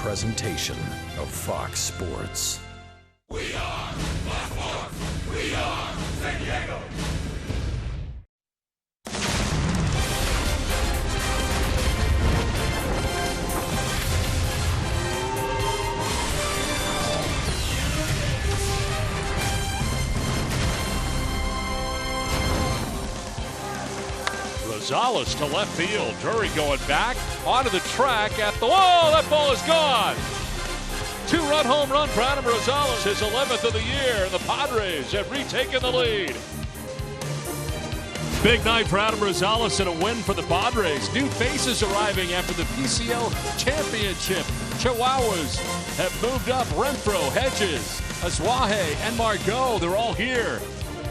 presentation of Fox Sports. We are Fox Sports. We are San Diego. Rosales to left field. Drury going back onto the track at the wall. That ball is gone. Two-run home run for Adam Rosales, his 11th of the year. And the Padres have retaken the lead. Big night for Adam Rosales and a win for the Padres. New faces arriving after the PCL championship. Chihuahuas have moved up. Renfroe, Hedges, Azuaje, and Margot. They're all here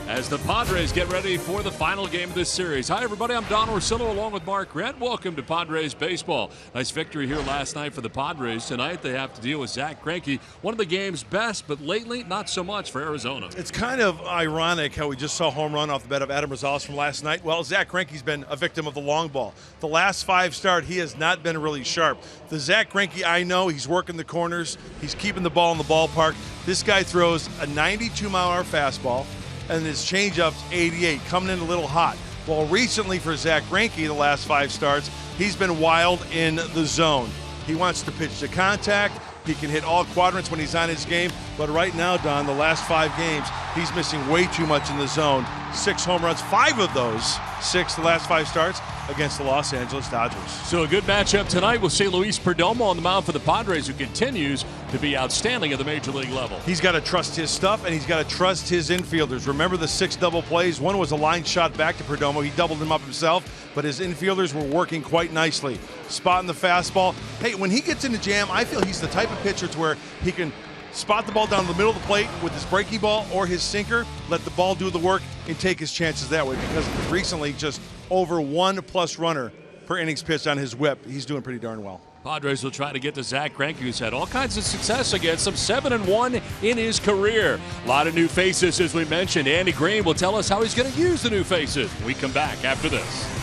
as the Padres get ready for the final game of this series. Hi, everybody. I'm Don Orsillo along with Mark Grant. Welcome to Padres Baseball. Nice victory here last night for the Padres. Tonight they have to deal with Zack Greinke. One of the game's best, but lately not so much for Arizona. It's kind of ironic how we just saw a home run off the bat of Adam Rosales from last night. Well, Zack Greinke's been a victim of the long ball. The last five start, he has not been really sharp. The Zack Greinke I know, he's working the corners. He's keeping the ball in the ballpark. This guy throws a 92-mile-an-hour fastball, and his changeup's 88, coming in a little hot. Well, recently for Zack Greinke, the last five starts, he's been wild in the zone. He wants to pitch to contact. He can hit all quadrants when he's on his game. But right now, Don, the last 5 games, he's missing way too much in the zone. 6 home runs, 5 of those, 6 the last 5 starts against the Los Angeles Dodgers. So a good matchup tonight. We'll see Luis Perdomo on the mound for the Padres, who continues to be outstanding at the major league level. He's got to trust his stuff, and he's got to trust his infielders. Remember the 6 double plays? One was a line shot back to Perdomo. He doubled him up himself, but his infielders were working quite nicely. Spotting the fastball. Hey, when he gets in the jam, I feel he's the type of pitcher to where he can spot the ball down the middle of the plate with his breaking ball or his sinker, let the ball do the work, and take his chances that way, because recently just over 1+ runner per innings pitched on his whip. He's doing pretty darn well. Padres will try to get to Zack Greinke, who's had all kinds of success against them, 7-1 in his career. A lot of new faces, as we mentioned. Andy Green will tell us how he's going to use the new faces when we come back after this.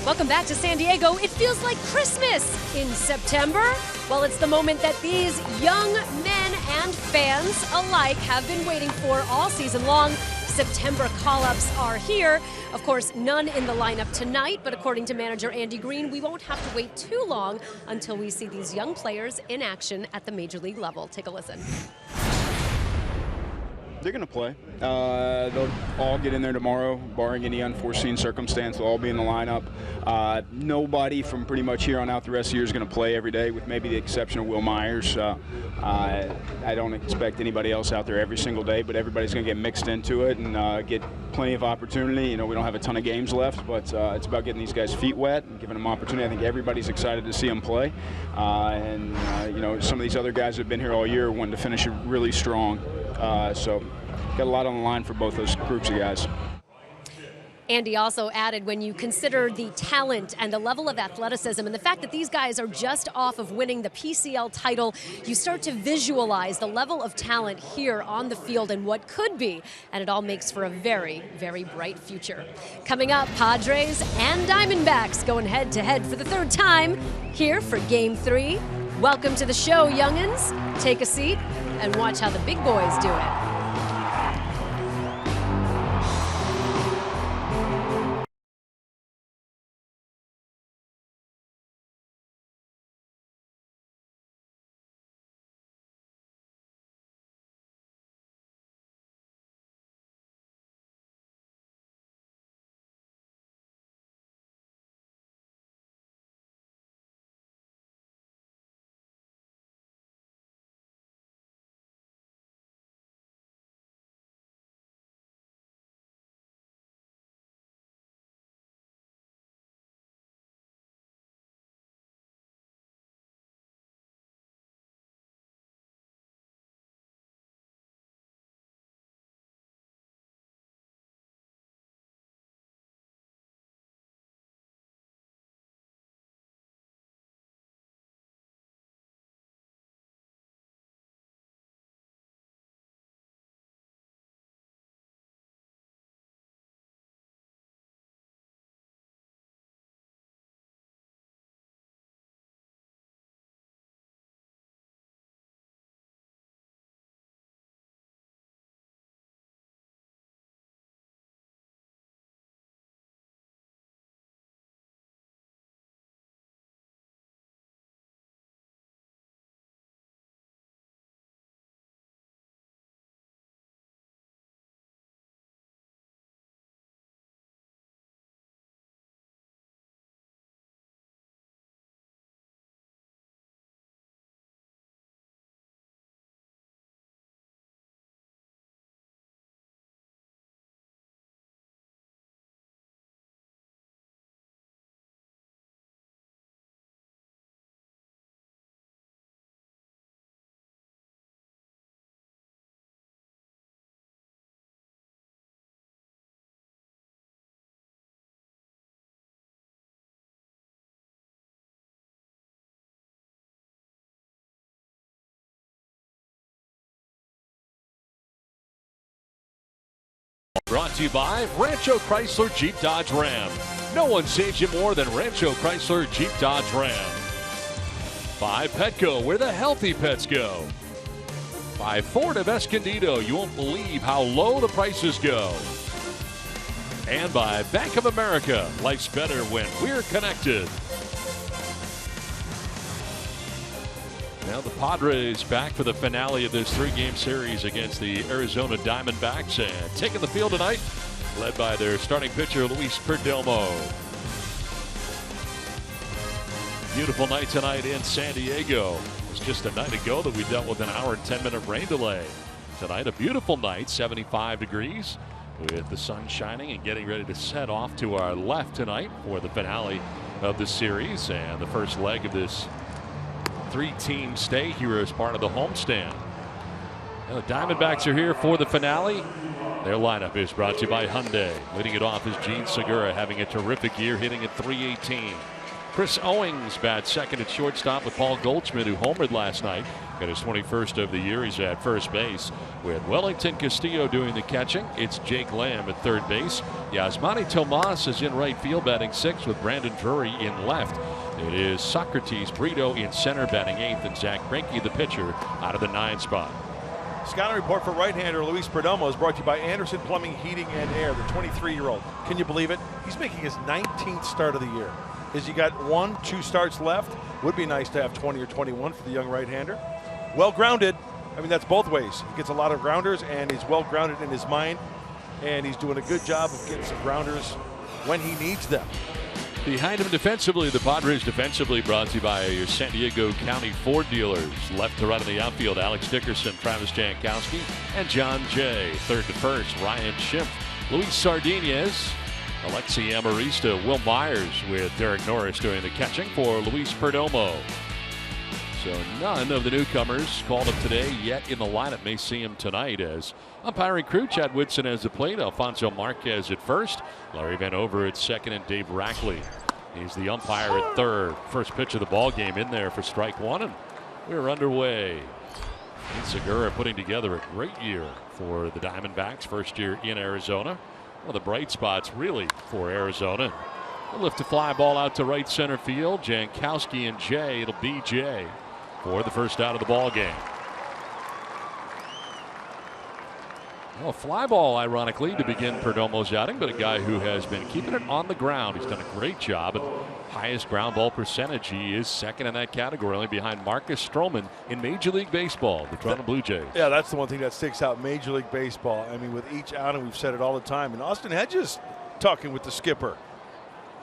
Welcome back to San Diego. It feels like Christmas in September. Well, it's the moment that these young men and fans alike have been waiting for all season long. September call-ups are here. Of course, none in the lineup tonight, but according to manager Andy Green, we won't have to wait too long until we see these young players in action at the major league level. Take a listen. They're going to play. They'll all get in there tomorrow, barring any unforeseen circumstance. They'll all be in the lineup. Nobody from pretty much here on out the rest of the year is going to play every day, with maybe the exception of Will Myers. I don't expect anybody else out there every single day, but everybody's going to get mixed into it and get plenty of opportunity. You know, we don't have a ton of games left, but it's about getting these guys' feet wet and giving them opportunity. I think everybody's excited to see them play. You know, some of these other guys that have been here all year wanted to finish it really strong. So got a lot on the line for both those groups of guys. Andy also added, when you consider the talent and the level of athleticism and the fact that these guys are just off of winning the PCL title, you start to visualize the level of talent here on the field and what could be, and it all makes for a very, very bright future. Coming up, Padres and Diamondbacks going head-to-head for the third time here for Game 3. Welcome to the show, young'uns. Take a seat and watch how the big boys do it. Brought to you by Rancho Chrysler Jeep Dodge Ram. No one saves you more than Rancho Chrysler Jeep Dodge Ram. By Petco, where the healthy pets go. By Ford of Escondido, you won't believe how low the prices go. And by Bank of America, life's better when we're connected. Now the Padres back for the finale of this three-game series against the Arizona Diamondbacks, and taking the field tonight, led by their starting pitcher, Luis Perdomo. Beautiful night tonight in San Diego. It was just a night ago that we dealt with an hour and 10-minute rain delay. Tonight, a beautiful night, 75 degrees, with the sun shining and getting ready to set off to our left tonight for the finale of the series and the first leg of this three-team stay here as part of the homestand. Now the Diamondbacks are here for the finale. Their lineup is brought to you by Hyundai. Leading it off is Gene Segura, having a terrific year, hitting at .318. Chris Owings bats second at shortstop with Paul Goldschmidt, who homered last night. Got his 21st of the year. He's at first base with Wellington Castillo doing the catching. It's Jake Lamb at third base. Yasmani Tomas is in right field batting sixth with Brandon Drury in left. It is Socrates Brito in center batting eighth, and Zach Greinke, the pitcher, out of the 9 spot. Scouting report for right-hander Luis Perdomo is brought to you by Anderson Plumbing, Heating, and Air, the 23-year-old. Can you believe it? He's making his 19th start of the year. Is he got 1-2 starts left? Would be nice to have 20 or 21 for the young right-hander. Well-grounded. I mean, that's both ways. He gets a lot of grounders, and he's well-grounded in his mind, and he's doing a good job of getting some grounders when he needs them. Behind him defensively, the Padres defensively brought to you by your San Diego County Ford dealers. Left to right in the outfield, Alex Dickerson, Travis Jankowski, and John Jay. Third to first, Ryan Schimpf, Luis Sardinez, Alexi Amarista, Will Myers with Derek Norris doing the catching for Luis Perdomo. So none of the newcomers called up today yet in the lineup. May see him tonight as umpiring crew. Chad Woodson as the plate, Alfonso Marquez at first, Larry Van Over at second, and Dave Rackley. He's the umpire at third. First pitch of the ball game in there for strike one, and we're underway. Pete Segura putting together a great year for the Diamondbacks. First year in Arizona. One of the bright spots really for Arizona. They'll lift a fly ball out to right center field. Jankowski and Jay. It'll be Jay for the first out of the ball game. Well, a fly ball, ironically, to begin Perdomo's outing, but a guy who has been keeping it on the ground. He's done a great job. And highest ground ball percentage. He is second in that category, only behind Marcus Stroman in Major League Baseball, the Toronto Blue Jays. Yeah, that's the one thing that sticks out. Major League Baseball. I mean, with each outing, we've said it all the time. And Austin Hedges talking with the skipper.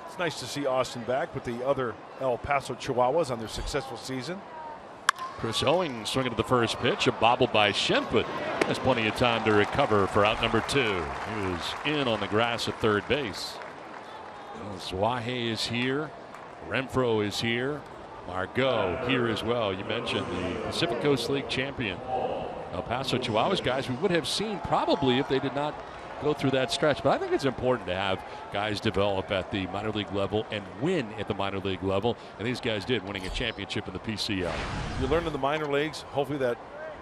It's nice to see Austin back with the other El Paso Chihuahuas on their successful season. Chris Owings swinging to the first pitch, a bobble by Schimpf, but has plenty of time to recover for out number 2. He was in on the grass at third base. Zwahe is here. Renfroe is here. Margot here as well. You mentioned the Pacific Coast League champion. El Paso Chihuahuas guys we would have seen probably if they did not go through that stretch. But I think it's important to have guys develop at the minor league level and win at the minor league level. And these guys did, winning a championship in the PCL. You learn in the minor leagues. Hopefully that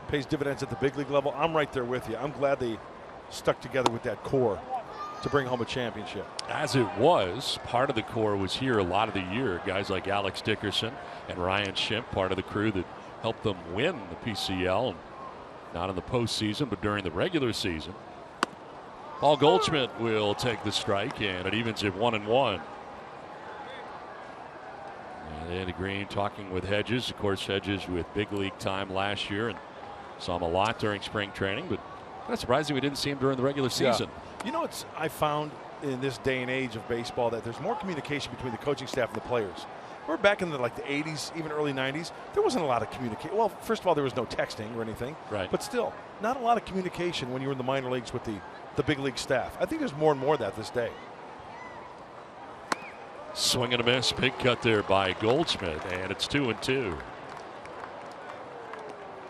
pays dividends at the big league level. I'm right there with you. I'm glad they stuck together with that core to bring home a championship. As it was, part of the core was here a lot of the year. Guys like Alex Dickerson and Ryan Schimpf, part of the crew that helped them win the PCL. Not in the postseason, but during the regular season. Paul Goldschmidt will take the strike, and it evens at 1-1. And Andy Green talking with Hedges. Of course, Hedges with big league time last year, and saw him a lot during spring training, but kind of surprising we didn't see him during the regular season. Yeah. You know, I found in this day and age of baseball that there's more communication between the coaching staff and the players. We're back in the 80s, even early 90s. There wasn't a lot of communication. Well, first of all, there was no texting or anything. Right. But still, not a lot of communication when you were in the minor leagues with the big league staff. I think there's more and more of that this day. Swing and a miss. Big cut there by Goldschmidt, and it's 2-2.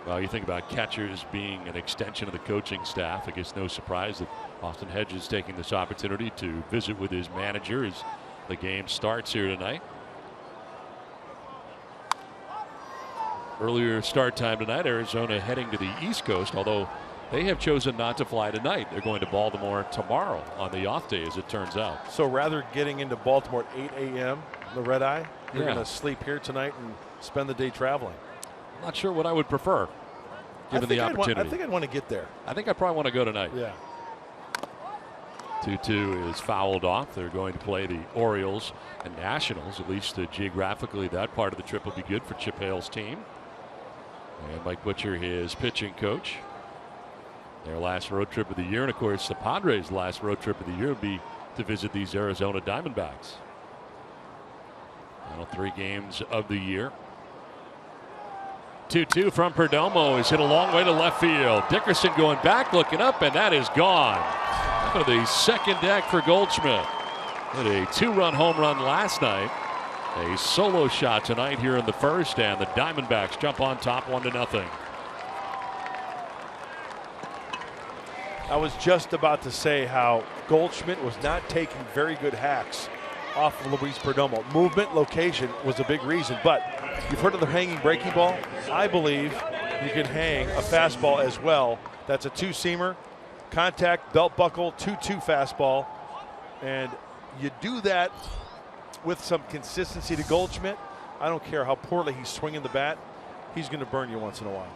Well, you think about catchers being an extension of the coaching staff. I guess no surprise that Austin Hedges taking this opportunity to visit with his manager as the game starts here tonight. Earlier start time tonight, Arizona heading to the East Coast, although they have chosen not to fly tonight. They're going to Baltimore tomorrow on the off day, as it turns out. So rather getting into Baltimore at 8 a.m., the red eye, you're Yeah. going to sleep here tonight and spend the day traveling. Not sure what I would prefer, given the opportunity. I think I'd want to get there. I think I probably want to go tonight. Yeah. 2-2 is fouled off. They're going to play the Orioles and Nationals. At least geographically, that part of the trip will be good for Chip Hale's team. And Mike Butcher, his pitching coach. Their last road trip of the year, and of course the Padres' last road trip of the year would be to visit these Arizona Diamondbacks. Final 3 games of the year. 2-2 from Perdomo is hit a long way to left field. Dickerson going back, looking up, and that is gone. To the second deck for Goldschmidt. Hit a 2-run home run last night. A solo shot tonight here in the first, and the Diamondbacks jump on top 1-0. I was just about to say how Goldschmidt was not taking very good hacks off of Luis Perdomo. Movement, location was a big reason, but you've heard of the hanging breaking ball? I believe you can hang a fastball as well. That's a two-seamer, contact, belt buckle, 2-2 fastball, and you do that with some consistency to Goldschmidt. I don't care how poorly he's swinging the bat, he's going to burn you once in a while.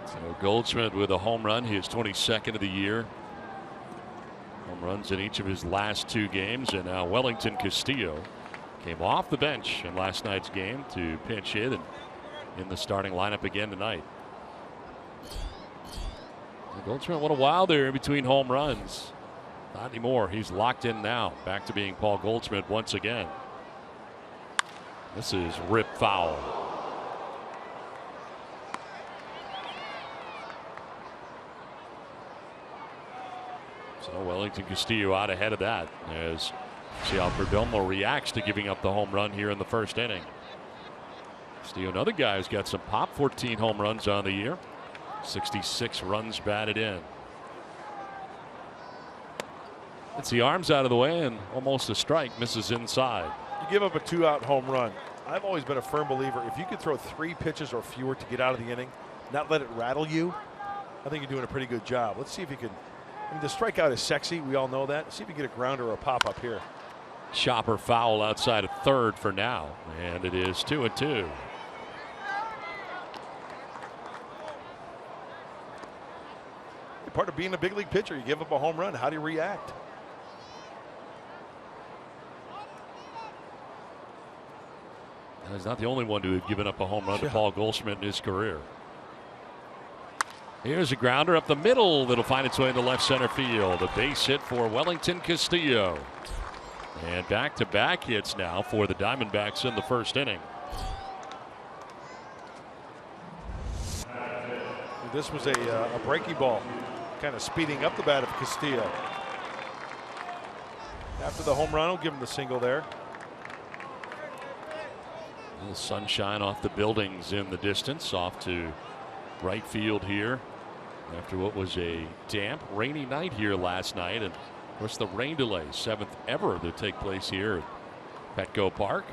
So Goldschmidt with a home run, his 22nd of the year. Home runs in each of his last 2 games, and now Wellington Castillo came off the bench in last night's game to pinch hit and in the starting lineup again tonight. And Goldschmidt, what a while there in between home runs. Not anymore. He's locked in now. Back to being Paul Goldschmidt once again. This is rip foul. So Wellington Castillo out ahead of that, as see how Perdomo reacts to giving up the home run here in the first inning. Castillo, another guy who's got some pop, 14 home runs on the year, 66 runs batted in. It's the arms out of the way and almost a strike, misses inside. You give up a 2-out home run. I've always been a firm believer, if you could throw 3 pitches or fewer to get out of the inning, not let it rattle you, I think you're doing a pretty good job. Let's see if you can. I mean, the strikeout is sexy. We all know that. See if you get a grounder or a pop up here. Chopper foul outside of third for now, and it is 2-2. Part of being a big league pitcher, you give up a home run. How do you react? He's not the only one to have given up a home run to Paul Goldschmidt in his career. Here's a grounder up the middle that'll find its way into left center field. A base hit for Wellington Castillo. And back-to-back hits now for the Diamondbacks in the first inning. This was a breaking ball, kind of speeding up the bat of Castillo. After the home run, I'll give him the single there. A little sunshine off the buildings in the distance, off to right field here after what was a damp, rainy night here last night. And of course, the rain delay, 7th ever to take place here at Petco Park.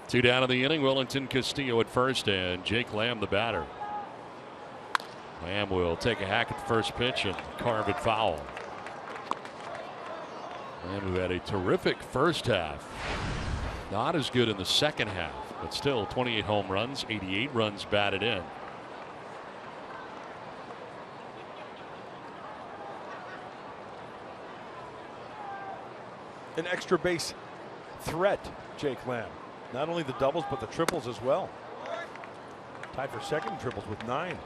2 down in the inning. Wellington Castillo at first, and Jake Lamb the batter. Lamb will take a hack at the first pitch and carve it foul. Lamb, who had a terrific first half, not as good in the second half, but still 28 home runs, 88 runs batted in. An extra base threat, Jake Lamb. Not only the doubles, but the triples as well. Tied for second in triples with 9.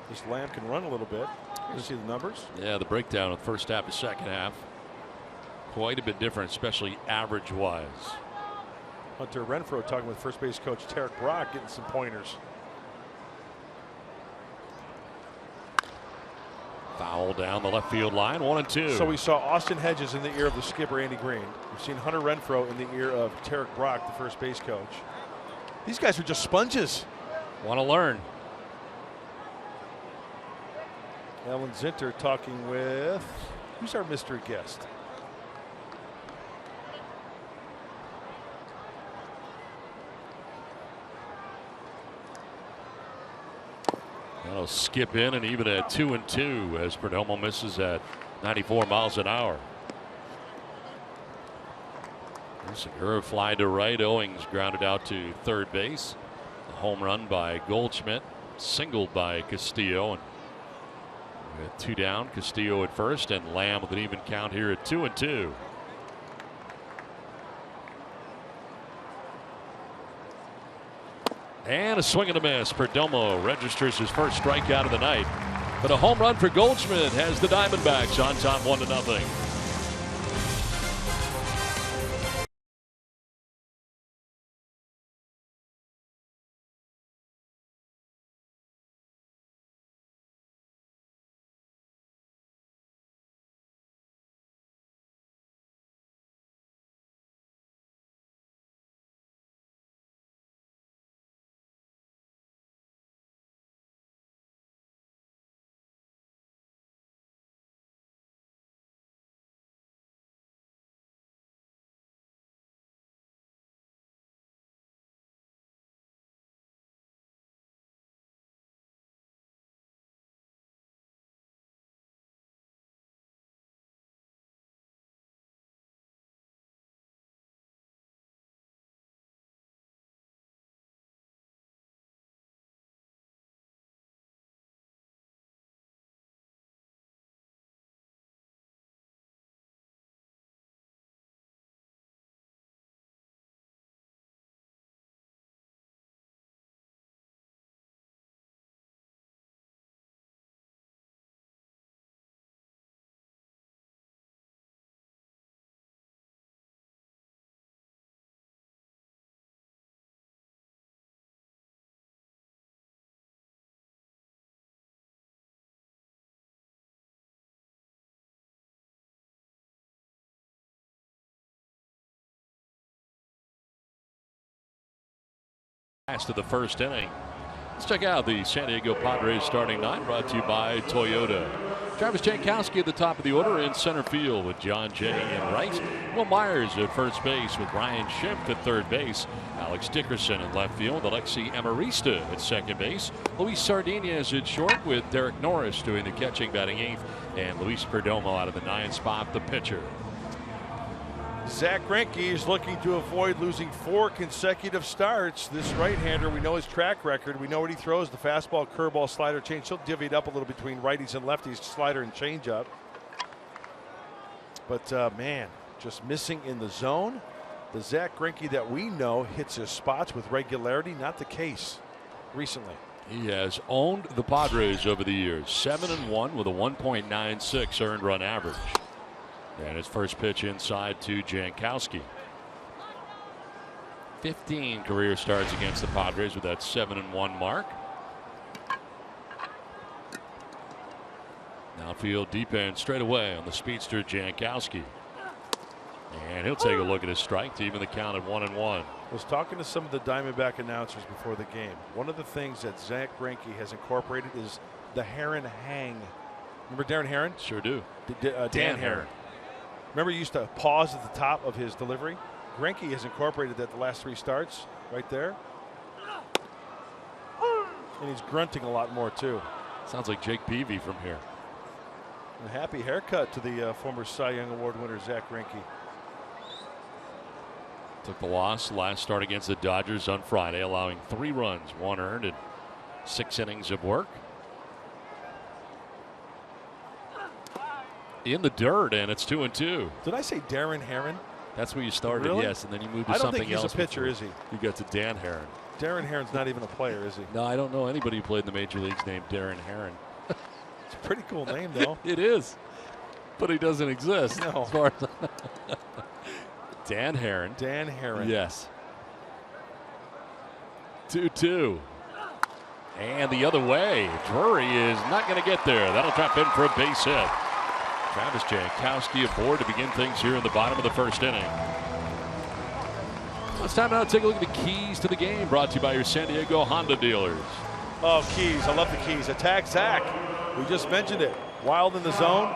This Lamb can run a little bit. You see the numbers? Yeah, the breakdown of first half to second half. Quite a bit different, especially average-wise. Hunter Renfroe talking with first base coach Tarek Brock, getting some pointers. Foul down the left field line, 1-2. So we saw Austin Hedges in the ear of the skipper Andy Green. We've seen Hunter Renfroe in the ear of Tarek Brock, the first base coach. These guys are just sponges. Want to learn. Alan Zinter talking with, who's our mystery guest? That'll skip in, and even at 2-2 as Perdomo misses at 94 miles an hour. Segura fly to right. Owings grounded out to third base. A home run by Goldschmidt, singled by Castillo, and with 2 down, Castillo at first, and Lamb with an even count here at 2-2. And a swing and a miss. Perdomo registers his first strikeout of the night. But a home run for Goldschmidt has the Diamondbacks on top 1-0. Last of the first inning. Let's check out the San Diego Padres starting nine, brought to you by Toyota. Travis Jankowski at the top of the order in center field with John Jay in right. Will Myers at first base with Ryan Schimpf at third base. Alex Dickerson in left field. Alexi Amarista at second base. Luis Sardinez at short with Derek Norris doing the catching, batting eighth. And Luis Perdomo out of the ninth spot, the pitcher. Zach Greinke is looking to avoid losing 4 consecutive starts. This right-hander, we know his track record. We know what he throws: the fastball, curveball, slider, change. He'll divvy it up a little between righties and lefties, slider and changeup. But man, just missing in the zone. The Zach Greinke that we know hits his spots with regularity. Not the case recently. He has owned the Padres over the years. 7-1 with a 1.96 earned run average. And his first pitch inside to Jankowski. 15 career starts against the Padres with that 7-1 mark. Now field deep end straight away on the speedster Jankowski. And he'll take a look at his strike to even the count at 1-1. I was talking to some of the Diamondback announcers before the game. One of the things that Zach Greinke has incorporated is the Heron hang. Remember Darren Heron? Sure do. Dan Heron. Remember, he used to pause at the top of his delivery? Greinke has incorporated that the last 3 starts right there. And he's grunting a lot more, too. Sounds like Jake Peavy from here. A happy haircut to the former Cy Young Award winner, Zach Greinke. Took the loss last start against the Dodgers on Friday, allowing 3 runs, 1 earned, and 6 innings of work. In the dirt, and it's 2-2. Did I say Darren Heron? That's where you started, really? yes, and then you moved to something else. something I don't think else. he's a pitcher, before. is he? You got to Dan Heron. Darren Heron's not even a player, is he? No, I don't know anybody who played in the major leagues named Darren Heron. It's a pretty cool name, though. It is, but he doesn't exist. No. As far as Dan Heron. Dan Heron. Yes. 2-2. And the other way. Drury is not going to get there. That'll drop in for a base hit. Travis Jankowski aboard to begin things here in the bottom of the first inning. It's time now to take a look at the keys to the game, brought to you by your San Diego Honda dealers. Oh, keys. I love the keys. Attack Zach. We just mentioned it. Wild in the zone.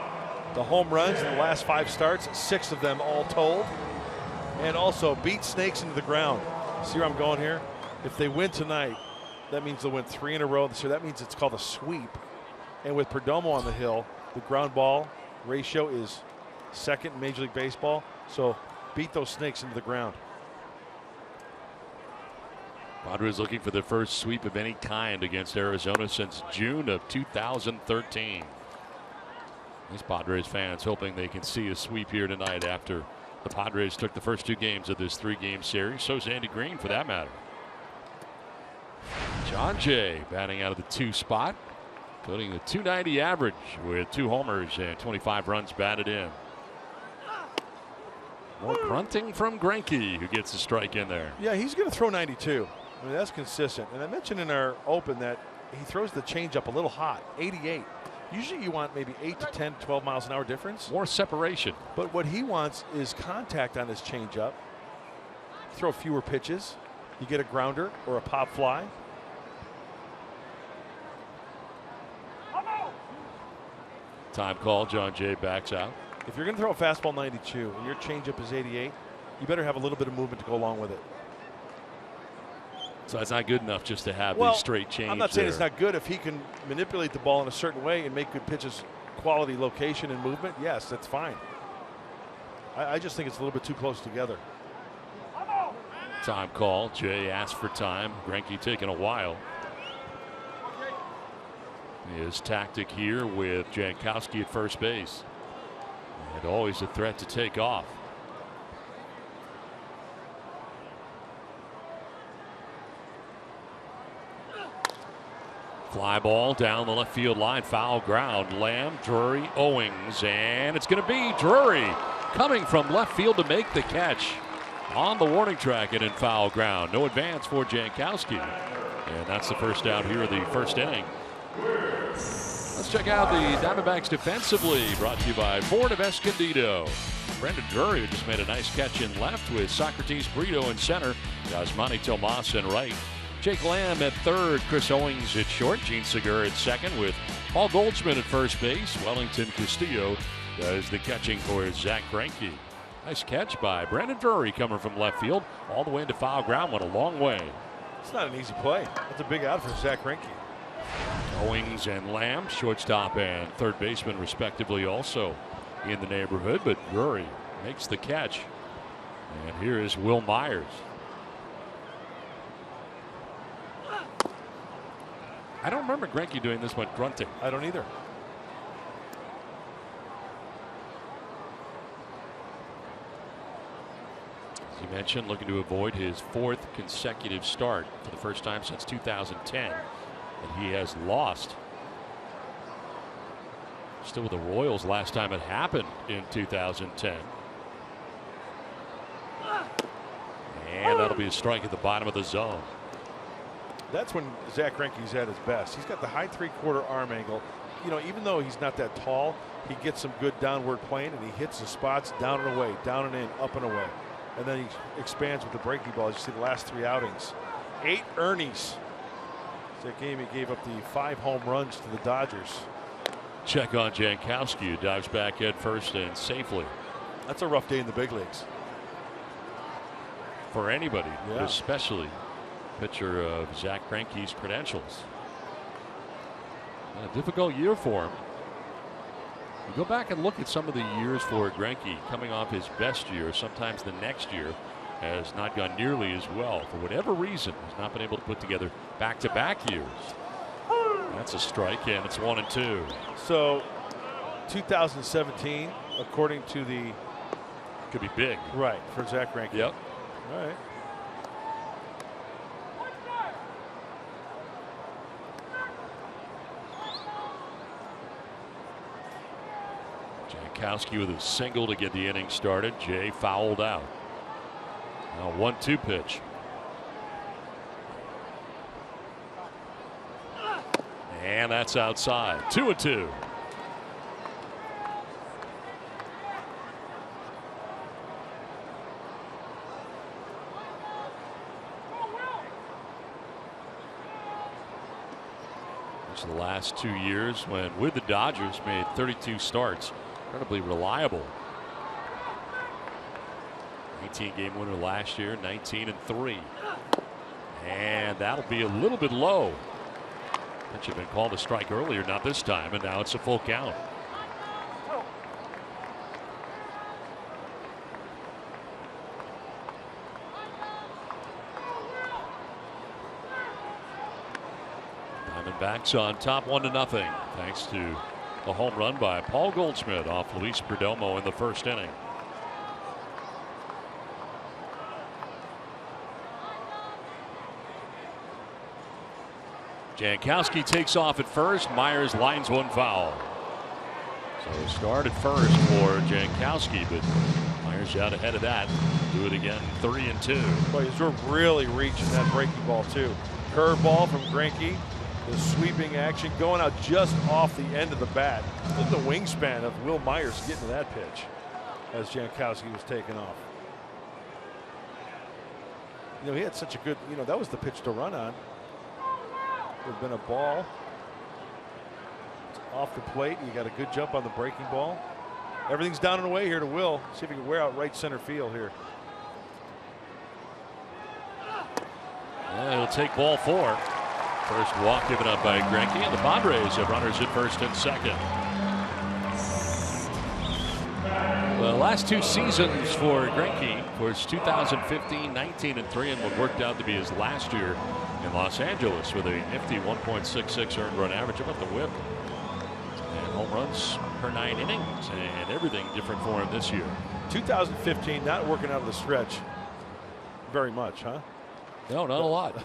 The home runs in the last 5 starts, 6 of them all told. And also beat snakes into the ground. See where I'm going here? If they win tonight, that means they'll win 3 in a row. So that means it's called a sweep. And with Perdomo on the hill, the ground ball ratio is 2nd in Major League Baseball. So beat those snakes into the ground. Padres looking for their first sweep of any kind against Arizona since June of 2013. These Padres fans hoping they can see a sweep here tonight after the Padres took the first 2 games of this 3-game series. So's Andy Green, for that matter. John Jay batting out of the 2 spot, putting the .290 average with 2 homers and 25 runs batted in. More grunting from Greinke, who gets a strike in there. Yeah, he's going to throw 92. I mean, that's consistent. And I mentioned in our open that he throws the changeup a little hot, 88. Usually you want maybe 8 to 10, 12 miles an hour difference. More separation. But what he wants is contact on his changeup. Throw fewer pitches. You get a grounder or a pop fly. Time call. John Jay backs out. If you're going to throw a fastball 92 and your changeup is 88, you better have a little bit of movement to go along with it. So that's not good enough just to have Well, the straight change. I'm not saying there. it's not good if he can manipulate the ball in a certain way and make good pitches, quality location and movement. Yes, that's fine. I just think it's a little bit too close together. Time call. Jay asked for time. Greinke taking a while. His tactic here with Jankowski at first base. And always a threat to take off. Fly ball down the left field line, foul ground. Lamb, Drury, Owings, and it's going to be Drury coming from left field to make the catch on the warning track and in foul ground. No advance for Jankowski. And that's the first out here of the first inning. Let's check out the Diamondbacks defensively, brought to you by Ford of Escondido. Brandon Drury, who just made a nice catch in left with Socrates Brito in center. Yasmani Tomas in right. Jake Lamb at third, Chris Owings at short, Gene Segura at second with Paul Goldschmidt at first base. Wellington Castillo does the catching for Zach Greinke. Nice catch by Brandon Drury coming from left field all the way into foul ground, went a long way. It's not an easy play. That's a big out for Zach Greinke. Owings and Lamb, shortstop and third baseman respectively, also in the neighborhood, but Drury makes the catch. And here is Will Myers. I don't remember Greinke doing this one grunting. I don't either. As you mentioned, looking to avoid his fourth consecutive start for the first time since 2010 that he has lost. Still with the Royals last time it happened in 2010. And that'll be a strike at the bottom of the zone. That's when Zach Greinke's at his best. He's got the high three-quarter arm angle. You know, even though he's not that tall, he gets some good downward plane, and he hits the spots down and away, down and in, up and away. And then he expands with the breaking ball. As you see the last 3 outings. 8 earnings. That game he gave up the 5 home runs to the Dodgers. Check on Jankowski, who dives back head first and safely. That's a rough day in the big leagues. For anybody, yeah. But especially pitcher of Zach Greinke's credentials. A difficult year for him. You go back and look at some of the years for Greinke coming off his best year. Sometimes the next year has not gone nearly as well. For whatever reason, has not been able to put together back-to-back years. That's a strike, and it's 1-2. So 2017, according to the... Could be big. Right, for Zach Greinke. Yep. All right. Jankowski with a single to get the inning started. Jay fouled out. Now 1-2 pitch. And that's outside. 2-2. The last 2 years when with the Dodgers made 32 starts. Incredibly reliable. 19-game winner last year, 19-3. And that'll be a little bit low. That should have been called a strike earlier, not this time, and now it's a full count. Diamondbacks on top 1-0 thanks to a home run by Paul Goldschmidt off Luis Perdomo in the first inning. Jankowski takes off at first. Myers lines one foul. So start at first for Jankowski, but Myers out ahead of that. Do it again, 3-2. Boy, he's really reaching that breaking ball too. Curveball from Greinke. The sweeping action going out just off the end of the bat. Look at the wingspan of Will Myers getting to that pitch as Jankowski was taken off. You know, he had such a good, you know, that was the pitch to run on. Would have been a ball. It's off the plate. You got a good jump on the breaking ball. Everything's down and away here to Will. See if he can wear out right center field here. Yeah, he'll take ball 4. First walk given up by Greinke, and the Padres have runners at first and second. The last 2 seasons for Greinke, of course, 2015, 19-3, and what worked out to be his last year in Los Angeles with a nifty 1.66 earned run average, about the whip. And home runs per 9 innings, and everything different for him this year. 2015, not working out of the stretch very much, huh? No, not a lot.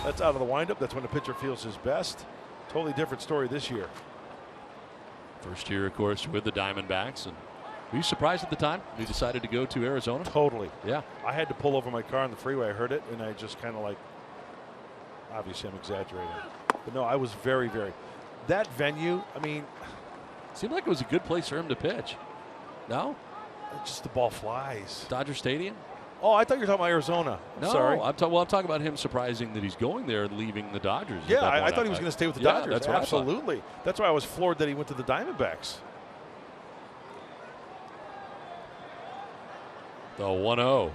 That's out of the windup. That's when the pitcher feels his best. Totally different story this year. First year, of course, with the Diamondbacks. And were you surprised at the time he decided to go to Arizona? Totally. Yeah. I had to pull over my car on the freeway. I heard it, and I just kind of like, obviously I'm exaggerating. But no, I was very, very. That venue, I mean. Seemed like it was a good place for him to pitch. No? Just the ball flies. Dodger Stadium? Oh, I thought you were talking about Arizona. No, Sorry. I'm talking about him surprising that he's going there and leaving the Dodgers. Yeah, I thought he was going to stay with the Dodgers. That's what Absolutely. That's why I was floored that he went to the Diamondbacks. The 1-0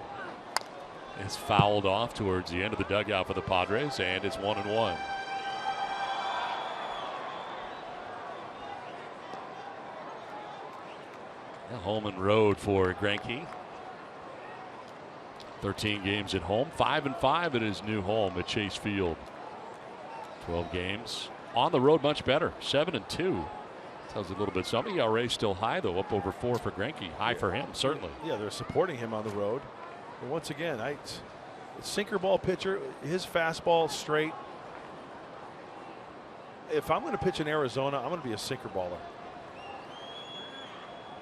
is fouled off towards the end of the dugout for the Padres, and it's 1-1. Home and road for Greinke. 13 games at home, 5-5 at his new home at Chase Field. 12 games on the road, much better, 7-2. Tells you a little bit something. ERA still high though, up over 4 for Greinke. High for him, certainly. Yeah, they're supporting him on the road. But once again, sinker ball pitcher, his fastball straight. If I'm going to pitch in Arizona, I'm going to be a sinker baller.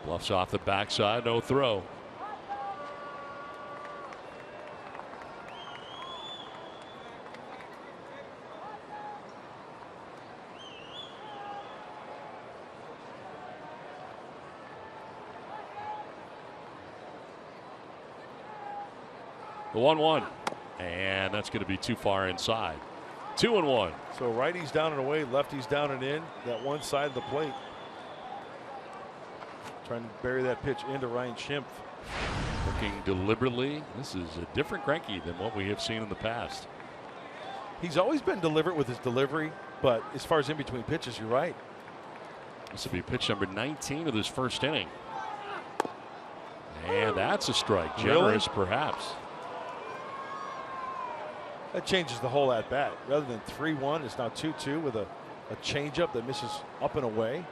Bluffs off the backside, no throw. The 1-1, and that's going to be too far inside. 2-1. So righties down and away, lefties down and in. That one side of the plate. Trying to bury that pitch into Ryan Schimpf. Looking deliberately. This is a different Greinke than what we have seen in the past. He's always been deliberate with his delivery, but as far as in between pitches, you're right. This will be pitch number 19 of this first inning. And that's a strike. Generous, really? Perhaps. That changes the whole at bat. Rather than 3-1, it's now 2-2 with a changeup that misses up and away.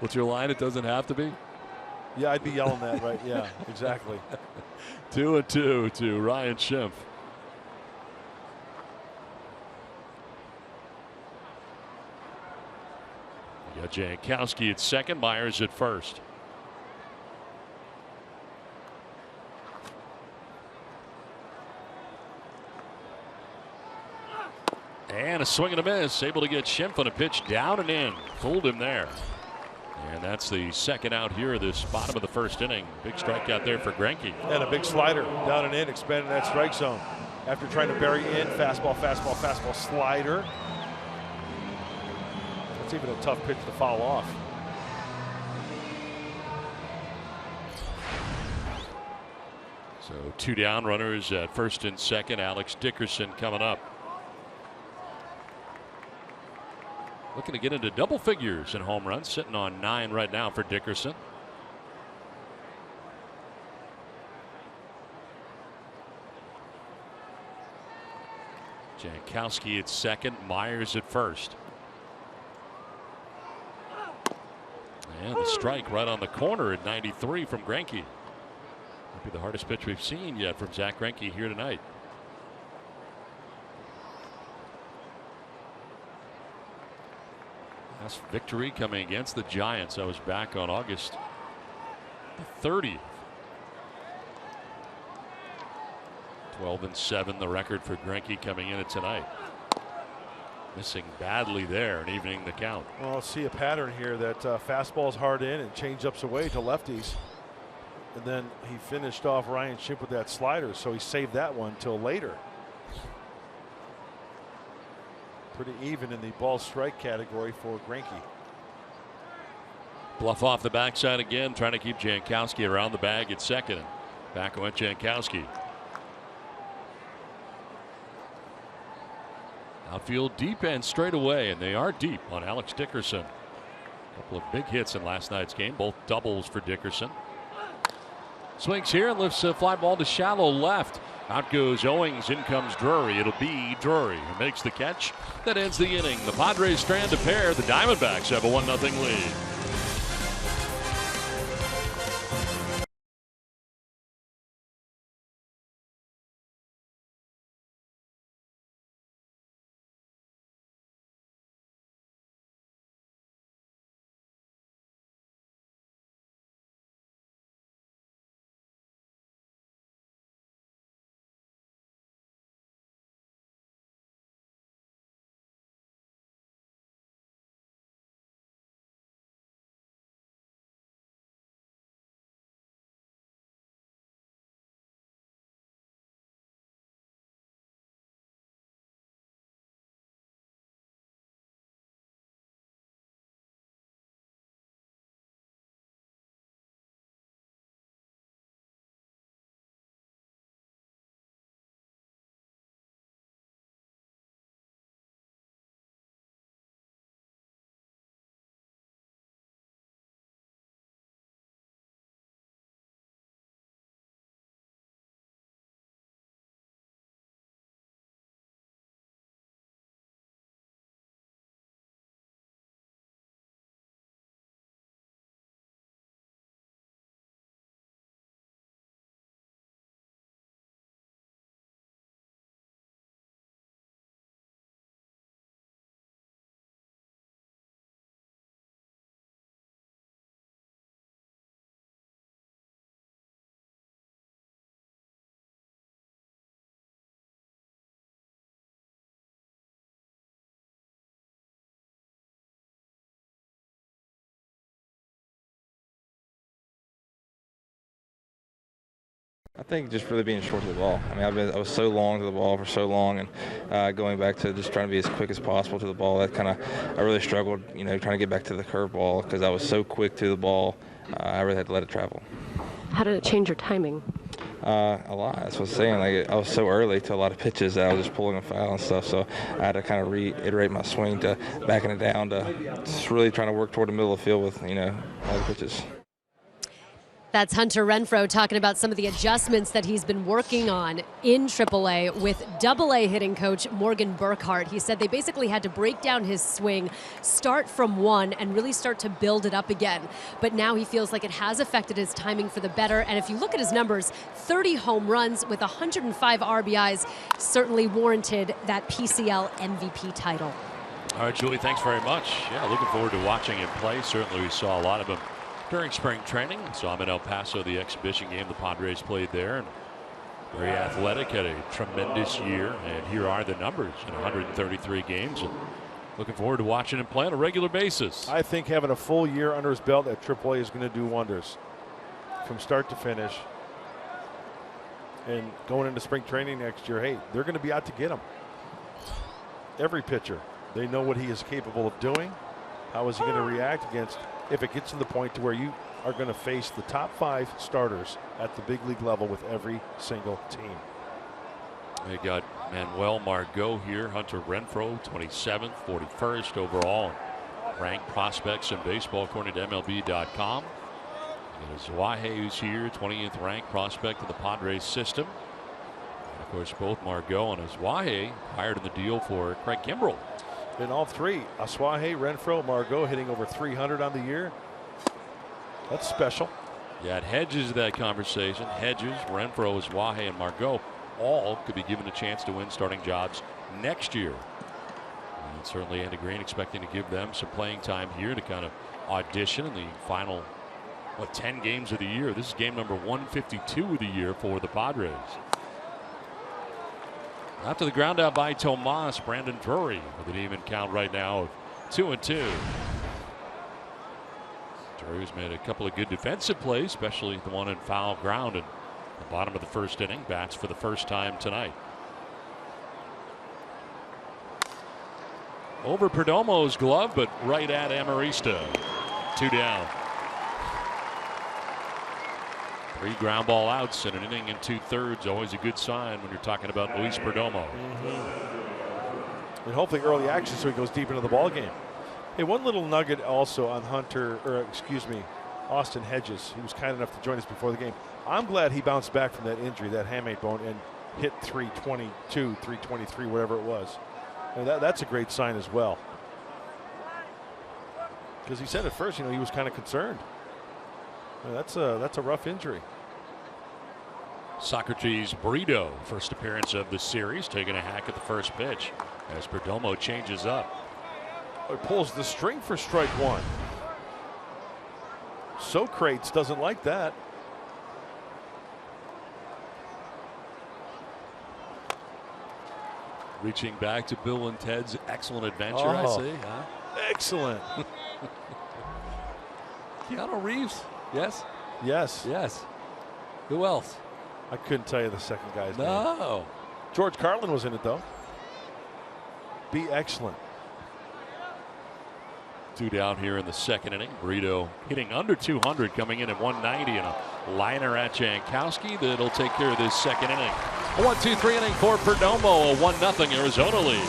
What's your line? It doesn't have to be. Yeah, I'd be yelling that, right? Yeah, exactly. 2-2 to Ryan Schimpf. You got Jankowski at second, Myers at first. And a swing and a miss, able to get Schimpf on a pitch down and in. Fooled him there. And that's the second out here, this bottom of the first inning. Big strikeout there for Greinke. And a big slider down and in, expanding that strike zone. After trying to bury in, fastball, fastball, fastball, slider. That's even a tough pitch to foul off. So 2 down, runners at first and second. Alex Dickerson coming up. Looking to get into double figures in home runs, sitting on 9 right now for Dickerson. Jankowski at second, Myers at first. And the strike right on the corner at 93 from Greinke. Might be the hardest pitch we've seen yet from Zach Greinke here tonight. Last victory coming against the Giants. I was back on August the 30th. 12-7 the record for Greinke coming in tonight. Missing badly there and evening the count. Well, I'll see a pattern here that fastballs hard in and changeups away to lefties. And then he finished off Ryan Schimpf with that slider, so he saved that one till later. Pretty even in the ball strike category for Greinke. Bluff off the backside again, trying to keep Jankowski around the bag at second. Back went Jankowski. Outfield deep and straight away, and they are deep on Alex Dickerson. A couple of big hits in last night's game, both doubles for Dickerson. Swings here and lifts a fly ball to shallow left. Out goes Owings, in comes Drury. It'll be Drury who makes the catch. That ends the inning. The Padres strand a pair. The Diamondbacks have a 1-0 lead. I think just really being short to the ball. I mean, I was so long to the ball for so long, and going back to just trying to be as quick as possible to the ball. I really struggled, trying to get back to the curveball because I was so quick to the ball. I really had to let it travel. How did it change your timing? A lot. That's what I was saying. Like, I was so early to a lot of pitches that I was just pulling a foul and stuff. So I had to kind of reiterate my swing to backing it down to just really trying to work toward the middle of the field with all the pitches. That's Hunter Renfroe talking about some of the adjustments that he's been working on in AAA with AA hitting coach Morgan Burkhart. He said they basically had to break down his swing, start from one, and really start to build it up again. But now he feels like it has affected his timing for the better. And if you look at his numbers, 30 home runs with 105 RBIs certainly warranted that PCL MVP title. All right, Julie, thanks very much. Yeah, looking forward to watching him play. Certainly we saw a lot of him during spring training. Saw him in El Paso, the exhibition game the Padres played there, and very athletic, had a tremendous year, and here are the numbers in 133 games. And looking forward to watching him play on a regular basis. I think having a full year under his belt at AAA is going to do wonders from start to finish. And going into spring training next year, hey, they're going to be out to get him. Every pitcher, they know what he is capable of doing. How is he going to react against, if it gets to the point to where you are going to face the top 5 starters at the big league level with every single team. They got Manuel Margot here, Hunter Renfroe, 27th, 41st overall. Ranked prospects in baseball according to MLB.com. Zwahe, who's here, 20th ranked prospect in the Padres system. And of course, both Margot and Zwahe hired in the deal for Craig Kimbrell. In all three, Asuaje, Renfroe, Margot hitting over 300 on the year. That's special. You had Hedges that conversation. Hedges, Renfroe, Zwahe, and Margot all could be given a chance to win starting jobs next year. And certainly Andy Green expecting to give them some playing time here to kind of audition in the final, 10 games of the year. This is game number 152 of the year for the Padres. After the ground out by Tomas, Brandon Drury with an even count right now of 2-2. Drury's made a couple of good defensive plays, especially the one in foul ground in the bottom of the first inning. Bats for the first time tonight. Over Perdomo's glove, but right at Amarista. 2 down. 3 ground ball outs in an inning and 2/3. Always a good sign when you're talking about Luis Perdomo. And hopefully early action so he goes deep into the ball game. Hey, one little nugget also on Austin Hedges. He was kind enough to join us before the game. I'm glad he bounced back from that injury, that hamate bone, and hit 322, 323, whatever it was. And that's a great sign as well. Because he said at first, he was kind of concerned. That's a rough injury. Socrates Brito, first appearance of the series, taking a hack at the first pitch as Perdomo changes up. He pulls the string for strike 1. Socrates doesn't like that. Reaching back to Bill and Ted's Excellent Adventure, I see. Huh? Excellent. Keanu Reeves. Yes? Yes. Yes. Who else? I couldn't tell you the second guy's name. No. George Carlin was in it, though. Be excellent. 2 down here in the second inning. Brito hitting under 200, coming in at 190, and a liner at Jankowski that'll take care of this second inning. A 1-2-3 inning for Perdomo, a 1-0 Arizona lead.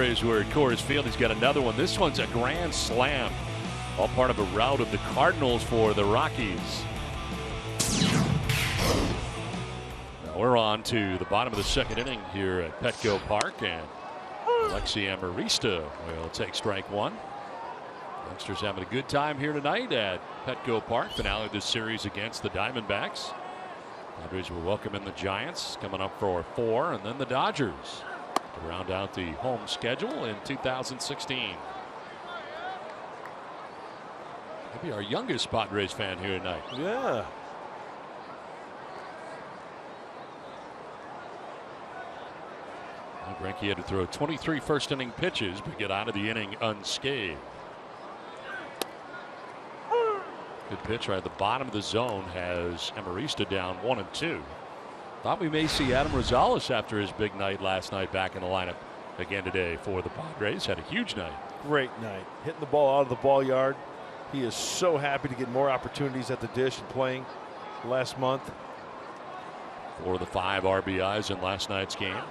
We're at Coors Field. He's got another one. This one's a grand slam. All part of a rout of the Cardinals for the Rockies. Now we're on to the bottom of the second inning here at Petco Park, and Alexi Amarista will take strike one. Youngsters having a good time here tonight at Petco Park. Finale of this series against the Diamondbacks. Padres will welcome in the Giants coming up for 4, and then the Dodgers to round out the home schedule in 2016. Maybe our youngest Padres fan here tonight. Yeah. Well, Greinke had to throw 23 first inning pitches but get out of the inning unscathed. Good pitch right at the bottom of the zone has Amarista down 1-2. Thought we may see Adam Rosales after his big night last night back in the lineup again today for the Padres. Had a huge night. Great night. Hitting the ball out of the ball yard. He is so happy to get more opportunities at the dish and playing last month. 4 of the 5 RBIs in last night's game.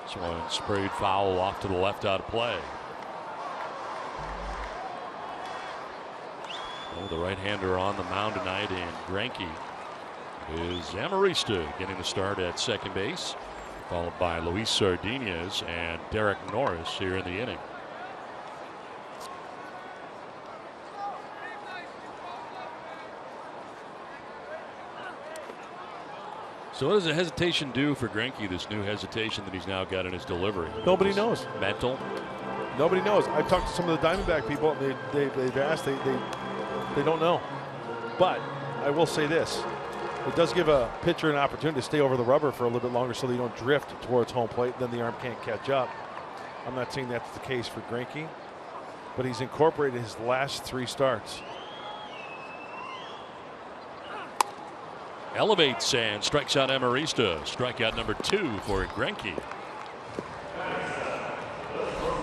So one sprayed foul off to the left out of play. Oh, the right-hander on the mound tonight, and Greinke is Amarista getting the start at second base, followed by Luis Sardinez and Derek Norris here in the inning. So what does the hesitation do for Greinke, this new hesitation that he's now got in his delivery? Nobody knows. Mental? Nobody knows. I talked to some of the Diamondback people, and they've asked, they don't know. But I will say this. It does give a pitcher an opportunity to stay over the rubber for a little bit longer so they don't drift towards home plate. Then the arm can't catch up. I'm not saying that's the case for Greinke, but he's incorporated his last 3 starts. Elevates and strikes out Amarista. Strikeout number 2 for Greinke.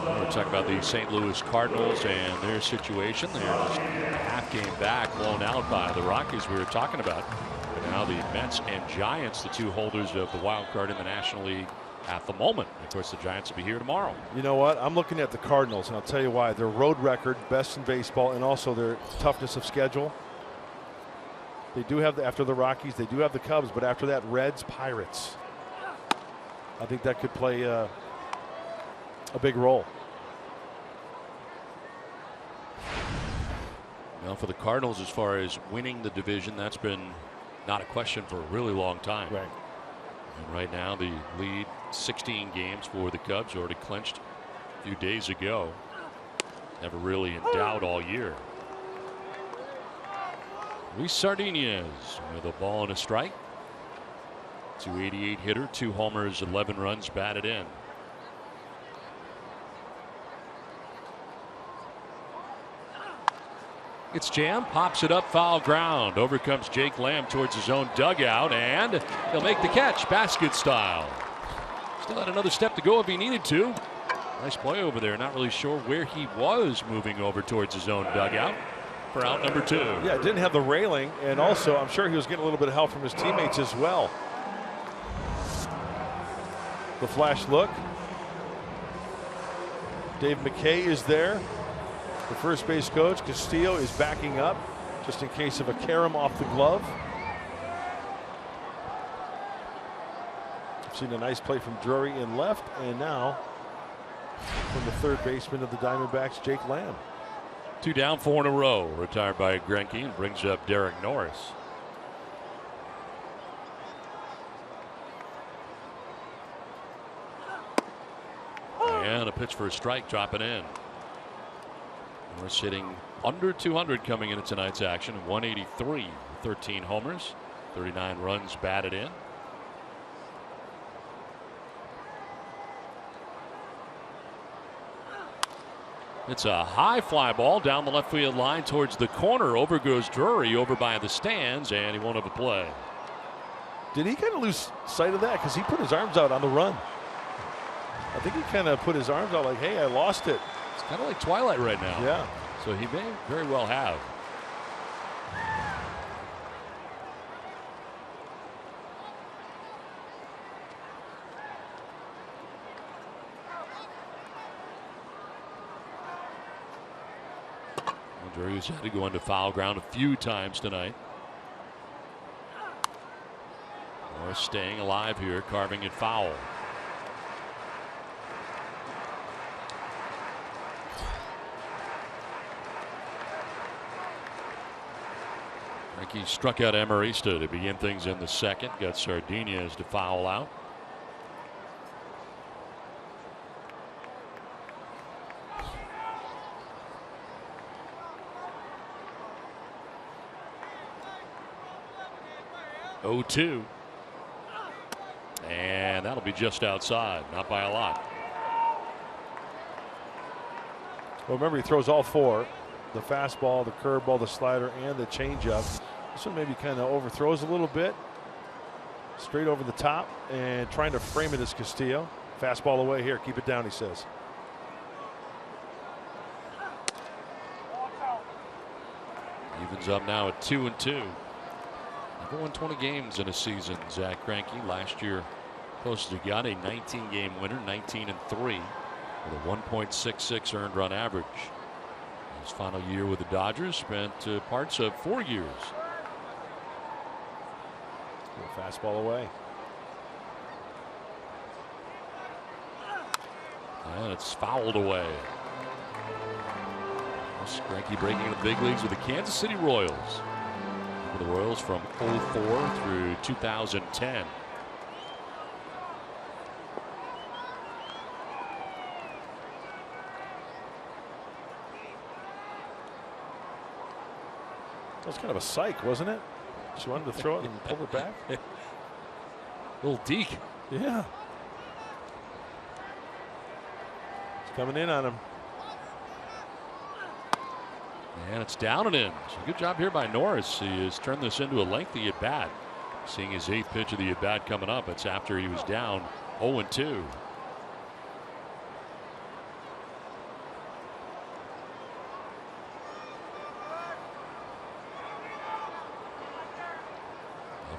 We're talking about the St. Louis Cardinals and their situation. They're just a half game back, blown out by the Rockies we were talking about. But now the Mets and Giants, the 2 holders of the wild card in the National League at the moment. Of course, the Giants will be here tomorrow. You know what? I'm looking at the Cardinals, and I'll tell you why. Their road record, best in baseball, and also their toughness of schedule. They do have, after the Rockies, they do have the Cubs, but after that, Reds, Pirates. I think that could play a big role. Now for the Cardinals, as far as winning the division, that's been not a question for a really long time. Right. And right now, the lead 16 games for the Cubs, already clinched a few days ago. Never really in doubt all year. Luis Sardinez with a ball and a strike. 288 hitter, 2 homers, 11 runs batted in. It's jammed, pops it up, foul ground. Over comes Jake Lamb towards his own dugout, and he'll make the catch, basket style. Still had another step to go if he needed to. Nice play over there. Not really sure where he was moving over towards his own dugout for out number 2. Yeah, didn't have the railing, and also I'm sure he was getting a little bit of help from his teammates as well. The flash look. Dave McKay is there. The first base coach, Castillo, is backing up just in case of a carom off the glove. I've seen a nice play from Drury in left, and now from the third baseman of the Diamondbacks, Jake Lamb. 2 down, 4 in a row. Retired by Greinke and brings up Derek Norris. And a pitch for a strike, dropping in. Norris hitting under 200 coming into tonight's action. 183, 13 homers, 39 runs batted in. It's a high fly ball down the left field line towards the corner. Over goes Drury over by the stands, and he won't have a play. Did he kind of lose sight of that? Because he put his arms out on the run. I think he kind of put his arms out like, hey, I lost it. It's kind of like twilight right now. Yeah. So he may very well have. Andrews had to go into foul ground a few times tonight. Morris staying alive here, carving it foul. He struck out Amarista to begin things in the second. Got Sardinez to foul out. Oh, 2. And that'll be just outside, not by a lot. Well, remember, he throws all 4. The fastball, the curveball, the slider, and the changeup. This one maybe kind of overthrows a little bit. Straight over the top and trying to frame it as Castillo. Fastball away here. Keep it down, he says. Evens up now at 2-2. Never won 20 games in a season, Zach Greinke. Last year, closest he got, a 19-game winner, 19-3, with a 1.66 earned run average. His final year with the Dodgers, spent parts of 4 years. Fastball away. And it's fouled away. Greinke breaking into the big leagues with the Kansas City Royals. For the Royals from 2004 through 2010. That was kind of a psych, wasn't it? She wanted to throw it and pull it back. Little deke. Yeah. It's coming in on him. And it's down and in. So good job here by Norris. He has turned this into a lengthy at bat. Seeing his 8th pitch of the at bat coming up. It's after he was down 0-2.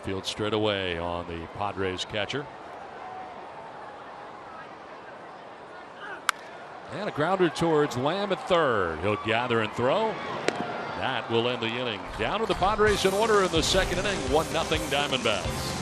Field straight away on the Padres catcher. And a grounder towards Lamb at third. He'll gather and throw. That will end the inning. Down to the Padres in order in the second inning. 1-0 Diamondbacks.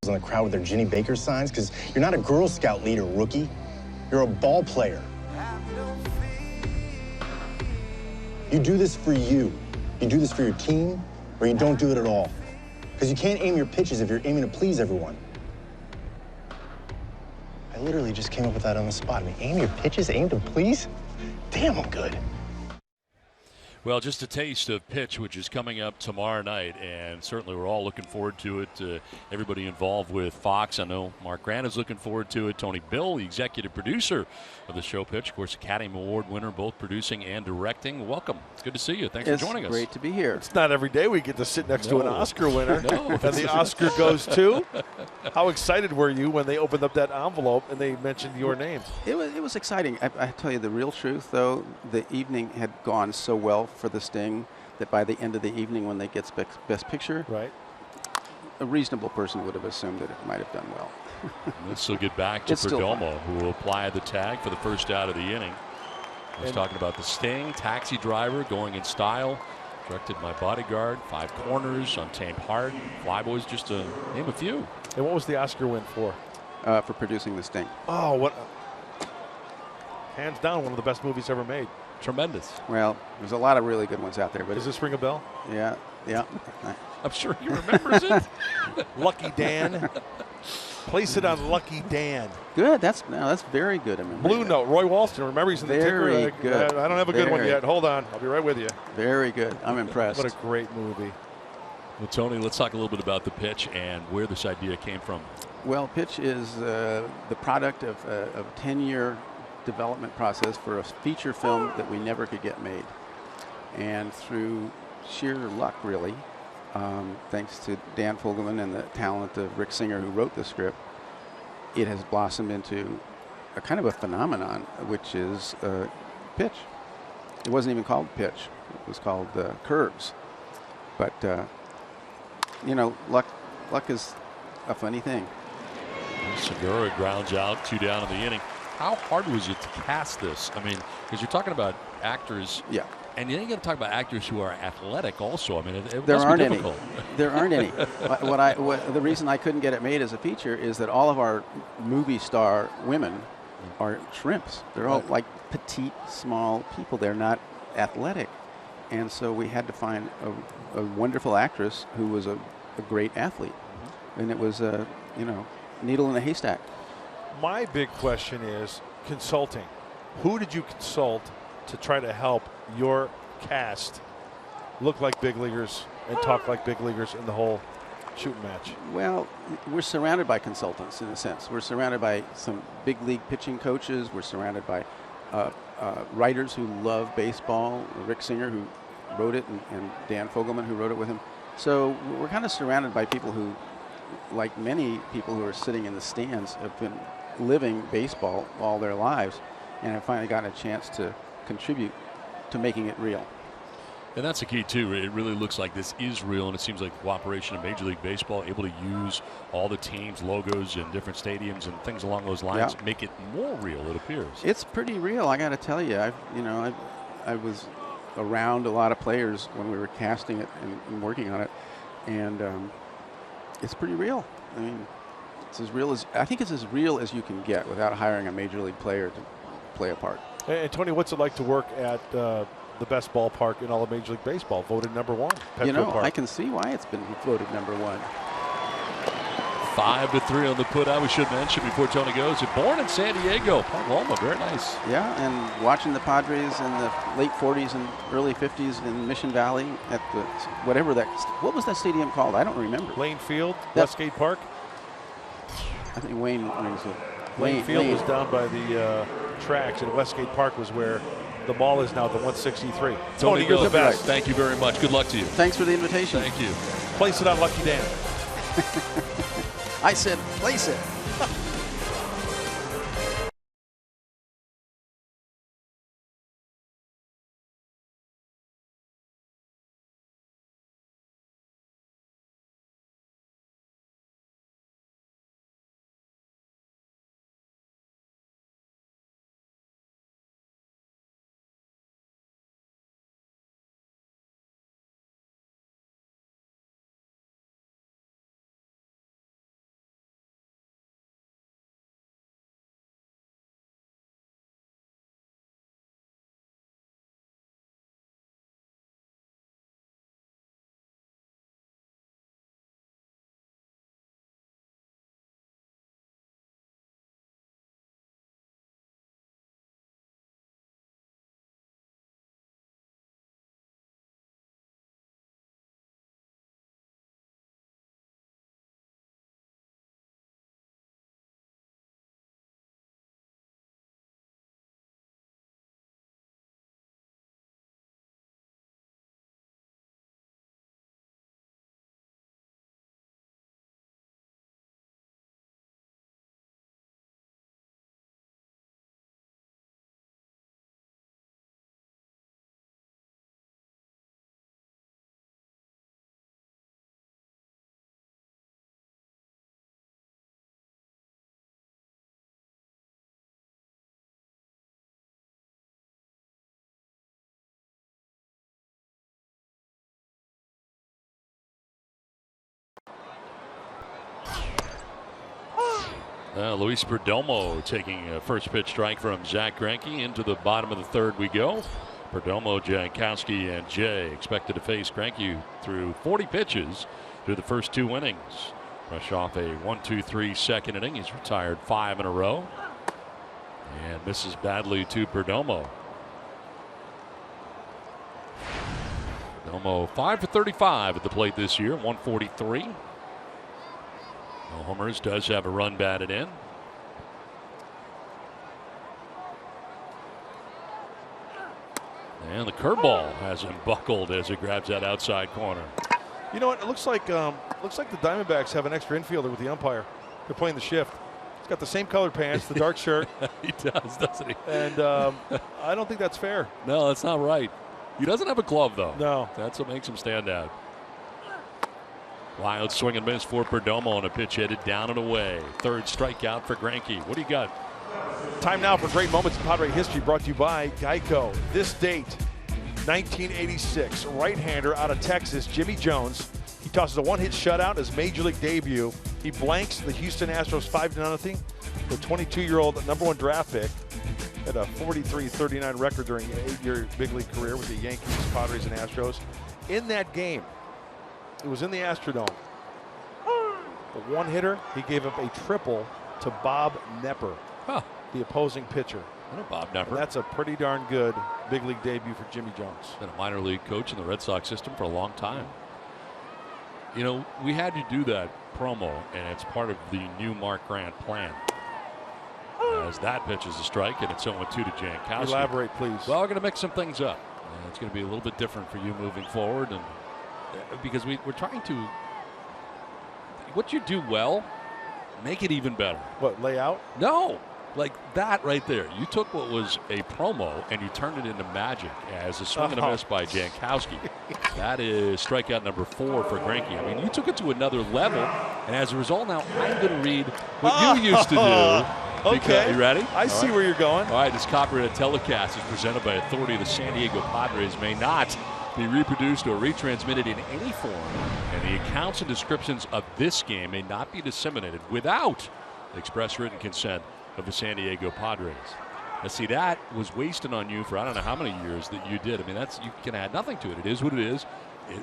In the crowd with their Ginny Baker signs, because you're not a Girl Scout leader, rookie. You're a ball player. You do this for you. You do this for your team, or you don't do it at all. Because you can't aim your pitches if you're aiming to please everyone. I literally just came up with that on the spot. I mean, aim your pitches, aim to please? Damn, I'm good. Well, just a taste of pitch, which is coming up tomorrow night, and certainly we're all looking forward to it. Everybody involved with Fox, I know Mark Grant is looking forward to it. Tony Bill, the executive producer of the show Pitch, of course, Academy Award winner, both producing and directing. Welcome. It's good to see you. Thanks for joining us. It's great to be here. It's not every day we get to sit next to an Oscar winner. No. And the Oscar goes to. How excited were you when they opened up that envelope and they mentioned your name? It was exciting. I tell you the real truth, though, the evening had gone so well for The Sting that by the end of the evening when they get Best Picture, right, a reasonable person would have assumed that it might have done well. Let's still get back to Perdomo, who will apply the tag for the first out of the inning. I was talking about The Sting, Taxi Driver, Going in Style, directed by Bodyguard, Five Corners, Untamed Heart, Flyboys, just to name a few. And what was the Oscar win for? For producing The Sting. Oh, what! Hands down, one of the best movies ever made. Tremendous. Well, there's a lot of really good ones out there. But does this ring a bell? Yeah. I'm sure he remembers it. Lucky Dan. Place it on Lucky Dan. Good. That's very good. I remember. Blue Note. Roy Walston. Remember, he's in the ticker. Very good. I don't have a good one yet. Hold on. I'll be right with you. Very good. I'm impressed. What a great movie. Well, Tony, let's talk a little bit about the pitch and where this idea came from. Well, Pitch is the product of a 10-year development process for a feature film that we never could get made. And through sheer luck, really, thanks to Dan Fogelman and the talent of Rick Singer, who wrote the script, it has blossomed into a kind of a phenomenon, which is Pitch. It wasn't even called Pitch. It was called Curves. But, you know, luck is a funny thing. Segura grounds out, 2 down in the inning. How hard was it to cast this? I mean, because you're talking about actors. Yeah. And then you got to talk about actors who are athletic also. I mean, it there must aren't be difficult. There aren't any. The reason I couldn't get it made as a feature is that all of our movie star women are shrimps. They're all like petite, small people. They're not athletic. And so we had to find a wonderful actress who was a great athlete. And it was a, needle in a haystack. My big question is consulting. Who did you consult to try to help your cast look like big leaguers and talk like big leaguers in the whole shooting match? Well, we're surrounded by consultants in a sense. We're surrounded by some big league pitching coaches. We're surrounded by writers who love baseball. Rick Singer, who wrote it, and Dan Fogelman, who wrote it with him. So we're kind of surrounded by people who, like many people who are sitting in the stands, have been living baseball all their lives and have finally gotten a chance to contribute to making it real. And that's the key, too. It really looks like this is real, and it seems like cooperation in Major League Baseball, able to use all the teams' logos in different stadiums and things along those lines, make it more real, it appears. It's pretty real, I got to tell you. I was around a lot of players when we were casting it and working on it, and it's pretty real. I mean, I think it's as real as you can get without hiring a major league player to play a part. And Tony, what's it like to work at the best ballpark in all of Major League Baseball, voted #1? Petco Park. I can see why it's been voted #1. 5-3 on the put out. We should mention before Tony goes. Born in San Diego, Paloma, very nice. Yeah, and watching the Padres in the late 40s and early 50s in Mission Valley at the what was that stadium called? I don't remember. Lane Field, Westgate Park. I think Wayne rings it. Lane Field was down by the tracks, and Westgate Park was where the mall is now, the 163. Tony, you're the best. Thank you very much. Good luck to you. Thanks for the invitation. Thank you. Place it on Lucky Dan. I said, place it. Luis Perdomo taking a first pitch strike from Zach Greinke. Into the bottom of the third we go. Perdomo, Jankowski, and Jay expected to face Greinke through 40 pitches through the first 2 innings. Fresh off a 1-2-3 second inning. He's retired 5 in a row. And misses badly to Perdomo. Perdomo 5 for 35 at the plate this year, 143. No homers, does have a run batted in. And the curveball has him buckled as it grabs that outside corner. You know what? It looks like the Diamondbacks have an extra infielder with the umpire. They're playing the shift. He's got the same colored pants, the dark shirt. He does, doesn't he? And I don't think that's fair. No, that's not right. He doesn't have a glove, though. No. That's what makes him stand out. Wild swing and miss for Perdomo on a pitch headed down and away. Third strikeout for Greinke. What do you got? Time now for great moments in Padre history, brought to you by Geico. This date, 1986, right-hander out of Texas, Jimmy Jones. He tosses a one-hit shutout as major league debut. He blanks the Houston Astros 5-0. The 22-year-old #1 draft pick had a 43-39 record during an 8-year big league career with the Yankees, Padres, and Astros. In that game, it was in the Astrodome. The one-hitter, he gave up a triple to Bob Knepper, the opposing pitcher. I know Bob Knepper. And that's a pretty darn good big league debut for Jimmy Jones. Been a minor league coach in the Red Sox system for a long time. You know, we had you do that promo, and it's part of the new Mark Grant plan. As that pitch is a strike, and it's 0-2 to Jankowski. Elaborate, please. Well, we're going to mix some things up. It's going to be a little bit different for you moving forward, and because we're trying to, what you do well, make it even better. What, lay out? No. Like that right there. You took what was a promo and you turned it into magic as a swing and a miss by Jankowski. That is strikeout number 4 for Greinke. I mean, you took it to another level, and as a result, now I'm going to read what you used to do. Okay. You ready? I see where you're going. All right, this copyrighted telecast is presented by authority of the San Diego Padres, may not be reproduced or retransmitted in any form, and the accounts and descriptions of this game may not be disseminated without the express written consent of the San Diego Padres. Now, see, that was wasted on you for I don't know how many years that you did. I mean, you can add nothing to it. It is what it is.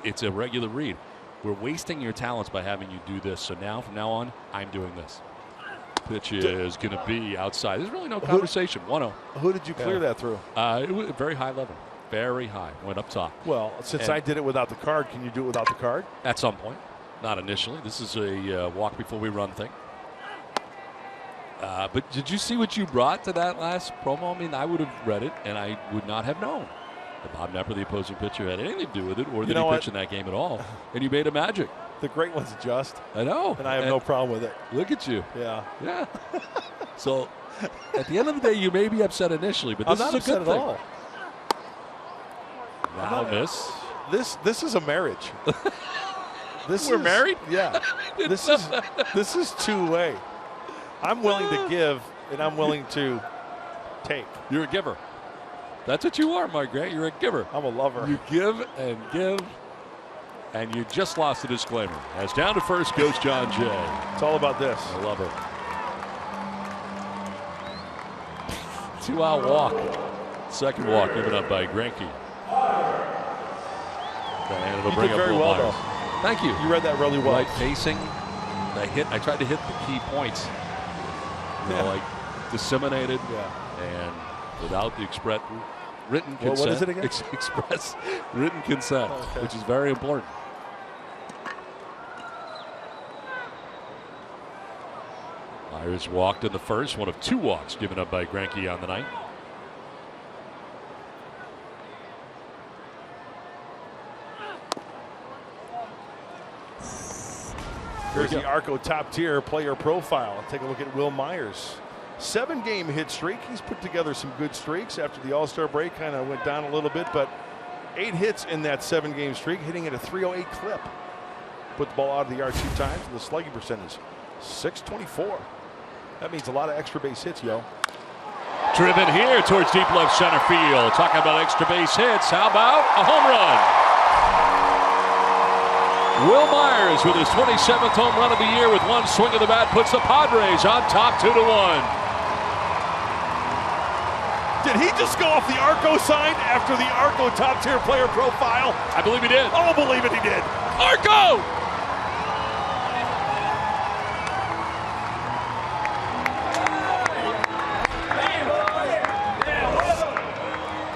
It's a regular read. We're wasting your talents by having you do this. So now, from now on, I'm doing this. Pitch is going to be outside. There's really no conversation. 1-0. Who did you clear that through? It was very high level. Very high. Went up top. Well, since I did it without the card, can you do it without the card? At some point. Not initially. This is a walk before we run thing. But did you see what you brought to that last promo? I mean, I would have read it, and I would not have known that Bob Knepper, the opposing pitcher, had anything to do with it, or that he pitched in that game at all. And you made a magic. The great ones adjust. I know. And I have no problem with it. Look at you. Yeah. Yeah. So, at the end of the day, you may be upset initially, but this is a good thing. All. Now miss. This is a marriage. We're married? Yeah. This is two-way. I'm willing to give, and I'm willing to take. You're a giver. That's what you are, Mark Grant. You're a giver. I'm a lover. You give, and you just lost the disclaimer. As down to first goes John Jay. It's all about this. I love it. 2-out walk. Second walk given up by Greinke. And it'll bring up very well, though. Thank you. You read that really well. Right pacing. I tried to hit the key points. You know, like disseminated, and without the express written consent. What is it again? Express written consent, which is very important. Myers walked in the first, one of 2 walks given up by Greinke on the night. Here's the Arco top tier player profile. Take a look at Will Myers. 7-game hit streak. He's put together some good streaks after the All-Star break. Kind of went down a little bit, but 8 hits in that 7-game streak, hitting at a .308 clip. Put the ball out of the yard 2 times, and the slugging percentage .624. That means a lot of extra base hits, yo. Driven here towards deep left center field. Talking about extra base hits. How about a home run? Will Myers with his 27th home run of the year with one swing of the bat puts the Padres on top 2-1. Did he just go off the Arco sign after the Arco top tier player profile? I believe he did. Oh, believe it, he did. Arco!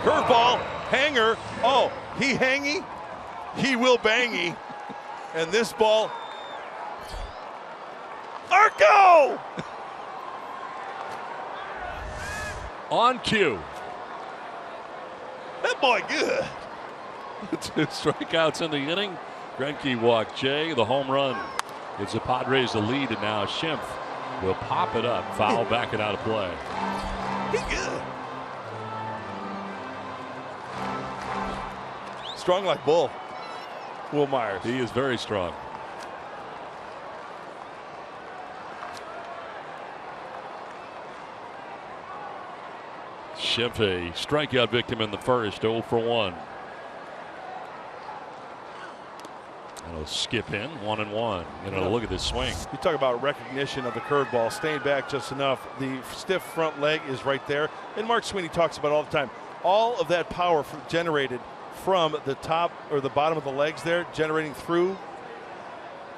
Curveball, hanger. Oh, he hangy, he will bangy. And this ball, Arco! On cue. That boy good. 2 strikeouts in the inning. Greinke walked Jay. The home run gives the Padres the lead, and now Schimpf will pop it up. Foul back and out of play. He good. Strong like bull. Will Myers. He is very strong. Schimpf, a strikeout victim in the first, 0 for 1. That'll skip in, 1-1. Look at this swing. You talk about recognition of the curveball, staying back just enough. The stiff front leg is right there. And Mark Sweeney talks about it all the time. All of that power generated from the top or the bottom of the legs there, generating through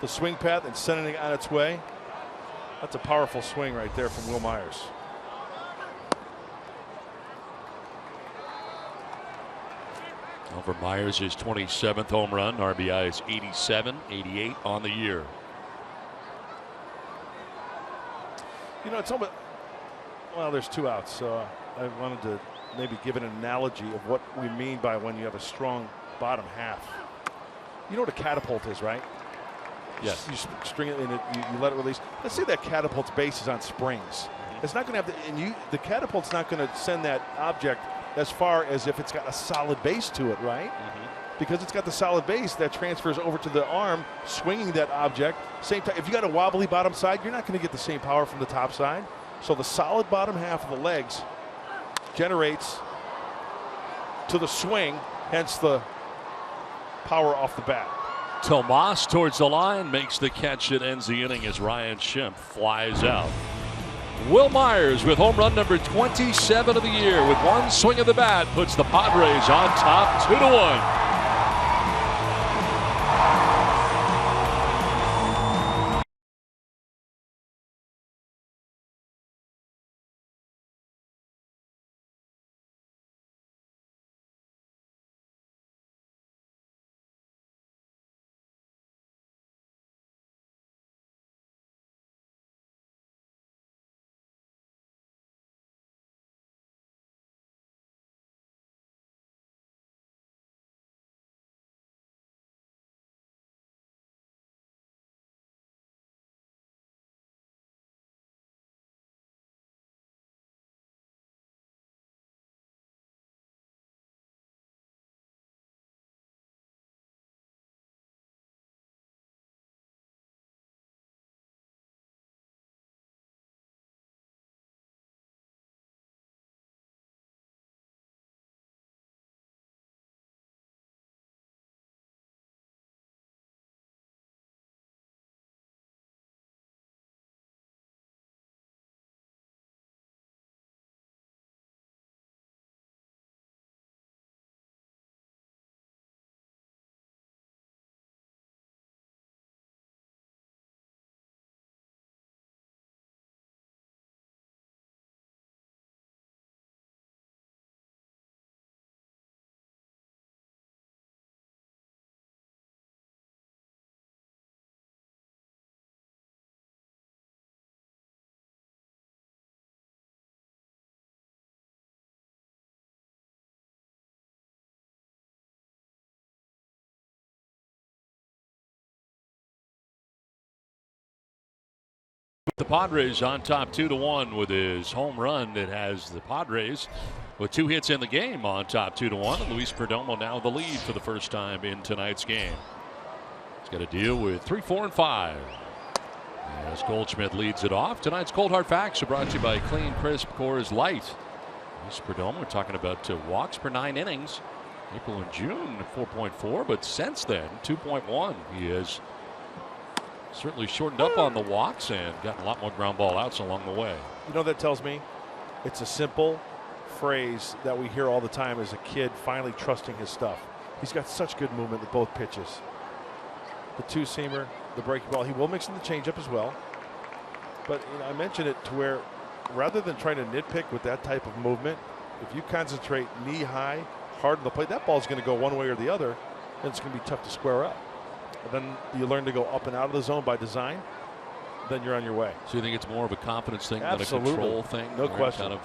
the swing path and sending it on its way. That's a powerful swing right there from Will Myers. Over Myers, his 27th home run. RBI is 87, 88 on the year. It's almost, well, there's 2 outs, so I wanted to maybe give an analogy of what we mean by when you have a strong bottom half. You know what a catapult is, right? Yes. You string it in, you let it release. Let's say that catapult's base is on springs. It's not going to have the catapult's not going to send that object as far as if it's got a solid base to it, right? Because it's got the solid base that transfers over to the arm, swinging that object. Same time, if you got a wobbly bottom side, you're not going to get the same power from the top side. So the solid bottom half of the legs generates to the swing, hence the power off the bat. Tomas towards the line, makes the catch that ends the inning as Ryan Schimpf flies out. Will Myers with home run number 27 of the year with one swing of the bat puts the Padres on top 2-1. The Padres on top 2-1 with his home run that has the Padres with 2 hits in the game on top 2-1. And Luis Perdomo now the lead for the first time in tonight's game. He's got to deal with 3, 4, and 5. As Goldschmidt leads it off. Tonight's Cold Hard Facts are brought to you by Clean Crisp Coors Light. Luis Perdomo, we're talking about walks per 9 innings. April and June, 4.4, but since then, 2.1. He has certainly shortened up on the walks and gotten a lot more ground ball outs along the way. You know, that tells me it's a simple phrase that we hear all the time as a kid, finally trusting his stuff. He's got such good movement with both pitches. The two-seamer, the breaking ball. He will mix in the changeup as well. But you know, I mentioned it to where rather than trying to nitpick with that type of movement, if you concentrate knee-high, hard on the plate, that ball's going to go one way or the other, and it's going to be tough to square up. And then you learn to go up and out of the zone by design, then you're on your way. So you think it's more of a confidence thing Absolutely. than a control thing? No question. Kind of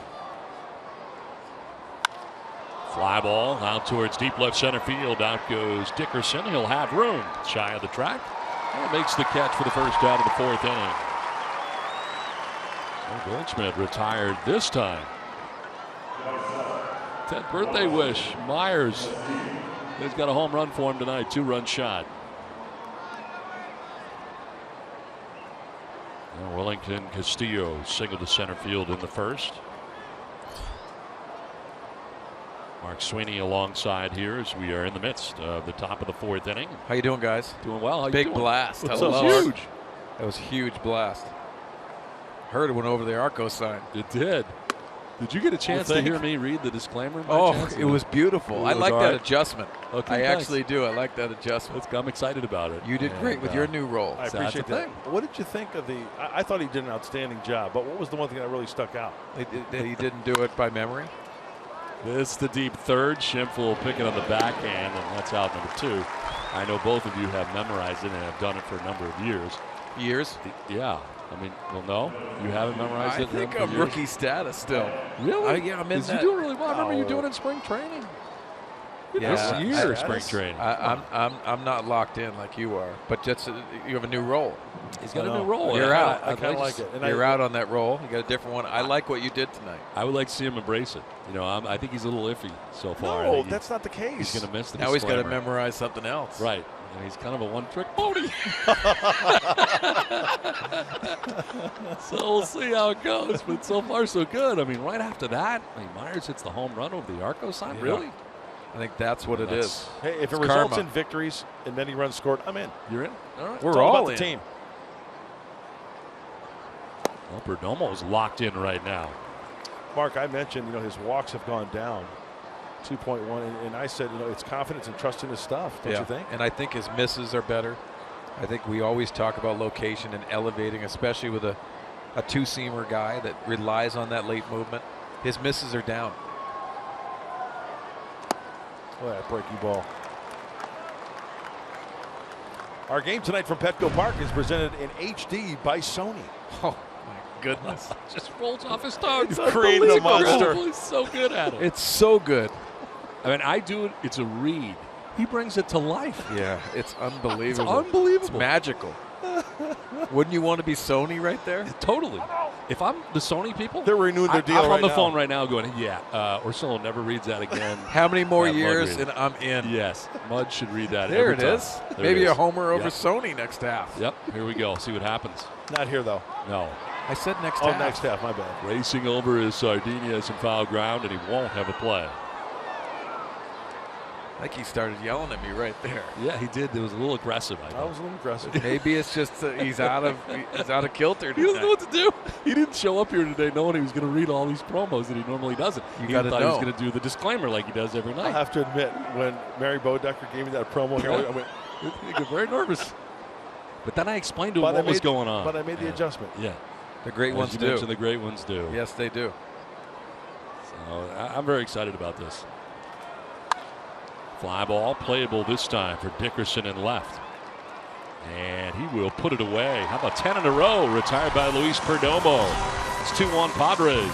fly ball out towards deep left center field. Out goes Dickerson. He'll have room shy of the track. And makes the catch for the first out of the 4th inning. So Goldschmidt retired this time. 10th birthday wish. Myers has got a home run for him tonight. 2-run shot. Now Wellington Castillo singled to center field in the 1st. Mark Sweeney alongside here as we are in the midst of the top of the 4th inning. How you doing, guys? Doing well. How Big you doing? blast. That was huge. That was a huge blast. Heard it went over the Arco sign. It did. Did you get a chance to hear me read the disclaimer? It was beautiful. I like that adjustment. Okay, I thanks. actually do. I like that adjustment. I'm excited about it. You did great with your new role. I appreciate that. What did you think of the? I thought he did an outstanding job, but what was the one thing that really stuck out? That he didn't do it by memory. This the deep third. Schimpf will pick it on the backhand, and that's out number 2. I know both of you have memorized it and have done it for a number of years. Yeah. I mean, well, no, you haven't memorized it. I think I'm rookie status still. Really? Yeah, I'm in that. You doing really well. I remember you doing it in spring training. Yeah, this year, spring training. I'm not locked in like you are, but just you have a new role. He's got a new role. You're out. I kind of like it. And you're out on that role. You got a different one. I like what you did tonight. I would like to see him embrace it. You know, I think he's a little iffy so far. No, that's not the case. He's going to miss the Now he's got to disclaimer. memorize something else. Right. And he's kind of a one-trick pony. So we'll see how it goes. But so far, so good. I mean, right after that, Myers hits the home run over the Arco sign. Yeah. Really? I think that's what it is. Hey, if it It's results karma. in victories and many runs scored, I'm in. You're in? All right. We're It's all all about in. the team. Well, Perdomo is locked in right now. Mark, I mentioned, his walks have gone down 2.1, and I said, it's confidence and trust in his stuff, don't you think? And I think his misses are better. I think we always talk about location and elevating, especially with a two-seamer guy that relies on that late movement. His misses are down. Look at that breaking ball. Our game tonight from Petco Park is presented in HD by Sony. Oh, my goodness. Just rolls off his tongue. He's creating a monster. He's so good at it. It's so good. I mean, I do it. It's a read. He brings it to life. Yeah, it's unbelievable. It's unbelievable. It's magical. Wouldn't you want to be Sony right there? Totally. If I'm the Sony people, they're renewing their deal I'm on right the now. phone right now going, Orsillo never reads that again. How many more Yeah, Mud years reads and I'm in? Yes, Mud should read that. There every it time. is. There Maybe it a is. homer over Yep. Sony next half. Yep. Here we go. See what happens. Not here, though. No. I said next Oh, half. next half, my bad. Racing over is Sardinias in foul ground, and he won't have a play. I think he started yelling at me right there. Yeah, he did. It was a little aggressive. I I thought. was a little aggressive. Maybe it's just he's out of kilter He doesn't know tonight. what to do. He didn't show up here today knowing he was going to read all these promos that he normally doesn't. You He gotta thought he was know. going to do the disclaimer like he does every I night. have to admit, when Mary Bodecker gave me that promo here, I went, He got very nervous. But then I explained to him but what was going on. But I made the adjustment. Yeah. The great As ones you do. mentioned, the great ones do. Yes, they do. So I'm very excited about this. Fly ball playable this time for Dickerson in left. And he will put it away. How about 10 in a row? Retired by Luis Perdomo. It's 2-1 Padres.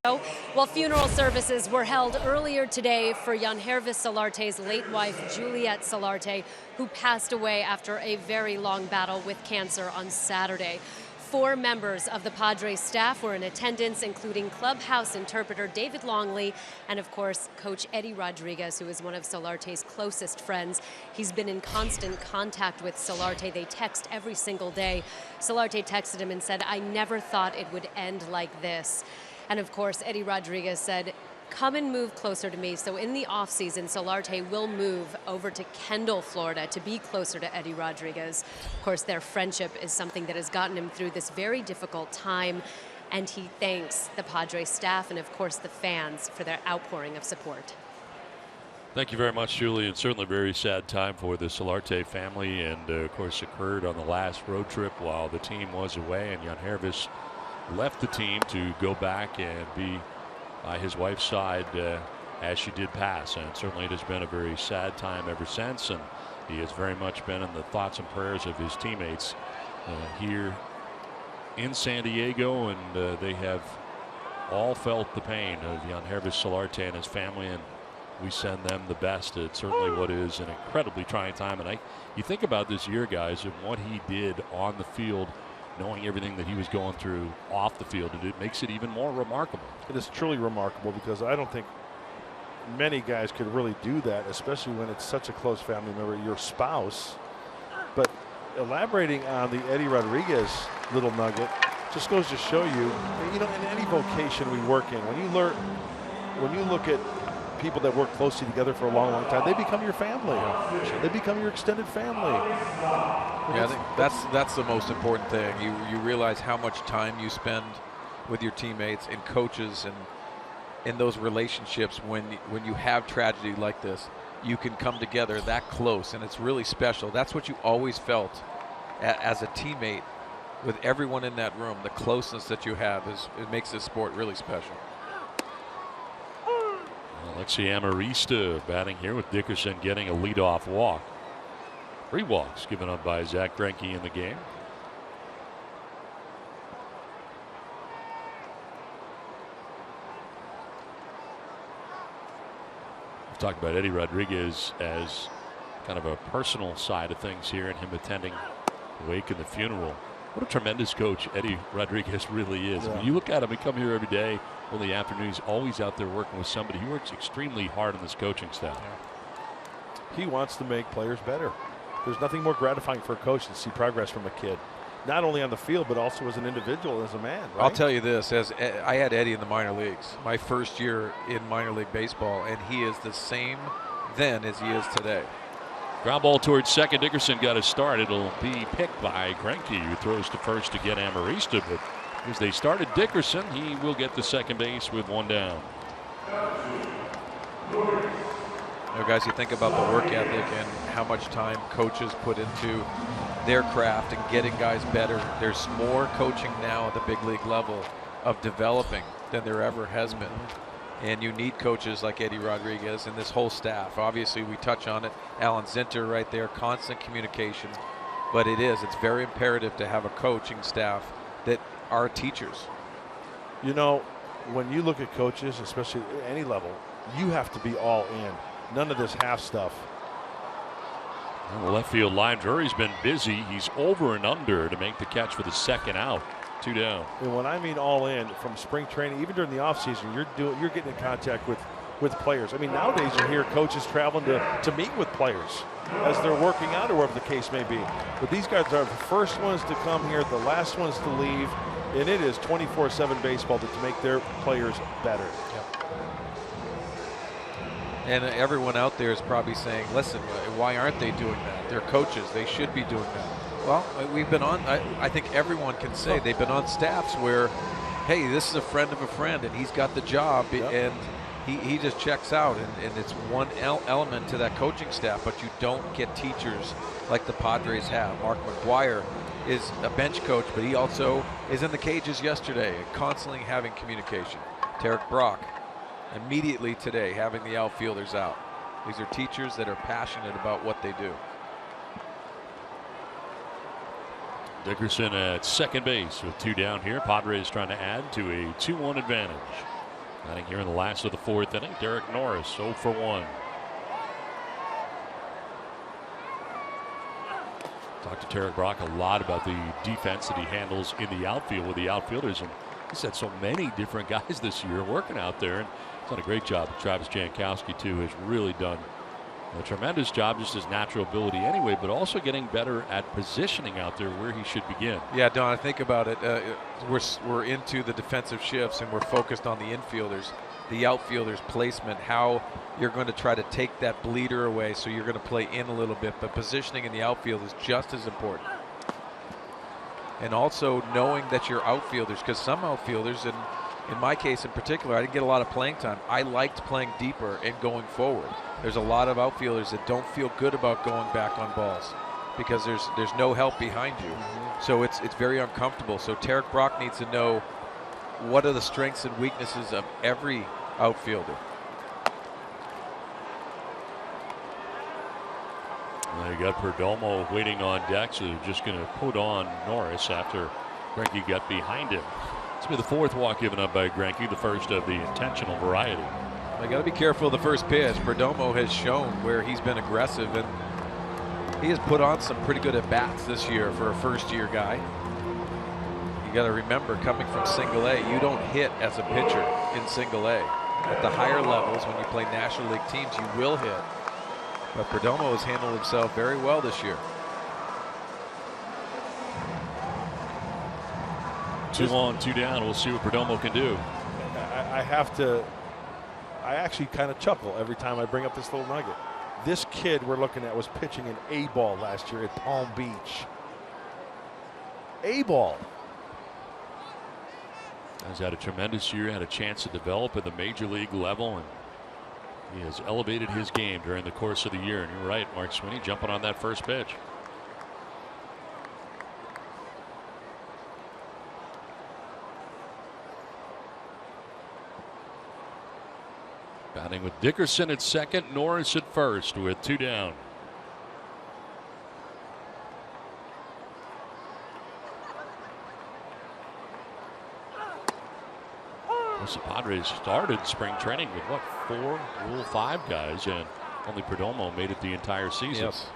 Well, funeral services were held earlier today for Yangervis Solarte's late wife, Juliette Solarte, who passed away after a very long battle with cancer on Saturday. 4 members of the Padres staff were in attendance, including clubhouse interpreter David Longley and, of course, coach Eddie Rodriguez, who is one of Solarte's closest friends. He's been in constant contact with Solarte. They text every single day. Solarte texted him and said, "I never thought it would end like this." And, of course, Eddie Rodriguez said, "Come and move closer to me." So in the offseason, Solarte will move over to Kendall, Florida, to be closer to Eddie Rodriguez. Of course, their friendship is something that has gotten him through this very difficult time, and he thanks the Padres staff and, of course, the fans for their outpouring of support. Thank you very much, Julie. And certainly a very sad time for the Solarte family, and of course occurred on the last road trip while the team was away, and Yangervis left the team to go back and be by his wife's side as she did pass. And certainly it has been a very sad time ever since, and he has very much been in the thoughts and prayers of his teammates here in San Diego, and they have all felt the pain of Yangervis Solarte and his family, and we send them the best. It's certainly what is an incredibly trying time, and you think about this year, guys, and what he did on the field, knowing everything that he was going through off the field, and it makes it even more remarkable. It is truly remarkable, because I don't think many guys could really do that, especially when it's such a close family member, your spouse. But elaborating on the Eddie Rodriguez little nugget just goes to show you, in any vocation we work in, when you look at people that work closely together for a long, long time, they become your family. They become your extended family. Yeah, I think that's the most important thing. You realize how much time you spend with your teammates and coaches, and in those relationships, when you have tragedy like this, you can come together that close, and it's really special. That's what you always felt as a teammate with everyone in that room. The closeness that you have it makes this sport really special. Alexi Amarista batting here, with Dickerson getting a leadoff walk. 3 walks given up by Zach Greinke in the game. We've talked about Eddie Rodriguez as kind of a personal side of things here, and him attending the wake and the funeral. What a tremendous coach Eddie Rodriguez really is. Yeah. I mean, you look at him, he come here every day, in the afternoon, he's always out there working with somebody. He works extremely hard on this coaching staff. Yeah. He wants to make players better. There's nothing more gratifying for a coach to see progress from a kid, not only on the field, but also as an individual, as a man. Right? I'll tell you this, as I had Eddie in the minor leagues, my first year in minor league baseball, and he is the same then as he is today. Ground ball towards second. Dickerson got a start. It'll be picked by Greinke, who throws to first to get Amarista, but as they started Dickerson, he will get to second base with 1 down. Guys, you think about the work ethic and how much time coaches put into their craft and getting guys better. There's more coaching now at the big league level of developing than there ever has been. And you need coaches like Eddie Rodriguez and this whole staff. Obviously, we touch on it. Alan Zinter right there, constant communication. But it's very imperative to have a coaching staff that are teachers. When you look at coaches, especially at any level, you have to be all in. None of this half stuff. Well, the left field line, Drury's been busy. He's over and under to make the catch for the second out. 2 down. And when I mean all in, from spring training, even during the offseason, you're getting in contact with players. I mean, nowadays you hear coaches traveling to meet with players as they're working out, or whatever the case may be. But these guys are the first ones to come here, the last ones to leave, and it is 24/7 baseball to make their players better. Yep. And everyone out there is probably saying, listen, why aren't they doing that? They're coaches. They should be doing that. Well, we've been on, I think everyone can say they've been on staffs where, hey, this is a friend of a friend, and he's got the job, and he just checks out, and it's one element to that coaching staff, but you don't get teachers like the Padres have. Mark McGuire is a bench coach, but he also is in the cages yesterday, constantly having communication. Tarek Brock, immediately today, having the outfielders out. These are teachers that are passionate about what they do. Dickerson at second base with 2 down here. Padres trying to add to a 2-1 advantage. Batting here in the last of the fourth inning, Derek Norris 0 for 1. Talked to Tarek Brock a lot about the defense that he handles in the outfield with the outfielders, and he's had so many different guys this year working out there, and he's done a great job. Travis Jankowski too has really done a tremendous job, just his natural ability anyway, but also getting better at positioning out there where he should begin. Yeah, Don, think about it. We're into the defensive shifts, and we're focused on the infielders, the outfielders' placement, how you're going to try to take that bleeder away, so you're going to play in a little bit, but positioning in the outfield is just as important. And also knowing that your outfielders, because some outfielders, and in my case in particular, I didn't get a lot of playing time. I liked playing deeper and going forward. There's a lot of outfielders that don't feel good about going back on balls because there's no help behind you. So it's very uncomfortable. So Tarek Brock needs to know what are the strengths and weaknesses of every outfielder. Well, you got Perdomo waiting on deck, so they're just going to put on Norris after Greinke got behind him. This will be the fourth walk given up by Greinke, the first of the intentional variety. They got to be careful of the first pitch. Perdomo has shown where he's been aggressive, and he has put on some pretty good at-bats this year for a first-year guy. You got to remember, coming from single A, you don't hit as a pitcher in single A. At the higher levels, when you play National League teams, you will hit. But Perdomo has handled himself very well this year. 2 on, 2 down. We'll see what Perdomo can do. I actually kind of chuckle every time I bring up this little nugget. This kid we're looking at was pitching an A-ball last year at Palm Beach. A-ball. He's had a tremendous year, had a chance to develop at the major league level, and he has elevated his game during the course of the year. And you're right, Mark Sweeney jumping on that first pitch. Batting with Dickerson at second, Norris at first with 2 down. The Padres started spring training with what, 4 Rule 5 guys, and only Perdomo made it the entire season. Yes.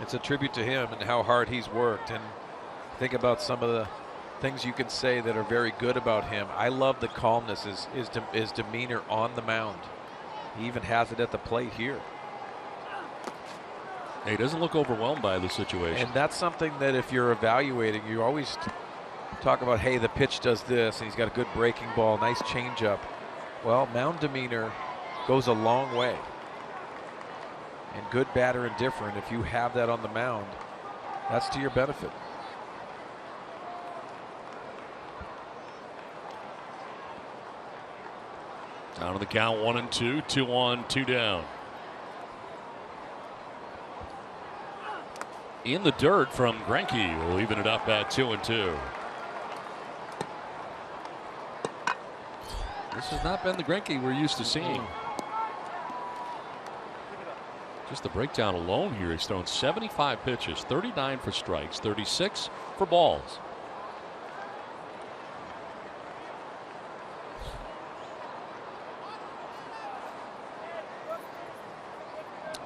It's a tribute to him and how hard he's worked. And think about some of the things you can say that are very good about him. I love the calmness, his demeanor on the mound. He even has it at the plate here. He doesn't look overwhelmed by the situation. And that's something that if you're evaluating, you always talk about, hey, the pitch does this, and he's got a good breaking ball, nice changeup. Well, mound demeanor goes a long way. And good, bad, or indifferent, if you have that on the mound, that's to your benefit. Down to the count, 1 and 2, 2 on, 2 down. In the dirt from Greinke, will even it up at 2 and 2. This has not been the Greinke we're used to seeing. Just the breakdown alone here, he's thrown 75 pitches, 39 for strikes, 36 for balls.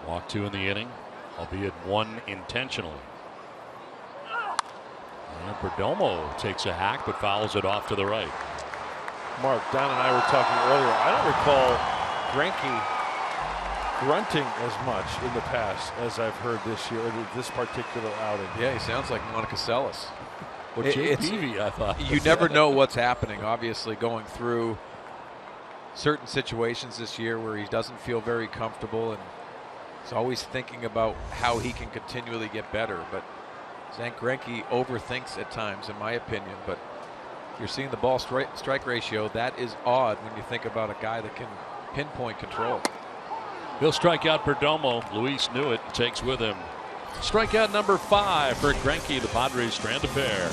Walk 2 in the inning, albeit 1 intentionally. And Perdomo takes a hack but fouls it off to the right. Mark, Don and I were talking earlier. I don't recall Greinke grunting as much in the past as I've heard this year, this particular outing. Yeah, he sounds like Monica Seles. Or Jake Peavy, I thought. You never know what's happening, obviously, going through certain situations this year where he doesn't feel very comfortable, and he's always thinking about how he can continually get better. But Zack Greinke overthinks at times, in my opinion. But you're seeing the ball strike ratio. That is odd when you think about a guy that can pinpoint control. He'll strike out Perdomo. Luis knew it, takes with him strikeout number 5 for Greinke. The Padres strand a pair.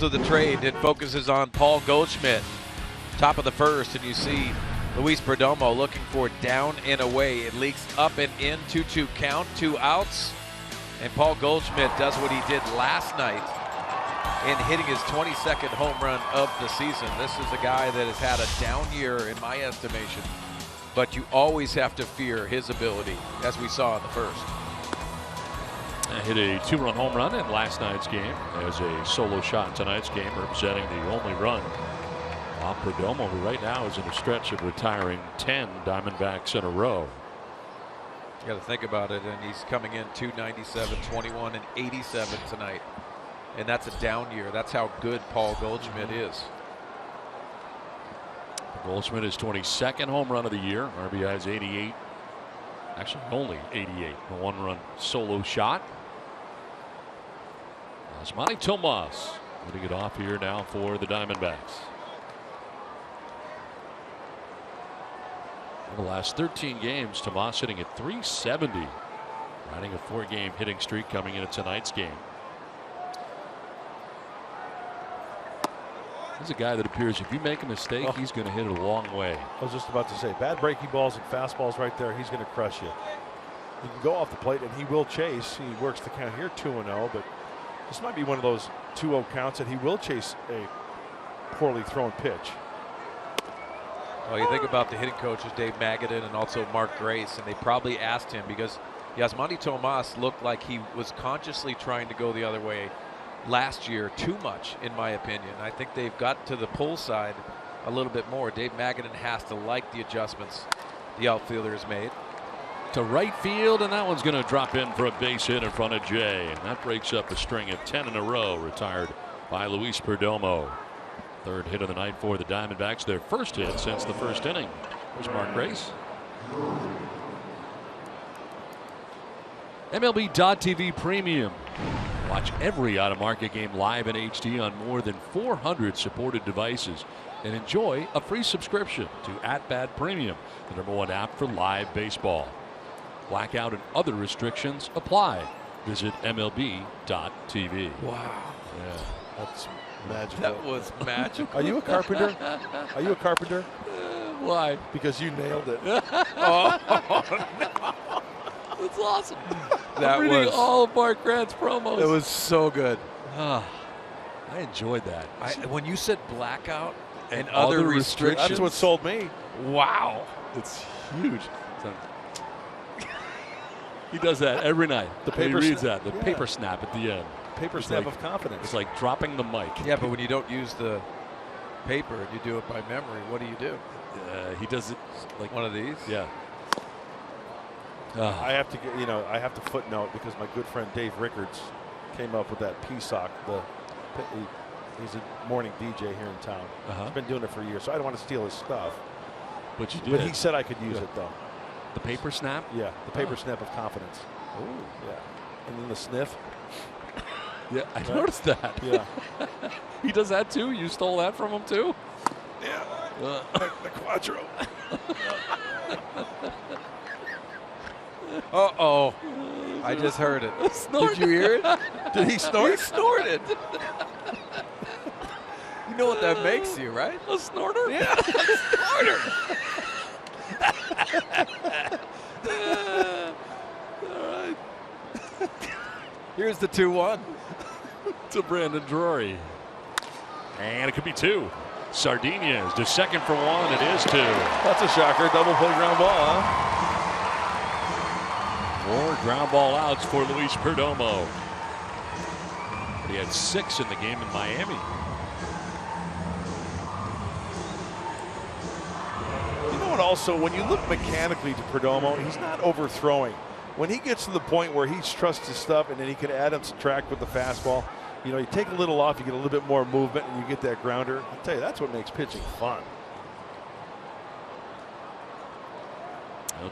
of the trade, it focuses on Paul Goldschmidt, top of the first, and you see Luis Perdomo looking for down and away. It leaks up and in, 2-2 count, 2 outs, and Paul Goldschmidt does what he did last night in hitting his 22nd home run of the season. This is a guy that has had a down year in my estimation, but you always have to fear his ability, as we saw in the first. Hit a 2-run home run in last night's game as a solo shot in tonight's game, representing the only run. While Perdomo, who right now is in a stretch of retiring 10 Diamondbacks in a row. You got to think about it, and he's coming in 297, 21, and 87 tonight. And that's a down year. That's how good Paul Goldschmidt is. Goldschmidt is 22nd home run of the year. RBI is 88. Actually, only 88. A 1-run solo shot. Yasmani Tomas getting it off here now for the Diamondbacks. In the last 13 games, Tomas hitting at .370, riding a 4-game hitting streak coming into tonight's game. He's a guy that appears if you make a mistake, he's going to hit it a long way. I was just about to say, bad breaking balls and fastballs right there, he's going to crush you. He can go off the plate and he will chase. He works the count here 2-0, but this might be one of those 2-0 counts that he will chase a poorly thrown pitch. Well, you think about the hitting coaches, Dave Magadan and also Mark Grace, and they probably asked him because Yasmani Tomas looked like he was consciously trying to go the other way last year too much, in my opinion. I think they've got to the pull side a little bit more. Dave Magadan has to like the adjustments the outfielder has made. To right field, and that one's going to drop in for a base hit in front of Jay, and that breaks up a string of 10 in a row retired by Luis Perdomo. Third hit of the night for the Diamondbacks, their first hit since the first inning. There's Mark Grace. MLB.TV Premium. Watch every out-of-market game live in HD on more than 400 supported devices and enjoy a free subscription to @Bat Premium, the #1 app for live baseball. Blackout and other restrictions apply. Visit MLB.TV. Wow. Yeah, that's magical. That was magical. Are you a carpenter? Are you a carpenter? Why? Because you nailed it. Oh, no. That's awesome. That reading was all of Mark Grant's promos. It was so good. I enjoyed that. When you said blackout and other restrictions, that's what sold me. Wow. It's huge. He does that every night. The paper he reads snap. that. The paper snap at the end. Paper snap of confidence. It's like dropping the mic. Yeah, but when you don't use the paper and you do it by memory, what do? He does it like one of these. Yeah. I have to get, I have to footnote because my good friend Dave Rickards came up with that P-Sock. He's a morning DJ here in town. He's been doing it for years, so I don't want to steal his stuff. But you did. But he said I could use it though. The paper snap? Yeah, the paper snap of confidence. Oh. Yeah. And then the sniff. Yeah, I noticed that. Yeah. He does that too? You stole that from him too? Yeah. The Quattro. Uh-oh. I just heard it. Did you hear it? Did he snort? He snorted. You know what that makes you, right? A snorter? Yeah, a snorter. All right. Here's the 2-1. To Brandon Drury. And it could be 2. Sardinia is to second for 1. It is 2. That's a shocker. Double play ground ball, huh? 4 ground ball outs for Luis Perdomo. He had 6 in the game in Miami. You know what? Also, when you look mechanically to Perdomo, he's not overthrowing. When he gets to the point where he trusts his stuff and then he can add and subtract with the fastball, you take a little off, you get a little bit more movement, and you get that grounder. I'll tell you, that's what makes pitching fun.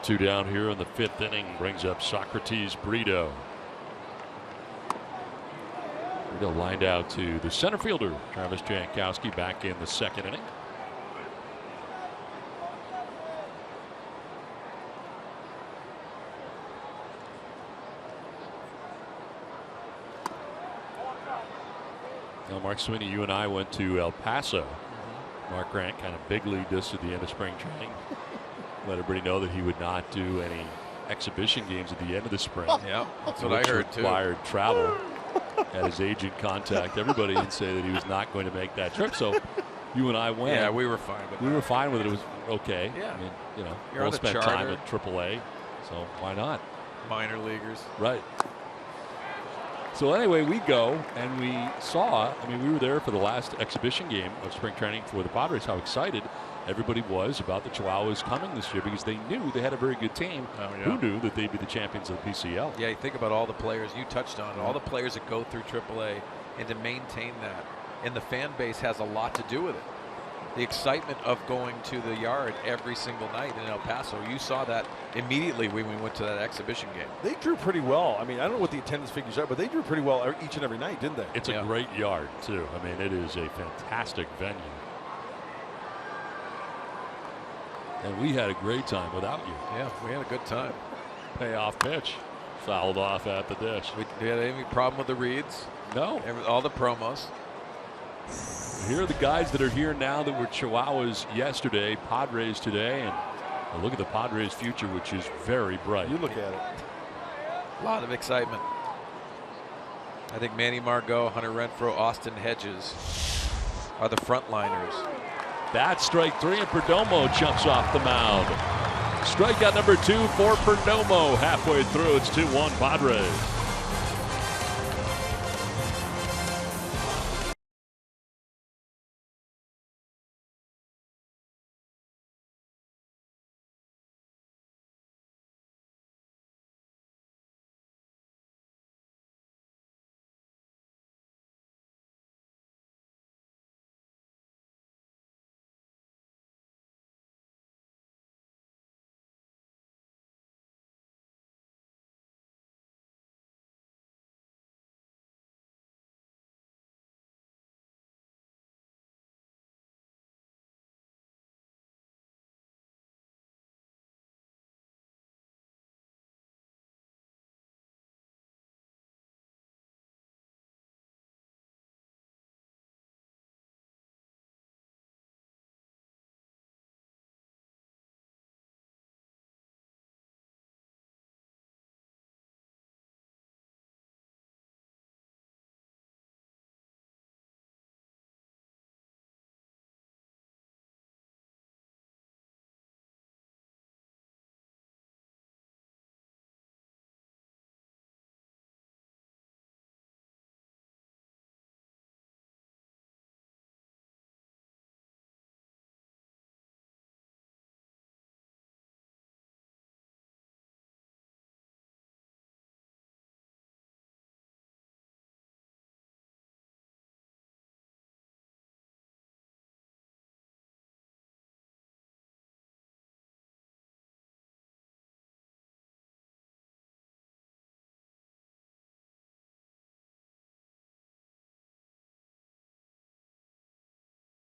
2 down here in the 5th inning brings up Socrates Brito. Brito lined out to the center fielder, Travis Jankowski, back in the 2nd inning. Now Mark Sweeney, you and I went to El Paso. Mark Grant kind of big leagued us at the end of spring training. Let everybody know that he would not do any exhibition games at the end of the spring. Yeah, that's what I heard too. Required travel. Had his agent contact everybody and say that he was not going to make that trip. So you and I went. Yeah, we were fine with it. We were fine with it. It was okay. Yeah. I mean, you know, You're we'll on the spend charter. time at AAA, so why not? Minor leaguers. Right. So anyway, we go and we saw, I mean, we were there for the last exhibition game of spring training for the Padres, how excited everybody was about the Chihuahuas coming this year because they knew they had a very good team. Who knew that they'd be the champions of the PCL. Yeah, you think about all the players you touched on, all the players that go through AAA, and to maintain that. And the fan base has a lot to do with it. The excitement of going to the yard every single night in El Paso. You saw that immediately when we went to that exhibition game. They drew pretty well. I mean, I don't know what the attendance figures are, but they drew pretty well each and every night, didn't they? It's a great yard, too. I mean, it is a fantastic venue. And we had a great time without you. Yeah, we had a good time. Payoff pitch. Fouled off at the dish. We had any problem with the reads? No. All the promos. Here are the guys that are here now that were Chihuahuas yesterday, Padres today, and look at the Padres' future, which is very bright. You look at it. A lot of excitement. I think Manny Margot, Hunter Renfroe, Austin Hedges are the frontliners. That's strike 3, and Perdomo jumps off the mound. Strikeout number 2 for Perdomo. Halfway through, it's 2-1 Padres.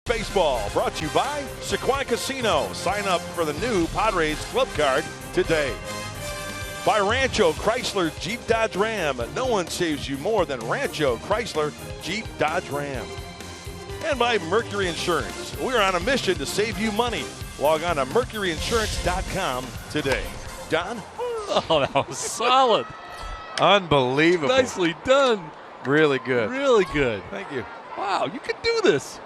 Baseball brought to you by Sequoia Casino. Sign up for the new Padres Club Card today. By Rancho Chrysler Jeep Dodge Ram. No one saves you more than Rancho Chrysler Jeep Dodge Ram. And by Mercury Insurance. We're on a mission to save you money. Log on to mercuryinsurance.com today. Don? Oh, that was solid. Unbelievable. Nicely done. Really good. Really good. Thank you. Wow, you can do this.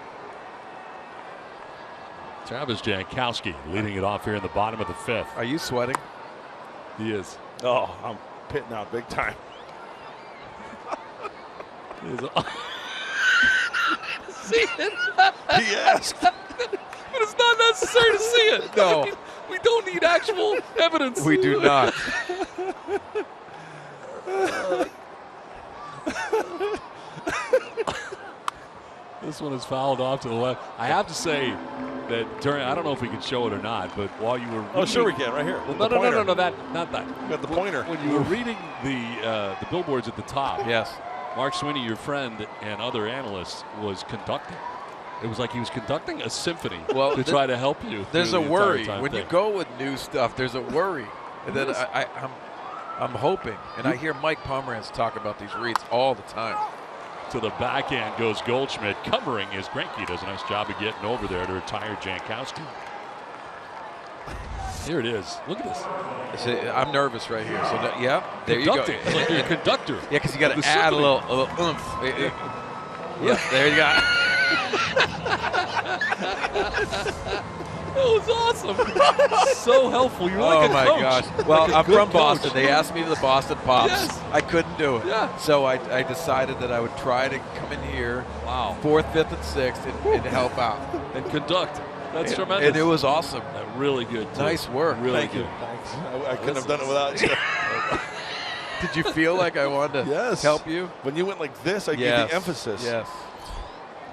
Travis Jankowski leading it off here in the bottom of the 5th. Are you sweating? He is. Oh, I'm pitting out big time. See it? He asked. But it's not necessary to see it. No. We don't need actual evidence. We do not. This one is fouled off to the left. I have to say that during, I don't know if we can show it or not, but while you were reading, Oh, sure we can, right here. Well, no, not that. We got the pointer. When you were reading the billboards at the top, yes, Mark Sweeney, your friend and other analysts, was conducting. It was like he was conducting a symphony to try to help you. There's a worry when thing. you go with new stuff. There's a worry, and then I'm hoping, and I hear Mike Pomerantz talk about these reads all the time. To the backhand goes Goldschmidt. Covering as Greinke does a nice job of getting over there to retire Jankowski. Here it is. Look at this. I'm nervous right here. So, yeah, there Conducting. you go. Like you're a conductor. Yeah, because you got to add a little oomph. Yeah, there you go. That was awesome. So helpful. You're like a coach. Oh, my gosh. Well, like I'm from coach. Boston. They asked me to the Boston Pops. Yes. I couldn't do it. Yeah. So I decided that I would try to come in here, 4th, 5th, and 6th, and help out. And conduct. That's tremendous. And it was awesome. Really good. Too. Nice work. Really Thank good. you. Thanks. I couldn't have done it without you. Did you feel like I wanted to help you? When you went like this, I gave the emphasis. Yes.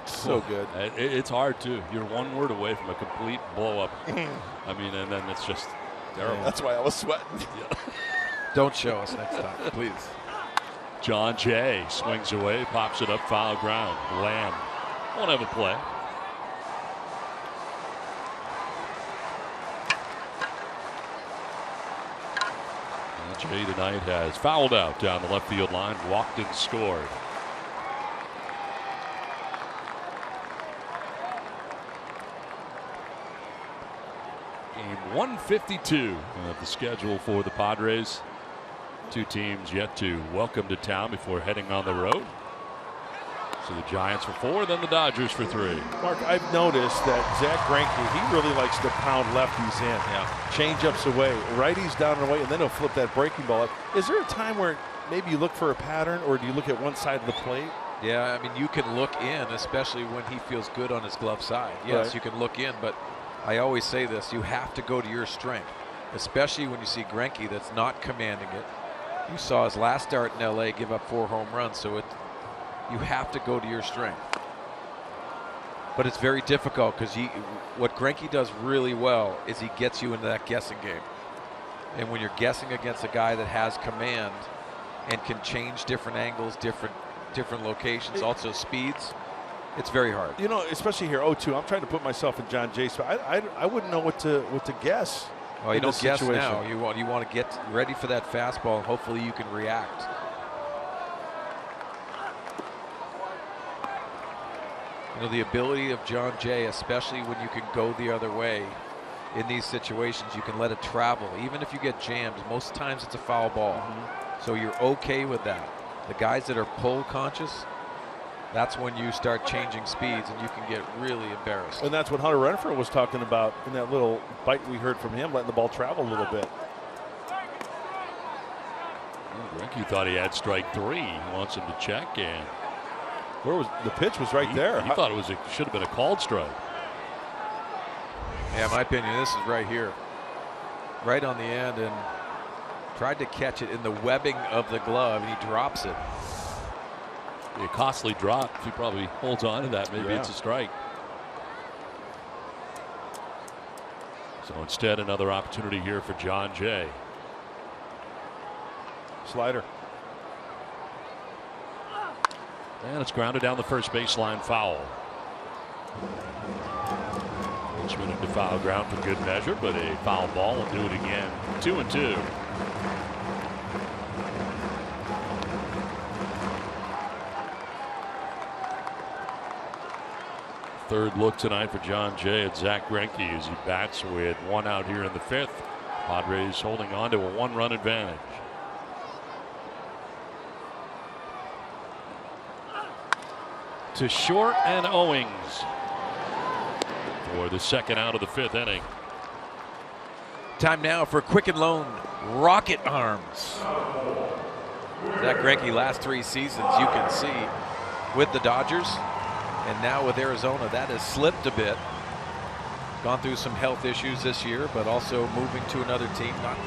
So good. It's hard, too. You're one word away from a complete blow-up. I mean, and then it's just terrible. That's why I was sweating. Yeah. Don't show us next time, please. John Jay swings away, pops it up, foul ground. Lamb won't have a play. Jay tonight has fouled out down the left field line, walked and scored. Game 152 of the schedule for the Padres. Two teams yet to welcome to town before heading on the road. So the Giants for 4, then the Dodgers for 3. Mark, I've noticed that Zach Greinke, he really likes to pound lefties in. Yeah. Change-ups away, righties down and away, and then he'll flip that breaking ball up. Is there a time where maybe you look for a pattern, or do you look at one side of the plate? Yeah, I mean, you can look in, especially when he feels good on his glove side. Yes, Right. you can look in, but I always say this, you have to go to your strength, especially when you see Greinke that's not commanding it. You saw his last start in LA give up 4 home runs, so you have to go to your strength. But it's very difficult because what Greinke does really well is he gets you into that guessing game. And when you're guessing against a guy that has command and can change different angles, different locations, also speeds, it's very hard. You know, especially here, 0-2. I'm trying to put myself in John Jay's spot. I wouldn't know what to guess. Well, you in don't this guess situation. now. You want to get ready for that fastball, and hopefully you can react. You know, the ability of John Jay, especially when you can go the other way in these situations, you can let it travel. Even if you get jammed, most times it's a foul ball. So you're okay with that. The guys that are pull conscious, that's when you start changing speeds and you can get really embarrassed. And that's what Hunter Renfroe was talking about in that little bite we heard from him, letting the ball travel a little bit. Greinke thought he had strike 3. He wants him to check, and where was the pitch? Was right there. He thought it should have been a called strike. Yeah, my opinion, this is right here, right on the end, and tried to catch it in the webbing of the glove, and he drops it. A costly drop. If he probably holds on to that, maybe it's a strike. So instead, another opportunity here for John Jay. Slider. And it's grounded down the first baseline, foul. Pitchman into foul ground for good measure, but a foul ball will do it again. 2-2. Third look tonight for John Jay at Zach Greinke as he bats with 1 out here in the 5th. Padres holding on to a 1-run advantage. To short and Owings for the second out of the 5th inning. Time now for Quicken Loan Rocket Arms. Zach Greinke last 3 seasons, you can see, with the Dodgers. And now with Arizona, that has slipped a bit. Gone through some health issues this year, but also moving to another team, not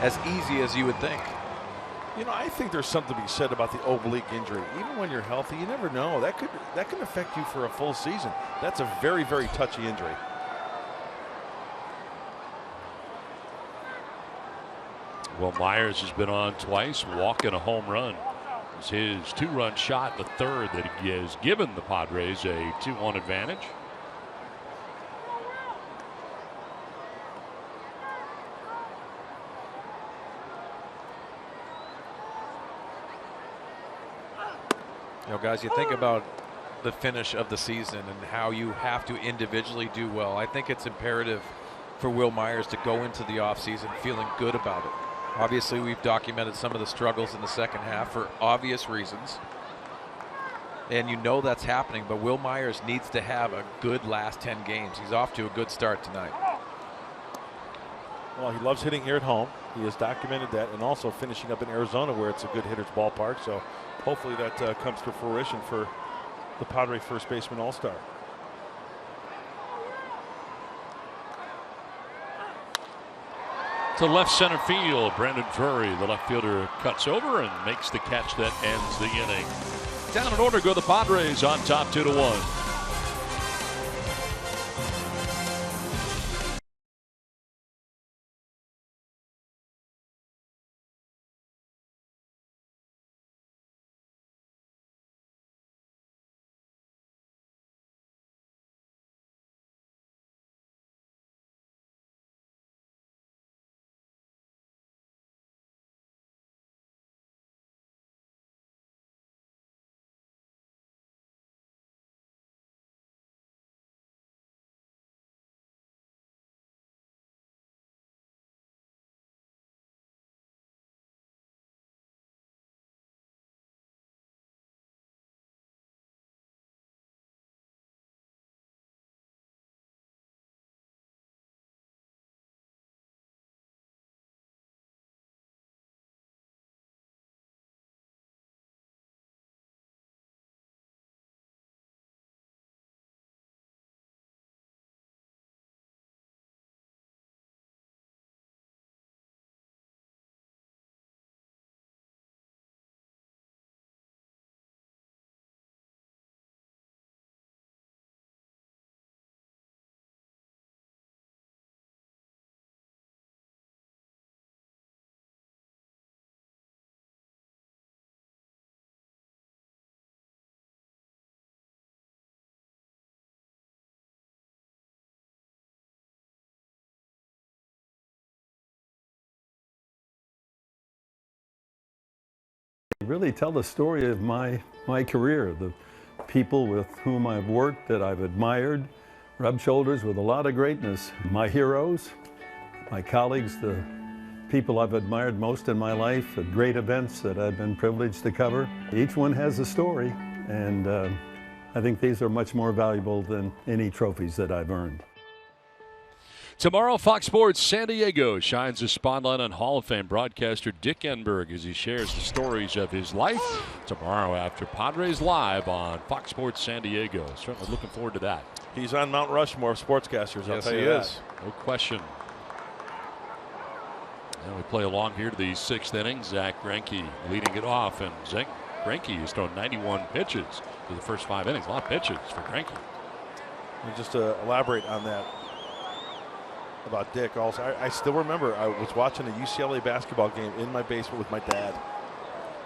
as easy as you would think. You know, I think there's something to be said about the oblique injury. Even when you're healthy, you never know. That can affect you for a full season. That's a very, very touchy injury. Well, Myers has been on twice, walking a home run. It's his 2-run shot, the third that he has given the Padres a 2-1 advantage. You know, guys, you think about the finish of the season and how you have to individually do well. I think it's imperative for Wil Myers to go into the offseason feeling good about it. Obviously, we've documented some of the struggles in the second half for obvious reasons. And you know that's happening, but Wil Myers needs to have a good last 10 games. He's off to a good start tonight. Well, he loves hitting here at home. He has documented that, and also finishing up in Arizona where it's a good hitter's ballpark. So hopefully that comes to fruition for the Padre first baseman all-star. To left center field, Brandon Drury, the left fielder, cuts over and makes the catch that ends the inning. Down in order go the Padres on top 2-1. Really tell the story of my career, the people with whom I've worked that I've admired, rubbed shoulders with a lot of greatness. My heroes, my colleagues, the people I've admired most in my life, the great events that I've been privileged to cover. Each one has a story, and I think these are much more valuable than any trophies that I've earned. Tomorrow, Fox Sports San Diego shines a spotlight on Hall of Fame broadcaster Dick Enberg as he shares the stories of his life. Tomorrow after Padres Live on Fox Sports San Diego. Certainly looking forward to that. He's on Mount Rushmore of sportscasters, I'll tell you that. No question. And we play along here to the 6th inning. Zach Greinke leading it off, and Zach Greinke has thrown 91 pitches through the first 5 innings. A lot of pitches for Greinke. And just to elaborate on that, about Dick also, I still remember I was watching a UCLA basketball game in my basement with my dad,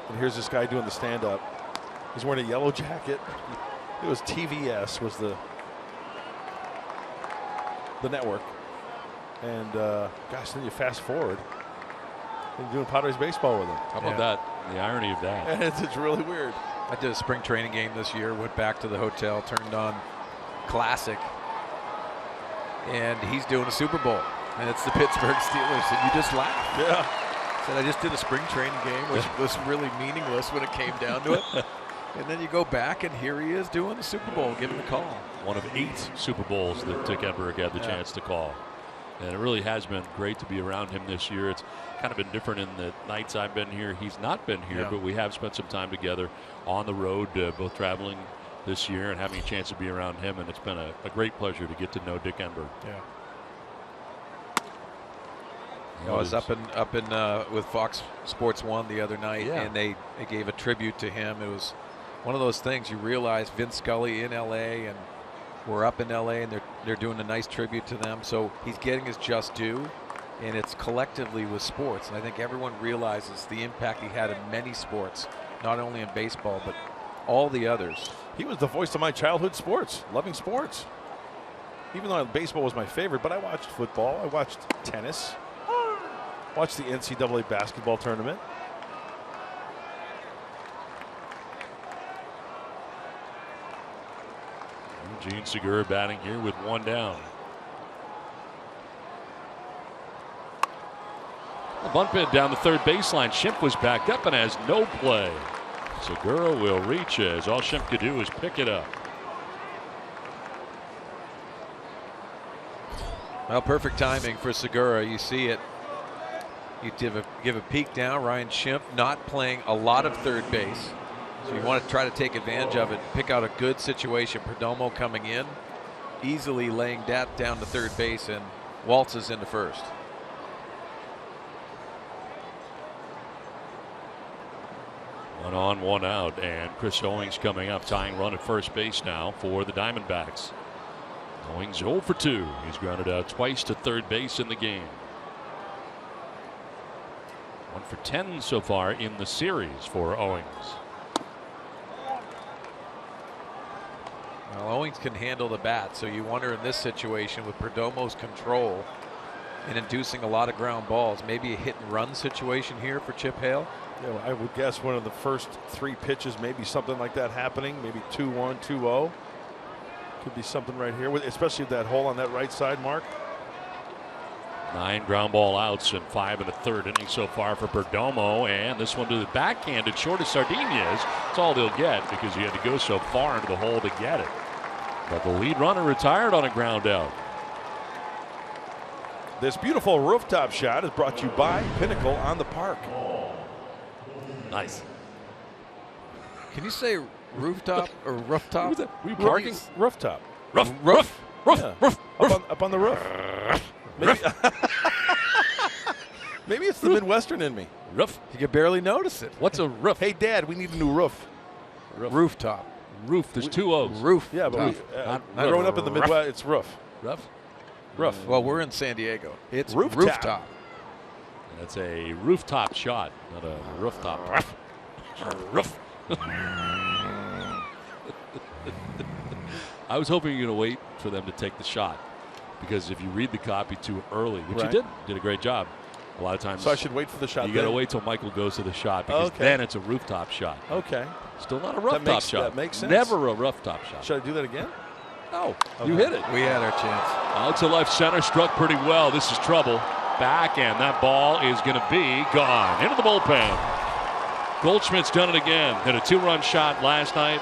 and here's this guy doing the stand-up. He's wearing a yellow jacket. It was TVS was the network, and gosh, then you fast forward and you're doing Padres baseball with him. How about that? The irony of that. And it's really weird. I did a spring training game this year, went back to the hotel, turned on Classic, and he's doing a Super Bowl, and it's the Pittsburgh Steelers, and you just laugh. Yeah. Said I just did a spring training game, which was really meaningless when it came down to it. And then you go back, and here he is doing the Super Bowl, giving the call. One of 8 Super Bowls that Dick Enberg had the chance to call. And it really has been great to be around him this year. It's kind of been different in the nights I've been here. He's not been here, but we have spent some time together on the road, both traveling this year and having a chance to be around him, and it's been a great pleasure to get to know Dick Enberg. Yeah. I was up in with Fox Sports 1 the other night, and they gave a tribute to him. It was one of those things you realize Vince Scully in LA, and we're up in LA, and they're doing a nice tribute to them. So he's getting his just due, and it's collectively with sports. And I think everyone realizes the impact he had in many sports, not only in baseball, but all the others. He was the voice of my childhood sports, loving sports. Even though baseball was my favorite, but I watched football, I watched tennis, watched the NCAA basketball tournament. Gene Segura batting here with one down. A bunt bid down the third baseline. Schimpf was backed up and has no play. Segura will reach as all Schimpf could do is pick it up. Well, perfect timing for Segura. You see it. You give a peek down. Ryan Schimpf not playing a lot of third base. So you want to try to take advantage of it, pick out a good situation. Perdomo coming in, easily laying that down to third base, and waltzes into first. One on, one out, and Chris Owings coming up, tying run at first base now for the Diamondbacks. Owings 0 for 2. He's grounded out twice to third base in the game. 1 for 10 so far in the series for Owings. Well, Owings can handle the bat, so you wonder in this situation with Perdomo's control and inducing a lot of ground balls, maybe a hit and run situation here for Chip Hale. Yeah, well, I would guess one of the first 3 pitches, maybe something like that happening, maybe 2-1, 2-0. Could be something right here, especially with that hole on that right side, Mark. 9 ground ball outs and 5 in the third inning so far for Perdomo, and this one to the backhand short of Sardinez. That's all they'll get because he had to go so far into the hole to get it. But the lead runner retired on a ground out. This beautiful rooftop shot is brought to you by Pinnacle on the Park. Nice. Can you say rooftop or rooftop? What was that? Were you parking? Rooftop. Roof. Yeah. Up on the roof. Maybe it's the Midwestern in me. Roof. You can barely notice it. What's a roof? Hey, Dad, we need a new roof. Rooftop. Roof. There's 2 O's. Roof. Yeah, but growing up in the Midwest, it's roof. Roof. Roof. Well, we're in San Diego. It's rooftop. rooftop. That's a rooftop shot, not a rooftop. Roof. I was hoping you were going to wait for them to take the shot, because if you read the copy too early, which you did a great job. A lot of times. So I should wait for the shot. You got to wait till Michael goes to the shot, because then it's a rooftop shot. Okay. Still not a rooftop shot. That makes sense. Never a rooftop shot. Should I do that again? No. You hit it. We had our chance. Out to left center, struck pretty well. This is trouble. Back, and that ball is going to be gone. Into the bullpen. Goldschmidt's done it again. Hit a 2-run shot last night.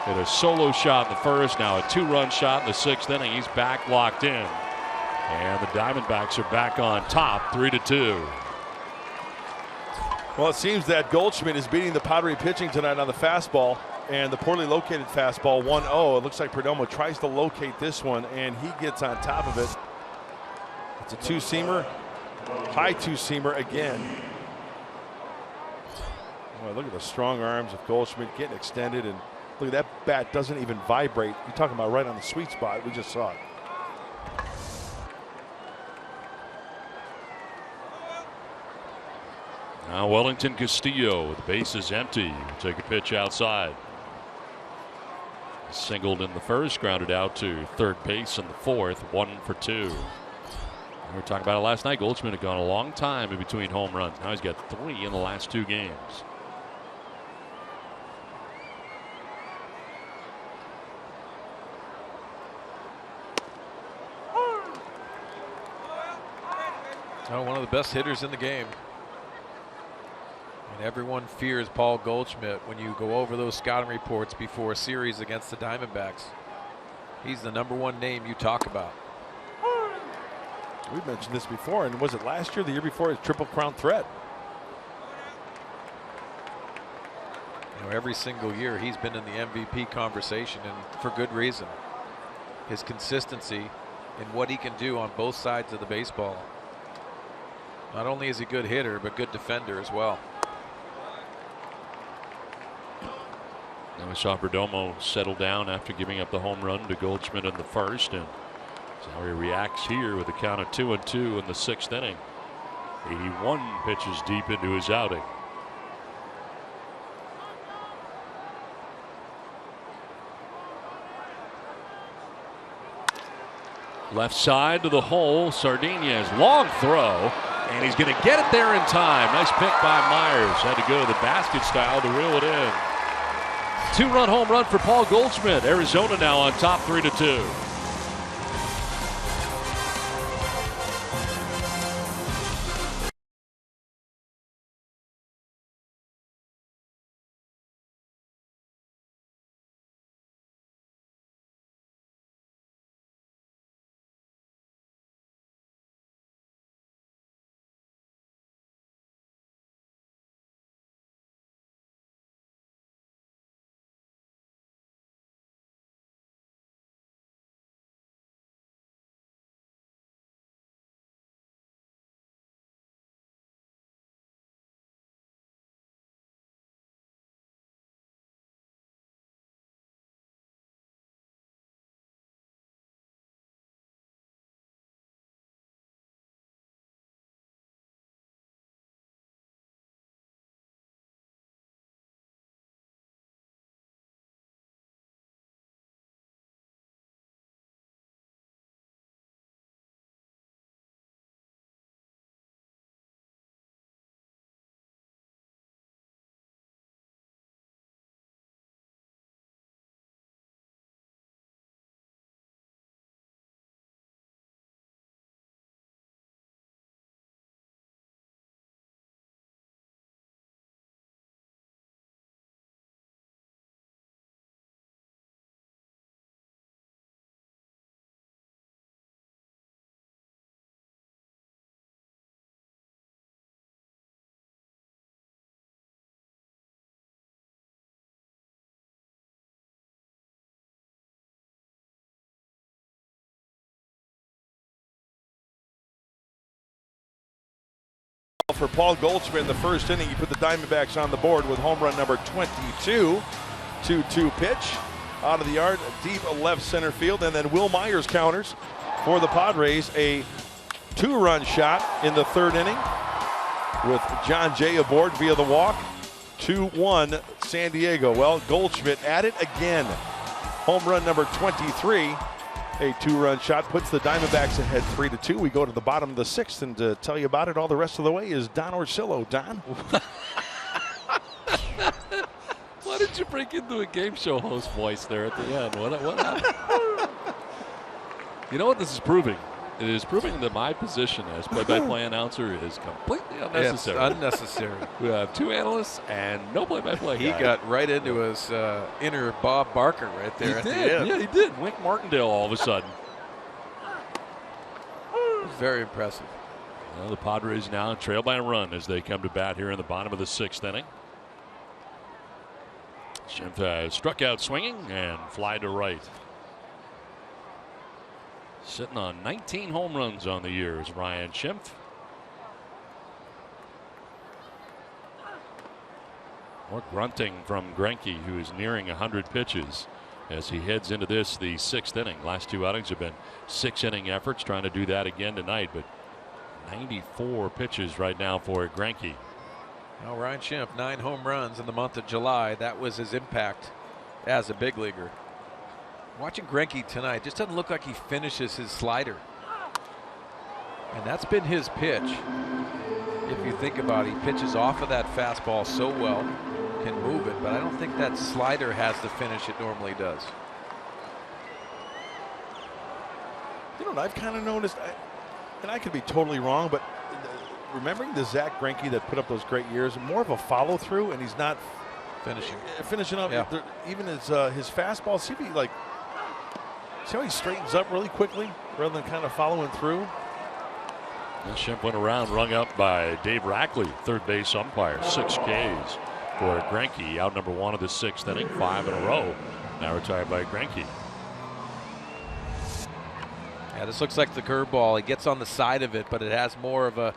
Hit a solo shot in the first. Now a 2-run shot in the 6th inning. He's back locked in. And the Diamondbacks are back on top, 3-2. Well, it seems that Goldschmidt is beating the Padre pitching tonight on the fastball, and the poorly located fastball 1-0. It looks like Perdomo tries to locate this one, and he gets on top of it. It's a 2-seamer, high 2-seamer again. Boy, look at the strong arms of Goldschmidt getting extended, and look at that bat doesn't even vibrate. You're talking about right on the sweet spot. We just saw it. Now Wellington Castillo, the base is empty. Will take a pitch outside. Singled in the first, grounded out to third base in the 4th, 1 for 2. We were talking about it last night. Goldschmidt had gone a long time in between home runs. Now he's got 3 in the last 2 games. Oh, one of the best hitters in the game. And everyone fears Paul Goldschmidt when you go over those scouting reports before a series against the Diamondbacks. He's the #1 name you talk about. We mentioned this before, and was it last year, the year before, his Triple Crown threat? You know, every single year he's been in the MVP conversation, and for good reason. His consistency in what he can do on both sides of the baseball. Not only is he a good hitter, but good defender as well. And we saw Perdomo settle down after giving up the home run to Goldschmidt in the first, and that's how he reacts here with a count of 2-2 in the 6th inning. 81 pitches deep into his outing. Left side to the hole. Sardinez, long throw, and he's going to get it there in time. Nice pick by Myers. Had to go to the basket style to reel it in. Two-run home run for Paul Goldschmidt. Arizona now on top 3-2. For Paul Goldschmidt in the first inning, he put the Diamondbacks on the board with home run number 22. 2-2 pitch out of the yard, deep left center field, and then Will Myers counters for the Padres. A 2-run shot in the third inning with John Jay aboard via the walk. 2-1 San Diego. Well, Goldschmidt at it again. Home run number 23. A 2-run shot puts the Diamondbacks ahead 3-2. We go to the bottom of the sixth, and to tell you about it all the rest of the way is Don Orsillo. Don? Why did you break into a game show host voice there at the end? What happened? You know what this is proving? It is proving that my position as play-by-play announcer is completely unnecessary. It's unnecessary. We have 2 analysts and no play-by-play guy. He got right into his inner Bob Barker right there at the end. Yeah, he did. Wink Martindale all of a sudden. Very impressive. Well, the Padres now trail by a run as they come to bat here in the bottom of the 6th inning. Schimpf has struck out swinging and fly to right. Sitting on 19 home runs on the year is Ryan Schimpf. More grunting from Greinke, who is nearing 100 pitches as he heads into this, the 6th inning. Last 2 outings have been 6-inning efforts, trying to do that again tonight, but 94 pitches right now for Greinke. Well, Ryan Schimpf, 9 home runs in the month of July. That was his impact as a big leaguer. Watching Greinke tonight, just doesn't look like he finishes his slider. And that's been his pitch. If you think about it, he pitches off of that fastball so well, can move it, but I don't think that slider has the finish it normally does. You know what I've kind of noticed, and I could be totally wrong, but remembering the Zach Greinke that put up those great years, more of a follow through, and he's not finishing up. Yeah. Even his fastball, see how he straightens up really quickly rather than kind of following through. And Schimpf went around, rung up by Dave Rackley, third base umpire. 6 Ks for Greinke, out number 1 of the 6th inning, 5 in a row. Now retired by Greinke. Yeah, this looks like the curveball. He gets on the side of it, but it has more of a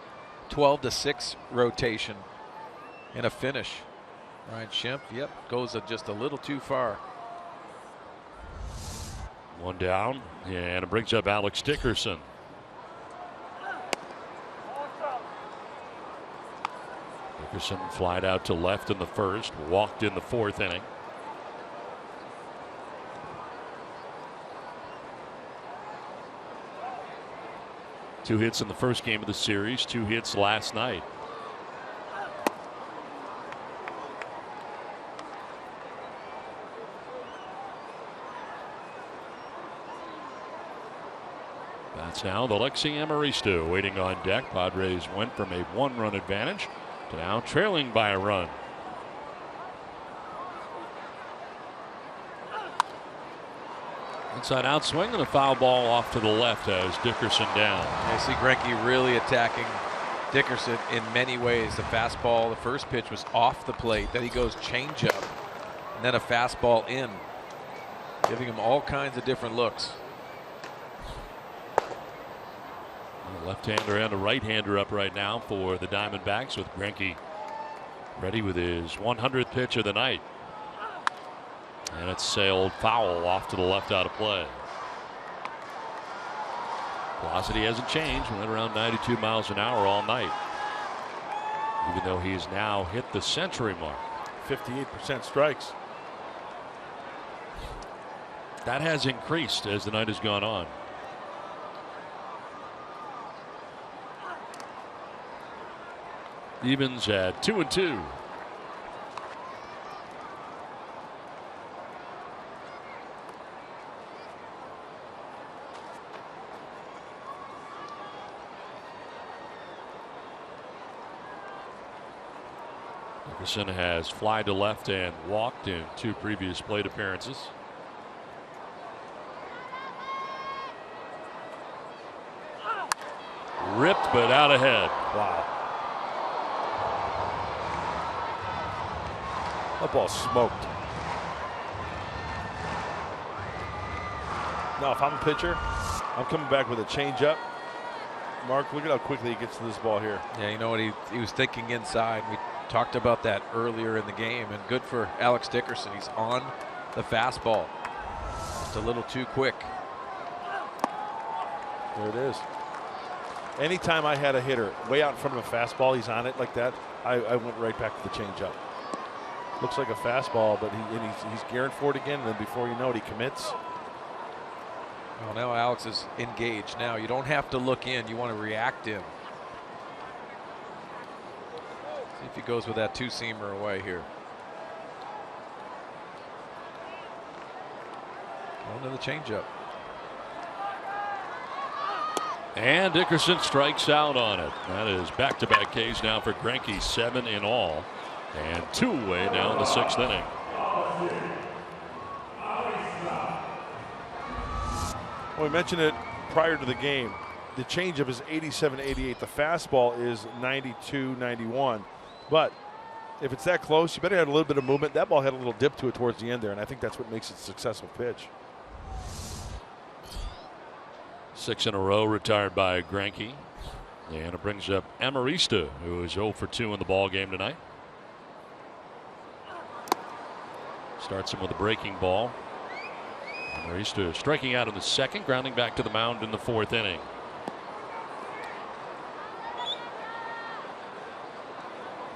12-6 rotation and a finish. Ryan Schimpf, yep, goes just a little too far. 1 down, and it brings up Alex Dickerson. Dickerson flied out to left in the 1st, walked in the 4th inning. Two hits in the first game of the series, 2 hits last night. That's now the Lexi Amaristo waiting on deck. Padres went from a 1-run advantage to now trailing by a run. Inside out swing and a foul ball off to the left has Dickerson down. I see Greinke really attacking Dickerson in many ways. The fastball, the first pitch was off the plate. Then he goes changeup, and then a fastball in, giving him all kinds of different looks. A left-hander and a right-hander up right now for the Diamondbacks, with Greinke ready with his 100th pitch of the night. And it's sailed foul off to the left out of play. Velocity hasn't changed. Went around 92 miles an hour all night, even though he's now hit the century mark. 58% strikes. That has increased as the night has gone on. Evans at 2-2. Dickerson has fly to left and walked in 2 previous plate appearances. Ripped but out ahead. Wow. That ball smoked. Now, if I'm a pitcher, I'm coming back with a changeup. Mark, look at how quickly he gets to this ball here. Yeah, you know what? He was thinking inside. We talked about that earlier in the game, and good for Alex Dickerson. He's on the fastball. Just a little too quick. There it is. Anytime I had a hitter way out in front of a fastball, he's on it like that, I went right back to the changeup. Looks like a fastball, but he's gearing for it again, and then before you know it, he commits. Well, now Alex is engaged. Now you don't have to look in. You want to react in. See if he goes with that 2-seamer away here. On to the changeup. And Dickerson strikes out on it. That is back-to-back Ks now for Greinke, 7 in all, and 2 away now in the 6th inning. Well, we mentioned it prior to the game. The changeup is 87-88. The fastball is 92-91. But if it's that close, you better have a little bit of movement. That ball had a little dip to it towards the end there, and I think that's what makes it a successful pitch. 6 in a row retired by Greinke. And it brings up Amaristo, who is 0 for 2 in the ball game tonight. Starts him with a breaking ball. Amaristo striking out in the 2nd, grounding back to the mound in the 4th inning.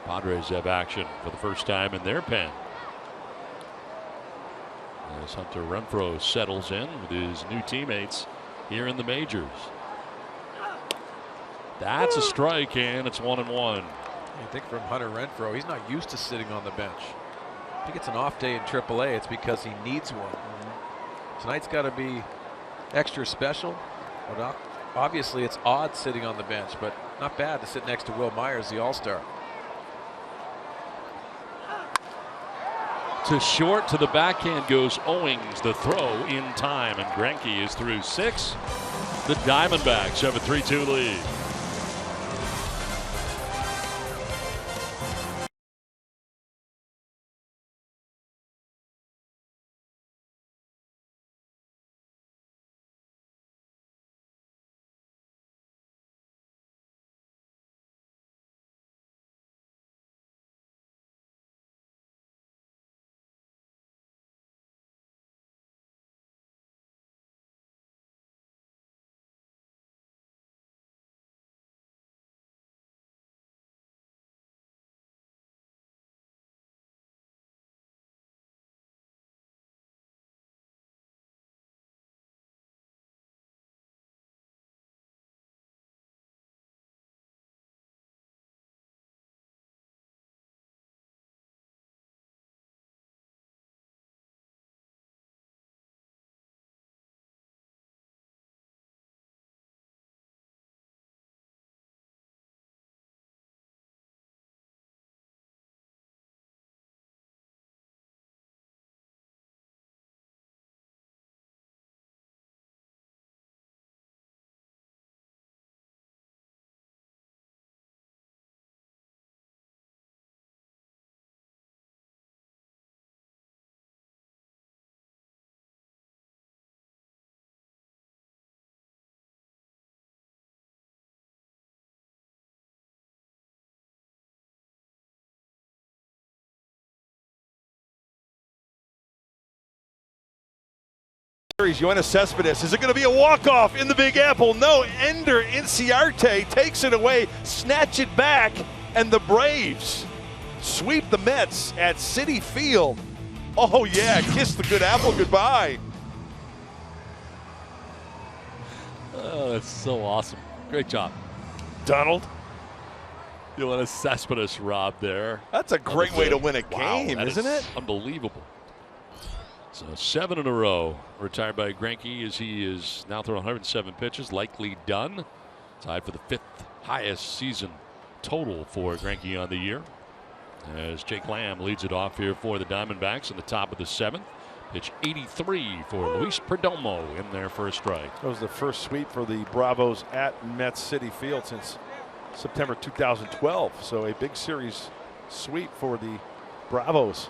Padres have action for the first time in their pen, as Hunter Renfroe settles in with his new teammates here in the majors. That's a strike, and it's 1-1. You think from Hunter Renfroe, he's not used to sitting on the bench. If he gets an off day in AAA, it's because he needs one. Tonight's got to be extra special. But obviously, it's odd sitting on the bench, but not bad to sit next to Will Myers, the All-Star. To short, to the backhand goes Owings. The throw in time, and Greinke is through 6. The Diamondbacks have a 3-2 lead. Yoenis Cespedes. Is it going to be a walk-off in the Big Apple? No. Ender Inciarte takes it away, snatch it back, and the Braves sweep the Mets at Citi Field. Oh, yeah, kiss the good apple goodbye. Oh, that's so awesome. Great job, Donald. Yoenis Cespedes rob there. That's a great way to win a game, isn't it? Unbelievable. So 7 in a row. Retired by Greinke as he is now thrown 107 pitches, likely done. Tied for the 5th highest season total for Greinke on the year. As Jake Lamb leads it off here for the Diamondbacks in the top of the 7th. Pitch 83 for Luis Perdomo in there for a strike. That was the first sweep for the Bravos at Mets Citi Field since September 2012. So a big series sweep for the Bravos.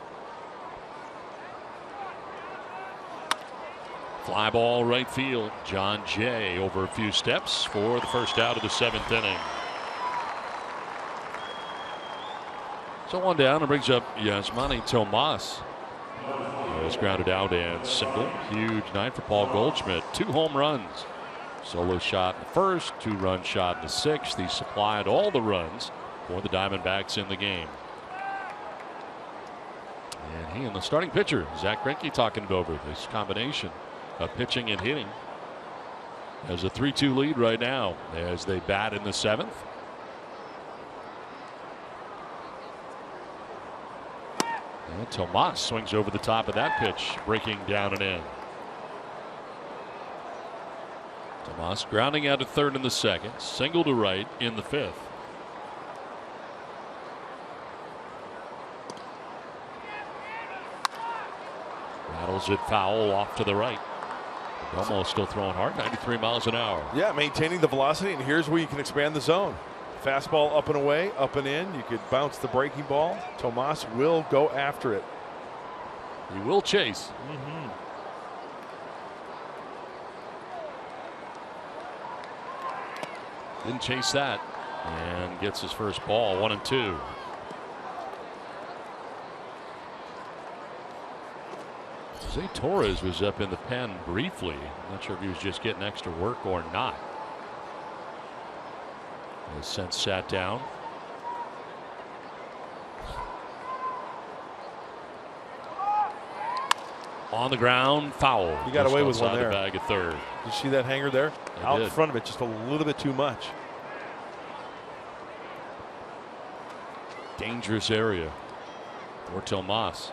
Fly ball right field. John Jay over a few steps for the first out of the 7th inning. So 1 down and brings up Yasmani Tomas. Is grounded out and single. Huge night for Paul Goldschmidt. 2 home runs. Solo shot in the first, 2-run shot in the 6th. He supplied all the runs for the Diamondbacks in the game. And he and the starting pitcher, Zach Greinke, talking it over. This combination of pitching and hitting has a 3-2 lead right now as they bat in the 7th. And Tomas swings over the top of that pitch, breaking down and in. Tomas grounding out at third in the 2nd, single to right in the 5th. Rattles it foul off to the right. Almost still throwing hard, 93 miles an hour. Yeah, maintaining the velocity, and here's where you can expand the zone. Fastball up and away, up and in. You could bounce the breaking ball. Tomas will go after it. He will chase. Didn't chase that and gets his first ball. 1-2. Jose Torres was up in the pen briefly. I'm not sure if he was just getting extra work or not. Has since sat down. On the ground, foul. He got away with one there. The bag at third. Did you see that hanger there? Out in front of it, just a little bit too much. Dangerous area for Tomas.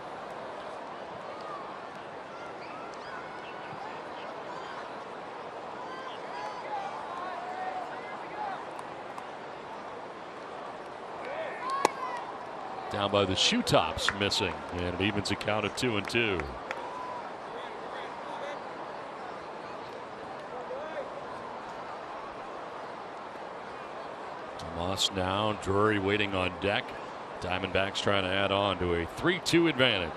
Down by the shoe tops, missing, and it evens a count at 2-2. Tomas now, Drury waiting on deck. Diamondbacks trying to add on to a 3-2 advantage.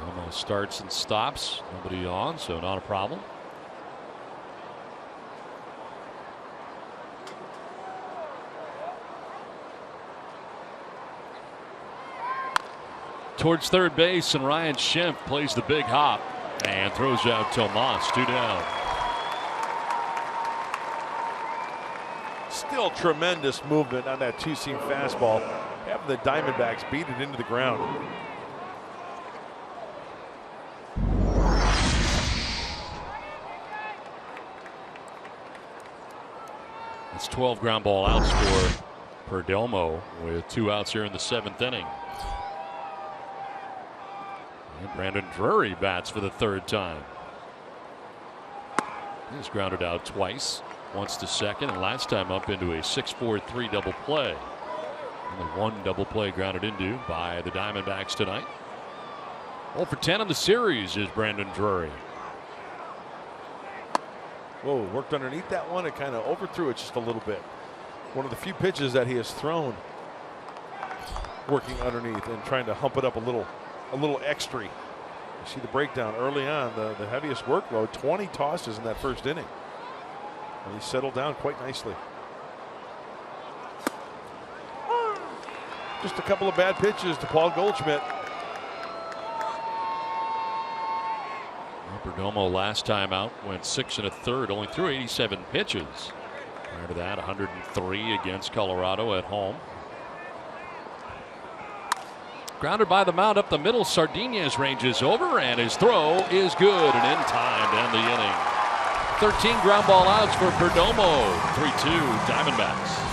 Almost starts and stops. Nobody on, so not a problem. Towards third base, and Ryan Schimpf plays the big hop and throws out Tomas. 2 down. Still tremendous movement on that 2-seam fastball. Having the Diamondbacks beat it into the ground. It's 12 ground ball outs for Perdomo with 2 outs here in the 7th inning. And Brandon Drury bats for the 3rd time. He's grounded out twice, once to second, and last time up into a 6-4-3 double play. Only 1 double play grounded into by the Diamondbacks tonight. 0 for 10 in the series is Brandon Drury. Whoa, worked underneath that one. It kind of overthrew it just a little bit. One of the few pitches that he has thrown working underneath and trying to hump it up a little extra. You see the breakdown early on, the heaviest workload, 20 tosses in that first inning. And he settled down quite nicely. Just a couple of bad pitches to Paul Goldschmidt. Perdomo last time out went 6 1/3, only threw 87 pitches. Prior to that, 103 against Colorado at home. Grounded by the mound up the middle. Sardinez ranges over, and his throw is good and in time to end the inning. 13 ground ball outs for Perdomo. 3-2 Diamondbacks.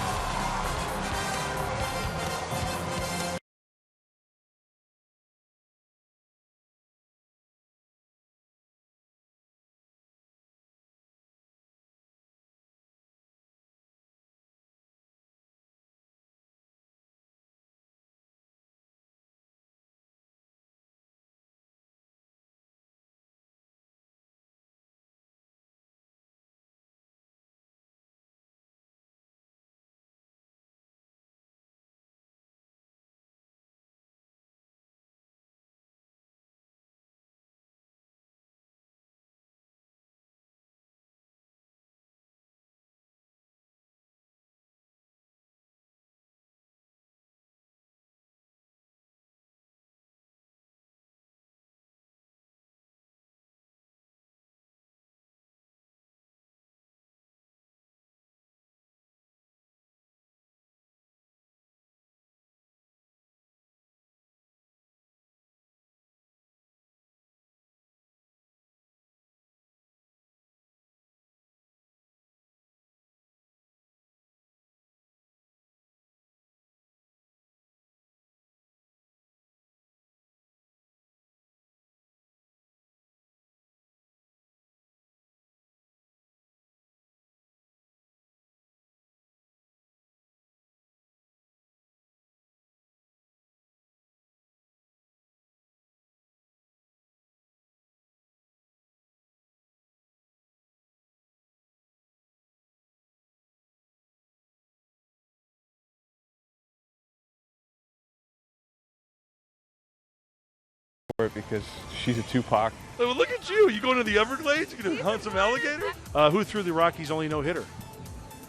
Because she's a Tupac. Oh, well, look at you. You going to the Everglades? You going to hunt some alligator? Who threw the Rockies' only no-hitter?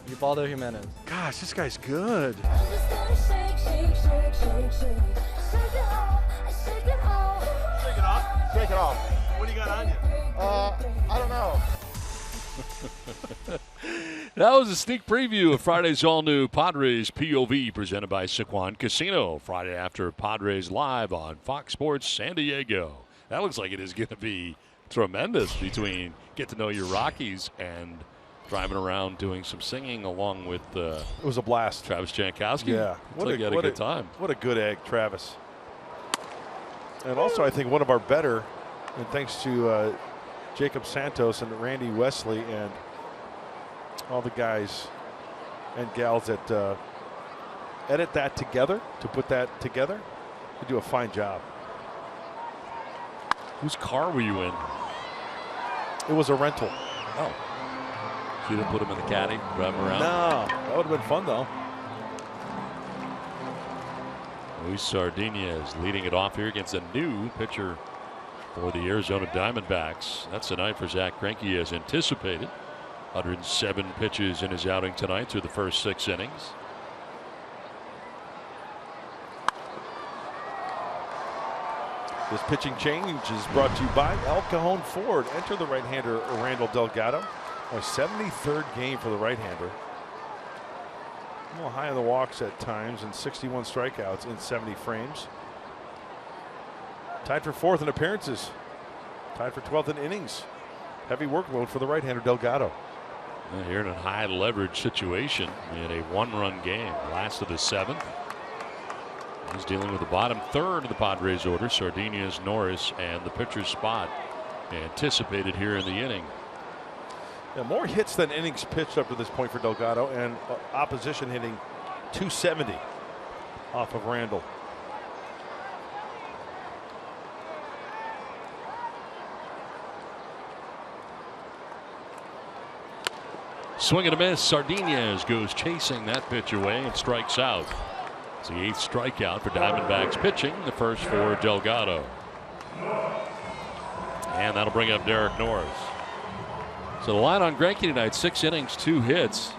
Ubaldo Jimenez. Gosh, this guy's good. Shake it off. Shake it off. What do you got on you? I don't know. That was a sneak preview of Friday's all-new Padres POV presented by Sycuan Casino. Friday after Padres Live on Fox Sports San Diego. That looks like it is going to be tremendous between get to know your Rockies and driving around doing some singing along with it was a blast. Travis Jankowski. Yeah. What a good time. What a good egg, Travis. And also I think one of our better, and thanks to Jacob Santos and Randy Wesley and all the guys and gals that edit that together, to put that together, they do a fine job. Whose car were you in? It was a rental. Oh. So you didn't put him in the caddy, drive him around? No, that would have been fun though. Luis Sardinez leading it off here against a new pitcher for the Arizona Diamondbacks. That's the night for Zach Greinke as anticipated. 107 pitches in his outing tonight through the first 6 innings. This pitching change is brought to you by El Cajon Ford. Enter the right-hander Randall Delgado. A 73rd game for the right-hander. A little high on the walks at times and 61 strikeouts in 70 frames. Tied for 4th in appearances. Tied for 12th in innings. Heavy workload for the right-hander Delgado. Here in a high leverage situation in a 1-run game. Last of the 7th. He's dealing with the bottom 3rd of the Padres order. Sardinez, Norris, and the pitcher's spot anticipated here in the inning. Yeah, more hits than innings pitched up to this point for Delgado, and opposition hitting 270 off of Randall. Swing and a miss. Sardinez goes chasing that pitch away and strikes out. It's the 8th strikeout for Diamondbacks pitching, the first for Delgado. And that'll bring up Derek Norris. So the line on Greinke tonight, 6 innings, 2 hits,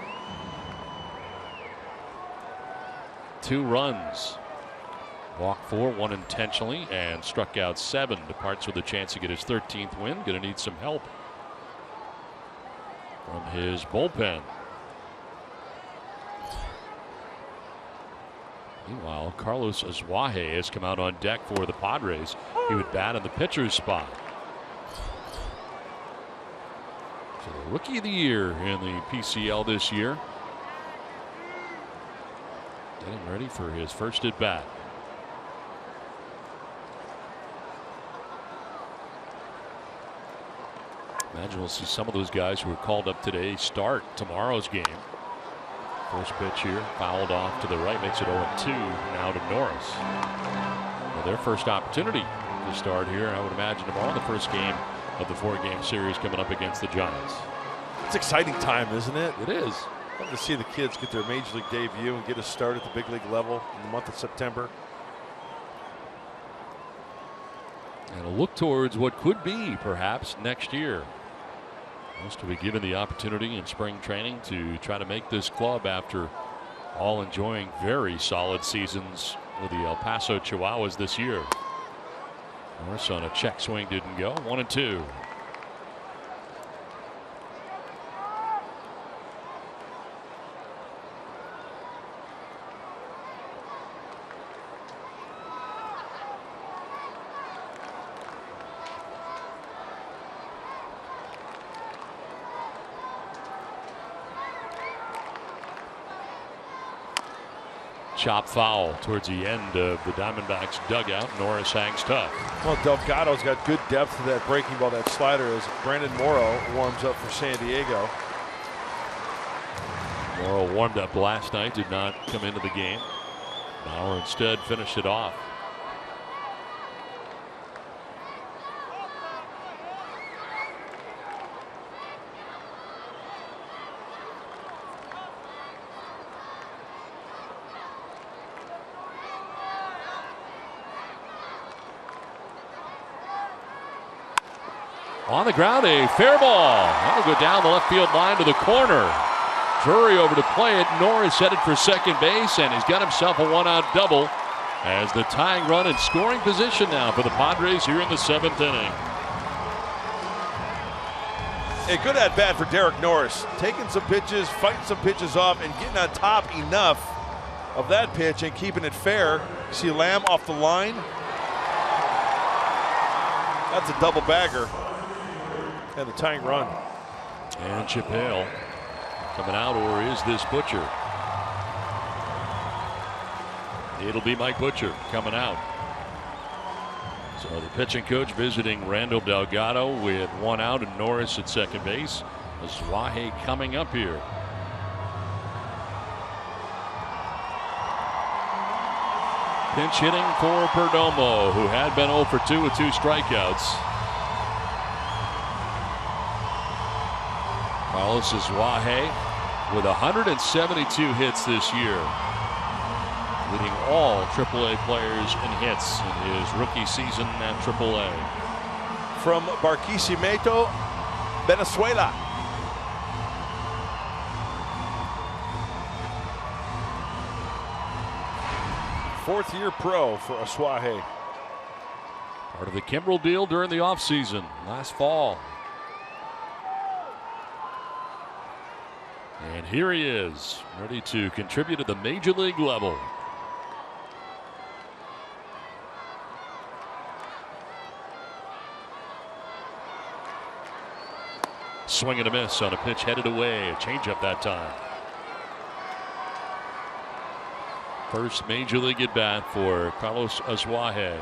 2 runs. Walked 4, one intentionally, and struck out 7. Departs with a chance to get his 13th win. Going to need some help from his bullpen. Meanwhile, Carlos Azuaje has come out on deck for the Padres. He would bat in the pitcher's spot. So the Rookie of the Year in the PCL this year. Getting ready for his first at bat. Imagine we'll see some of those guys who were called up today start tomorrow's game. First pitch here, fouled off to the right, makes it 0-2 now to Norris. Well, their first opportunity to start here, I would imagine tomorrow, the first game of the 4-game series coming up against the Giants. It's exciting time, isn't it? It is. Love to see the kids get their major league debut and get a start at the big league level in the month of September. And a look towards what could be perhaps next year. Most to be given the opportunity in spring training to try to make this club, after all enjoying very solid seasons with the El Paso Chihuahuas this year. Norris on a check swing didn't go. 1-2. Chop foul towards the end of the Diamondbacks dugout. Norris hangs tough. Well, Delgado's got good depth to that breaking ball, that slider, as Brandon Morrow warms up for San Diego. Morrow warmed up last night, did not come into the game. Bauer instead finished it off. On the ground, a fair ball. That'll go down the left field line to the corner. Drury over to play it. Norris headed for second base, and he's got himself a 1-out double as the tying run in scoring position now for the Padres here in the 7th inning. A good at bat for Derek Norris. Taking some pitches, fighting some pitches off, and getting on top enough of that pitch and keeping it fair. See Lamb off the line. That's a double bagger. And the tying run. And Chip Hale coming out, or is this Butcher? It'll be Mike Butcher coming out. So the pitching coach visiting Randall Delgado with 1 out and Norris at second base. Azuaje coming up here. Pinch hitting for Perdomo, who had been 0 for 2 with 2 strikeouts. Carlos Azuaje with 172 hits this year, leading all AAA players in hits in his rookie season at AAA. From Barquisimeto, Venezuela. Fourth-year pro for Azuaje. Part of the Kimbrel deal during the offseason last fall. And here he is, ready to contribute at the major league level. Swing and a miss on a pitch headed away. A changeup that time. First major league at bat for Carlos Azuaje.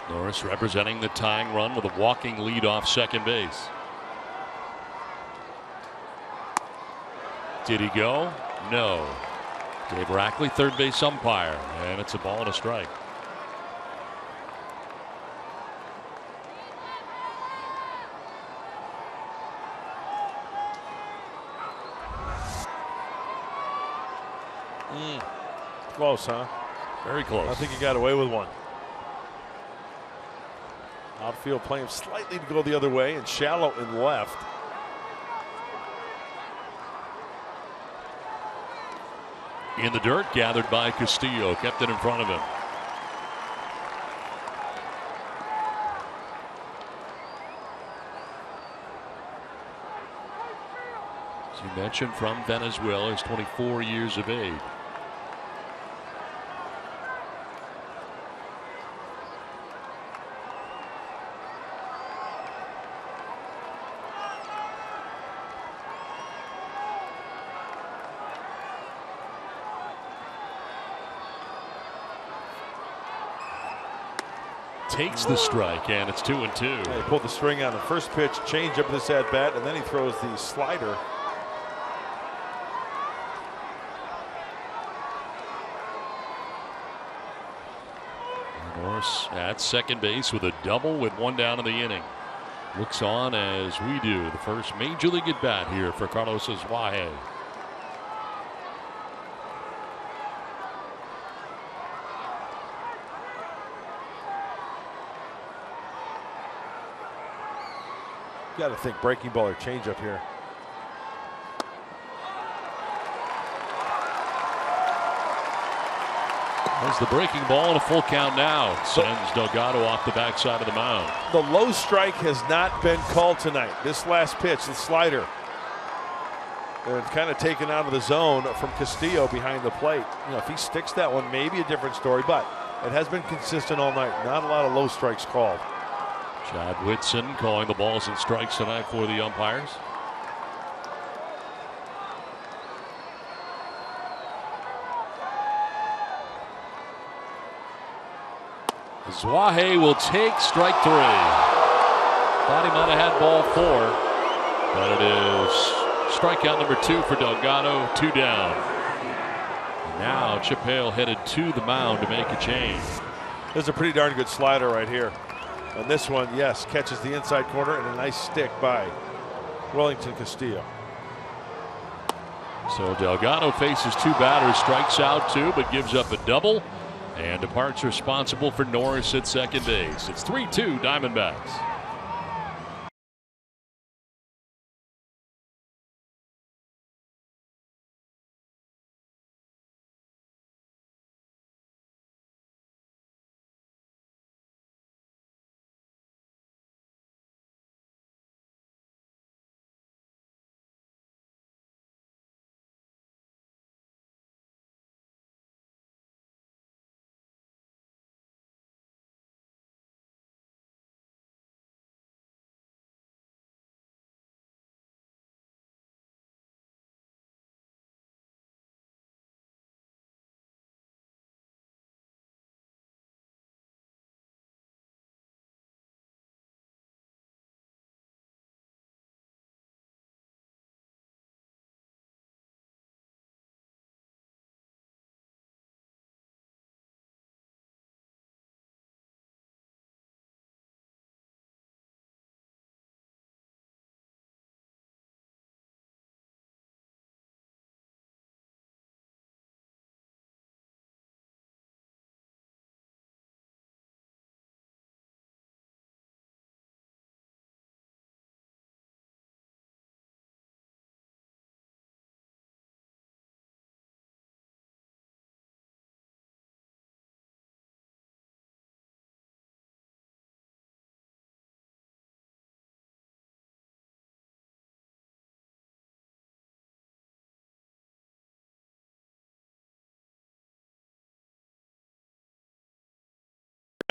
Norris representing the tying run with a walking lead off second base. Did he go? No. Dave Rackley, third base umpire, and it's a ball and a strike. Close, huh? Very close. I think he got away with one. Outfield playing slightly to go the other way and shallow and left. In the dirt, gathered by Castillo, kept it in front of him. As you mentioned, from Venezuela, he's 24 years of age. Takes the strike, and it's 2-2. Yeah, he pulled the string on the first pitch, change up this at bat, and then he throws the slider. Norris at second base with a double with one down in the inning. Looks on as we do the first major league at bat here for Carlos Asuaje. Got to think breaking ball or changeup here. There's the breaking ball and a full count now. Sends Delgado off the backside of the mound. The low strike has not been called tonight. This last pitch, the slider. And kind of taken out of the zone from Castillo behind the plate. You know, if he sticks that one, maybe a different story, but it has been consistent all night. Not a lot of low strikes called. Chad Whitson calling the balls and strikes tonight for the umpires. Asuaje will take strike 3. Thought he might have had ball 4, but it is strikeout number 2 for Delgado, 2 down. And now Chip Hale headed to the mound to make a change. This is a pretty darn good slider right here. And this one, yes, catches the inside corner and a nice stick by Wellington Castillo. So Delgado faces 2 batters, strikes out 2, but gives up a double, and departs responsible for Norris at second base. It's 3-2 Diamondbacks.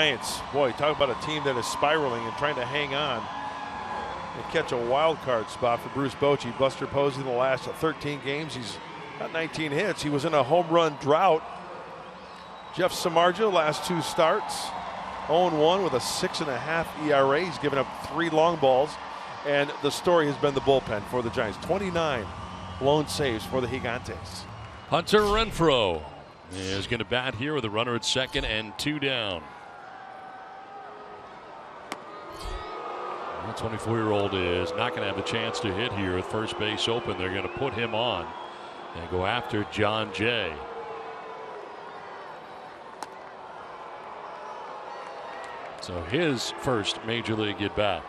Giants, boy, talk about a team that is spiraling and trying to hang on and catch a wild card spot for Bruce Bochy. Buster Posey, the last 13 games, he's got 19 hits. He was in a home run drought. Jeff Samardzija, last 2 starts, 0-1 with a 6.5 ERA. He's given up 3 long balls, and the story has been the bullpen for the Giants. 29 blown saves for the Gigantes. Hunter Renfroe is going to bat here with a runner at second and 2 down. The 24-year-old is not going to have the chance to hit here with first base open. They're going to put him on and go after John Jay. So his first major league at bat.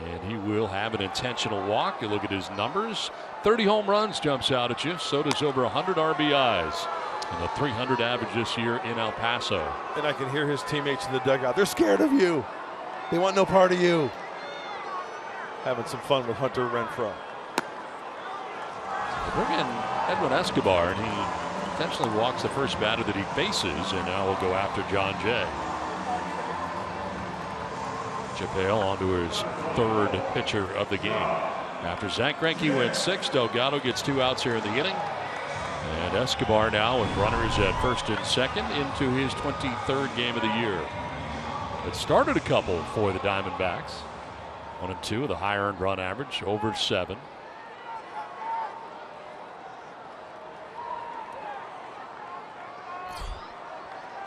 And he will have an intentional walk. You look at his numbers. 30 home runs jumps out at you. So does over 100 RBIs. And a 300 average this year in El Paso. And I can hear his teammates in the dugout. They're scared of you. They want no part of you. Having some fun with Hunter Renfroe. Bring in Edwin Escobar, and he potentially walks the first batter that he faces, and now will go after John Jay. Chappelle onto his third pitcher of the game. After Zach Greinke went 6, Delgado gets 2 outs here in the inning. And Escobar now with runners at first and second into his 23rd game of the year. It started a couple for the Diamondbacks. 1 and 2 with a high earned run average, over 7.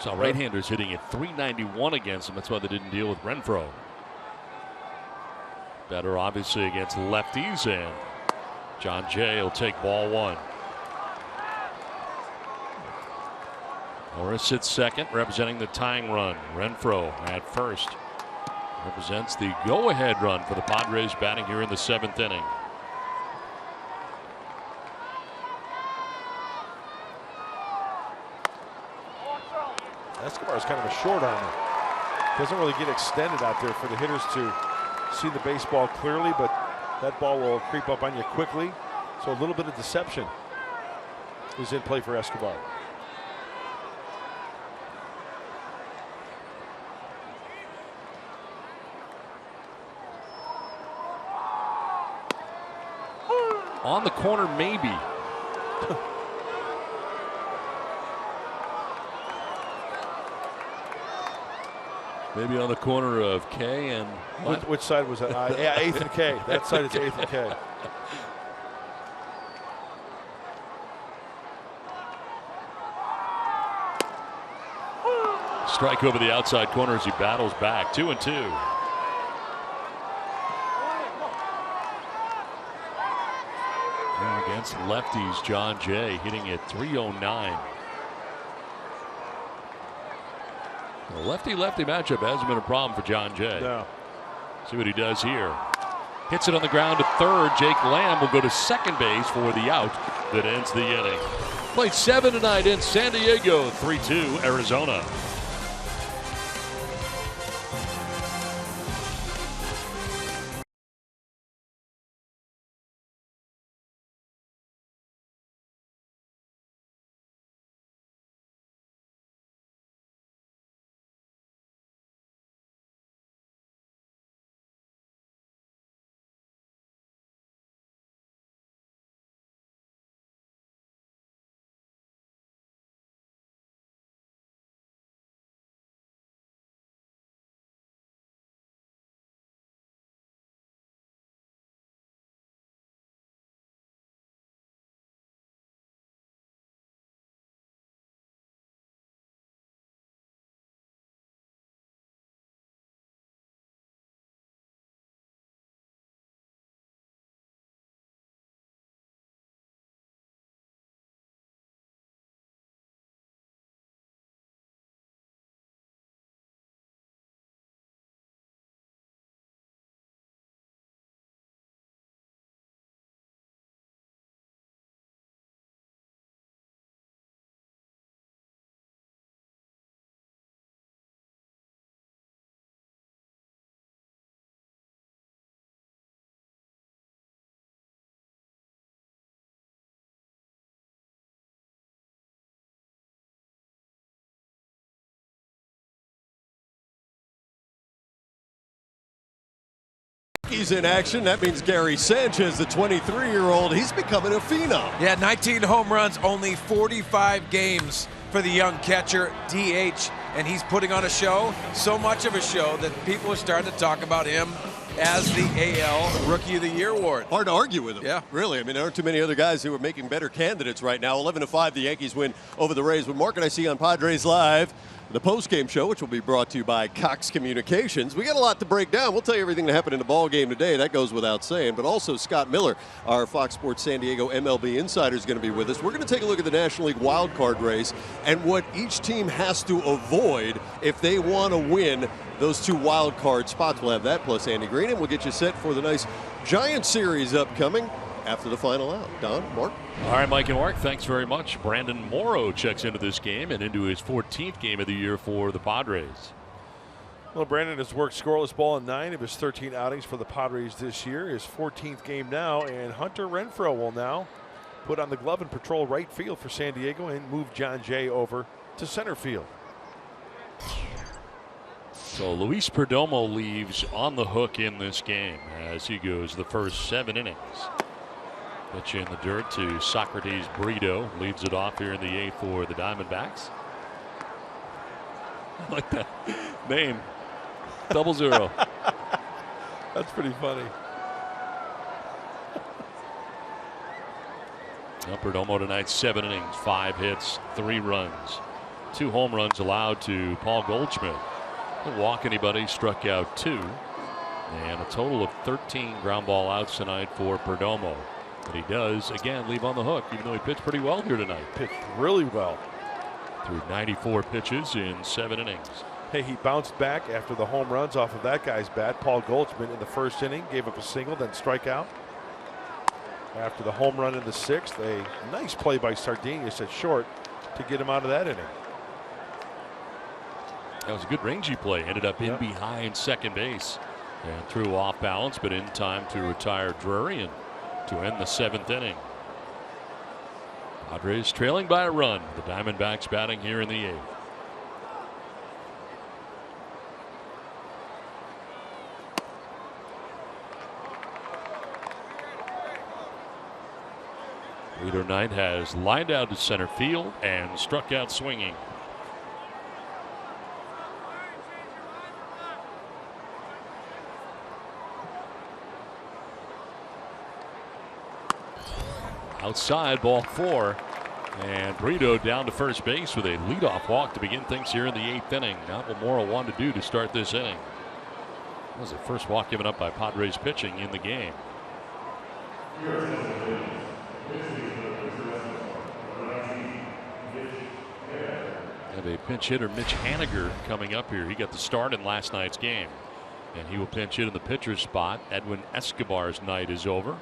Saw right-handers hitting at .391 against him. That's why they didn't deal with Renfroe. Better obviously against lefties, and John Jay will take ball 1. Norris sits second, representing the tying run. Renfroe at first represents the go-ahead run for the Padres batting here in the 7th inning. Escobar is kind of a short armor. Doesn't really get extended out there for the hitters to see the baseball clearly, but that ball will creep up on you quickly. So a little bit of deception is in play for Escobar. On the corner, maybe. Maybe on the corner of K and which side was that? Yeah, 8th and K. That side is 8th and K. Strike over the outside corner as he battles back. 2 and 2. Against lefties, John Jay hitting at .309. The lefty-lefty matchup hasn't been a problem for John Jay. No. See what he does here. Hits it on the ground to third. Jake Lamb will go to second base for the out that ends the inning. Played 7 tonight in San Diego, 3-2 Arizona. Rockies in action. That means Gary Sanchez, the 23-year-old, he's becoming a phenom. Yeah, 19 home runs, only 45 games for the young catcher, DH, and he's putting on a show, so much of a show that people are starting to talk about him as the AL Rookie of the Year award. Hard to argue with him. Yeah. Really. I mean, there aren't too many other guys who are making better candidates right now. 11-5, the Yankees win over the Rays. With Mark and I see on Padres Live, the post-game show, which will be brought to you by Cox Communications. We got a lot to break down. We'll tell you everything that happened in the ball game today. That goes without saying. But also Scott Miller, our Fox Sports San Diego MLB insider, is going to be with us. We're going to take a look at the National League wild card race and what each team has to avoid if they want to win those 2 wild card spots. We'll have that plus Andy Green, and we'll get you set for the nice Giant series upcoming after the final out. Don, Mark? All right, Mike and Mark, thanks very much. Brandon Morrow checks into this game and into his 14th game of the year for the Padres. Well, Brandon has worked scoreless ball in 9 of his 13 outings for the Padres this year. His 14th game now, and Hunter Renfroe will now put on the glove and patrol right field for San Diego and move John Jay over to center field. So Luis Perdomo leaves on the hook in this game as he goes the first 7 innings. Pitch in the dirt to Socrates Brito. Leads it off here in the 8th for the Diamondbacks. I like that name. 00. That's pretty funny. Perdomo tonight, 7 innings, 5 hits, 3 runs. 2 home runs allowed to Paul Goldschmidt. Didn't walk anybody, struck out 2. And a total of 13 ground ball outs tonight for Perdomo. But he does, again, leave on the hook, even though he pitched pretty well here tonight. Pitched really well. Threw 94 pitches in 7 innings. Hey, he bounced back after the home runs off of that guy's bat. Paul Goldschmidt in the first inning gave up a single, then strikeout. After the home run in the 6th, a nice play by Sardinius at short to get him out of that inning. That was a good rangy play. Ended up in behind second base and threw off balance, but in time to retire Drury and to end the 7th inning. Padres trailing by a run. The Diamondbacks batting here in the 8th. Leader Knight has lined out to center field and struck out swinging. Outside, ball 4. And Brito down to first base with a leadoff walk to begin things here in the 8th inning. Not what Morrow wanted to do to start this inning. That was the first walk given up by Padres pitching in the game. Have a pinch hitter, Mitch Haniger, coming up here. He got the start in last night's game. And he will pinch hit in the pitcher's spot. Edwin Escobar's night is over.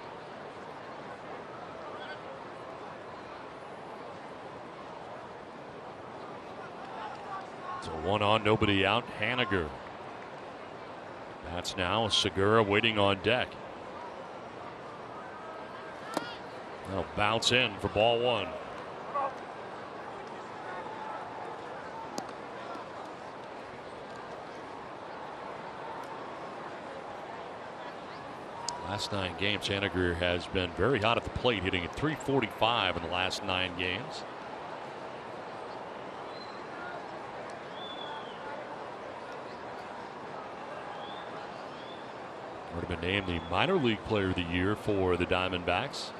So 1 on, nobody out. Haniger. That's now Segura waiting on deck. They'll bounce in for ball 1. Last 9 games, Haniger has been very hot at the plate, hitting at .345 in the last 9 games. Would have been named the minor league player of the year for the Diamondbacks.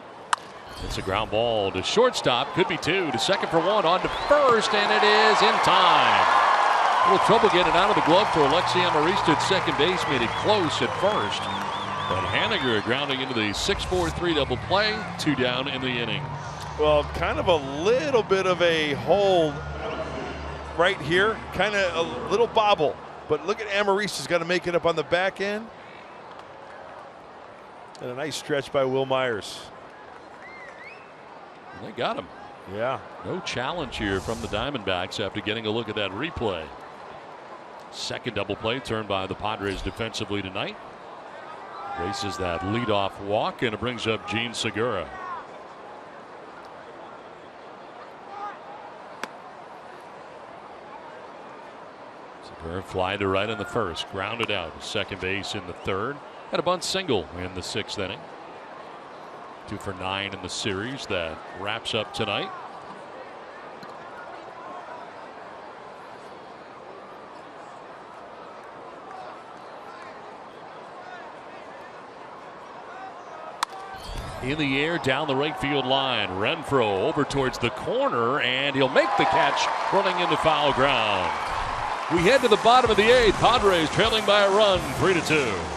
It's a ground ball to shortstop. Could be 2 to second for 1. On to first, and it is in time. A little trouble getting out of the glove for Alexi Amarista at second base. Made it close at first. But Haniger grounding into the 6-4-3 double play. 2 down in the inning. Well, kind of a little bit of a hold right here. Kind of a little bobble. But look at Amarista's got to make it up on the back end. And a nice stretch by Will Myers. They got him. Yeah. No challenge here from the Diamondbacks after getting a look at that replay. Second double play turned by the Padres defensively tonight. Races that leadoff walk, and it brings up Gene Segura. Segura fly to right in the first, grounded out. Second base in the 3rd. Had a bunt single in the 6th inning. 2 for 9 in the series that wraps up tonight. In the air down the right field line. Renfroe over towards the corner, and he'll make the catch running into foul ground. We head to the bottom of the 8th. Padres trailing by a run, 3-2.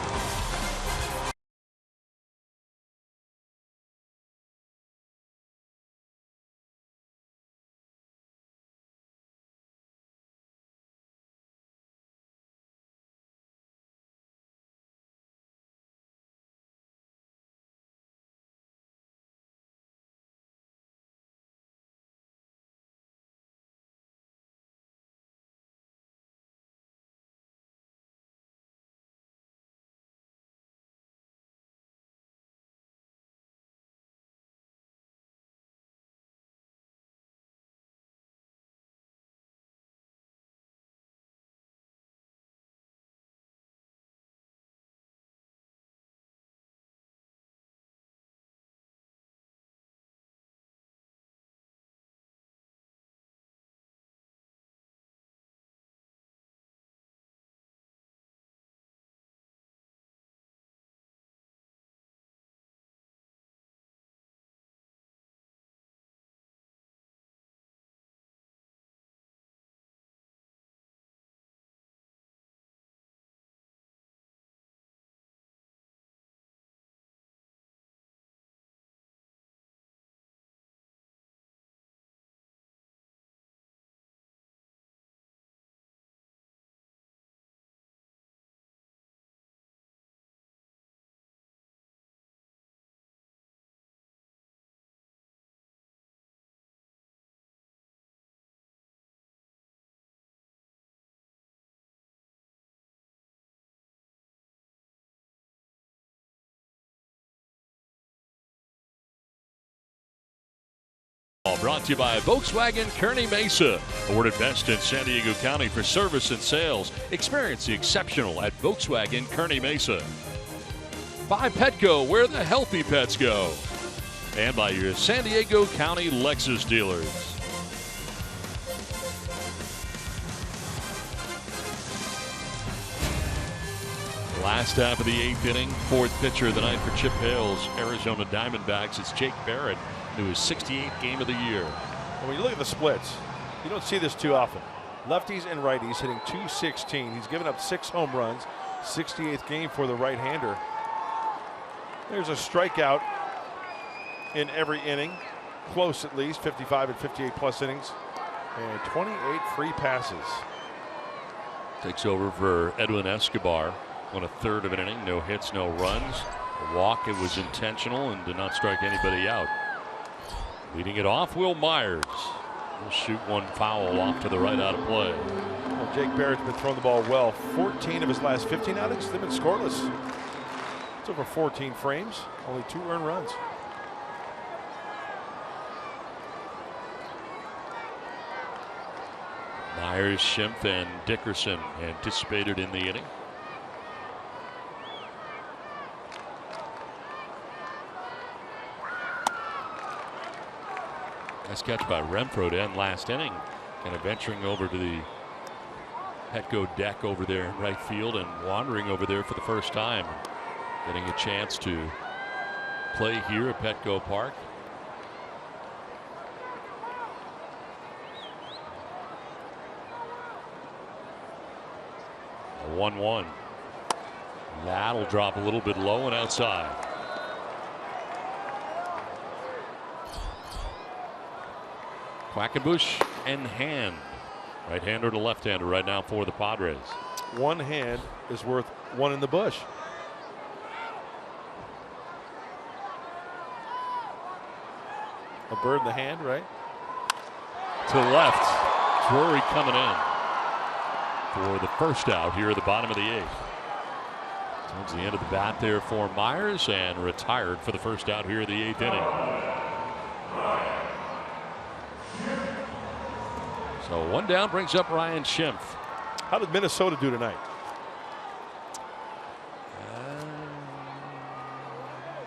Brought to you by Volkswagen Kearney Mesa. Awarded best in San Diego County for service and sales. Experience the exceptional at Volkswagen Kearney Mesa. By Petco, where the healthy pets go. And by your San Diego County Lexus dealers. Last half of the 8th inning, 4th pitcher of the night for Chip Hale's Arizona Diamondbacks. It's Jake Barrett, to his 68th game of the year. And when you look at the splits, you don't see this too often. Lefties and righties hitting .216. He's given up 6 home runs. 68th game for the right-hander. There's a strikeout in every inning, close at least, 55 and 58 plus innings, and 28 free passes. Takes over for Edwin Escobar. 1/3 of an inning, no hits, no runs. A walk, it was intentional and did not strike anybody out. Leading it off, Will Myers. He'll shoot one foul off to the right out of play. Well, Jake Barrett's been throwing the ball well. 14 of his last 15 outings, they've been scoreless. It's over 14 frames, only 2 earned runs. Myers, Schimpf, and Dickerson anticipated in the inning. Nice catch by Renfroe to end last inning. Kind of venturing over to the Petco deck over there in right field and wandering over there for the first time. Getting a chance to play here at Petco Park. A 1-1. That'll drop a little bit low and outside. Quackenbush and Hand. Right-hander to left-hander right now for the Padres. One hand is worth one in the bush. A bird in the hand, right? To left. Drury coming in for the first out here at the bottom of the 8th. Towards the end of the bat there for Myers, and retired for the first out here in the 8th inning. So one down brings up Ryan Schimpf. How did Minnesota do tonight?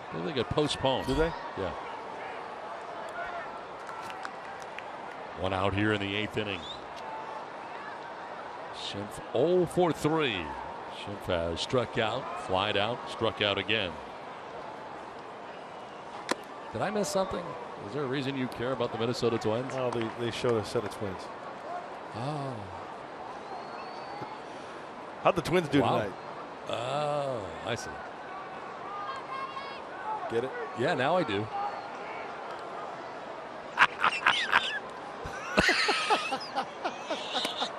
I think they got postponed. Did they? Yeah. One out here in the 8th inning. Schimpf 0 for 3. Schimpf has struck out, flied out, struck out again. Did I miss something? Is there a reason you care about the Minnesota Twins? Oh, they showed a set of twins. Oh. How'd the Twins do tonight? Oh, I see. Get it? Yeah, now I do.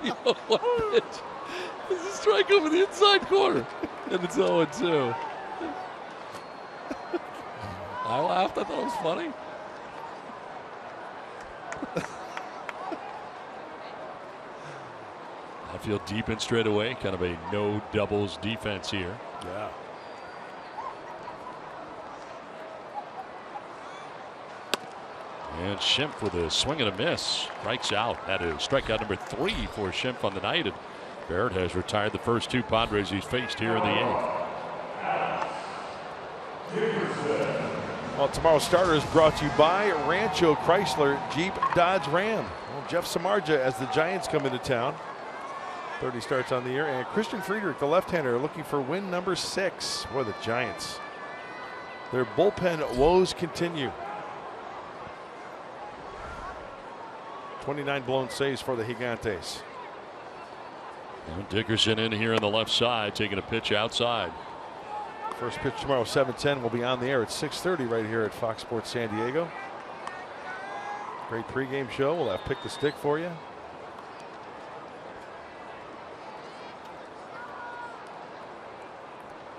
You know what pitch? It's a strike over the inside corner. And it's 0-2. I laughed. I thought it was funny. Outfield deep and straight away. Kind of a no doubles defense here. Yeah. And Schimpf with a swing and a miss. Strikes out. That is strikeout number 3 for Schimpf on the night. And Barrett has retired the first 2 Padres he's faced here in the 8th. Well, tomorrow's starter is brought to you by Rancho Chrysler Jeep Dodge Ram. Well, Jeff Samardzija as the Giants come into town. 30 starts on the year. And Christian Friedrich, the left-hander, looking for win number 6. Boy, the Giants. Their bullpen woes continue. 29 blown saves for the Gigantes. And Dickerson in here on the left side, taking a pitch outside. First pitch tomorrow, 7:10. Will be on the air at 6:30 right here at Fox Sports San Diego. Great pregame show. We'll have Pick the Stick for you.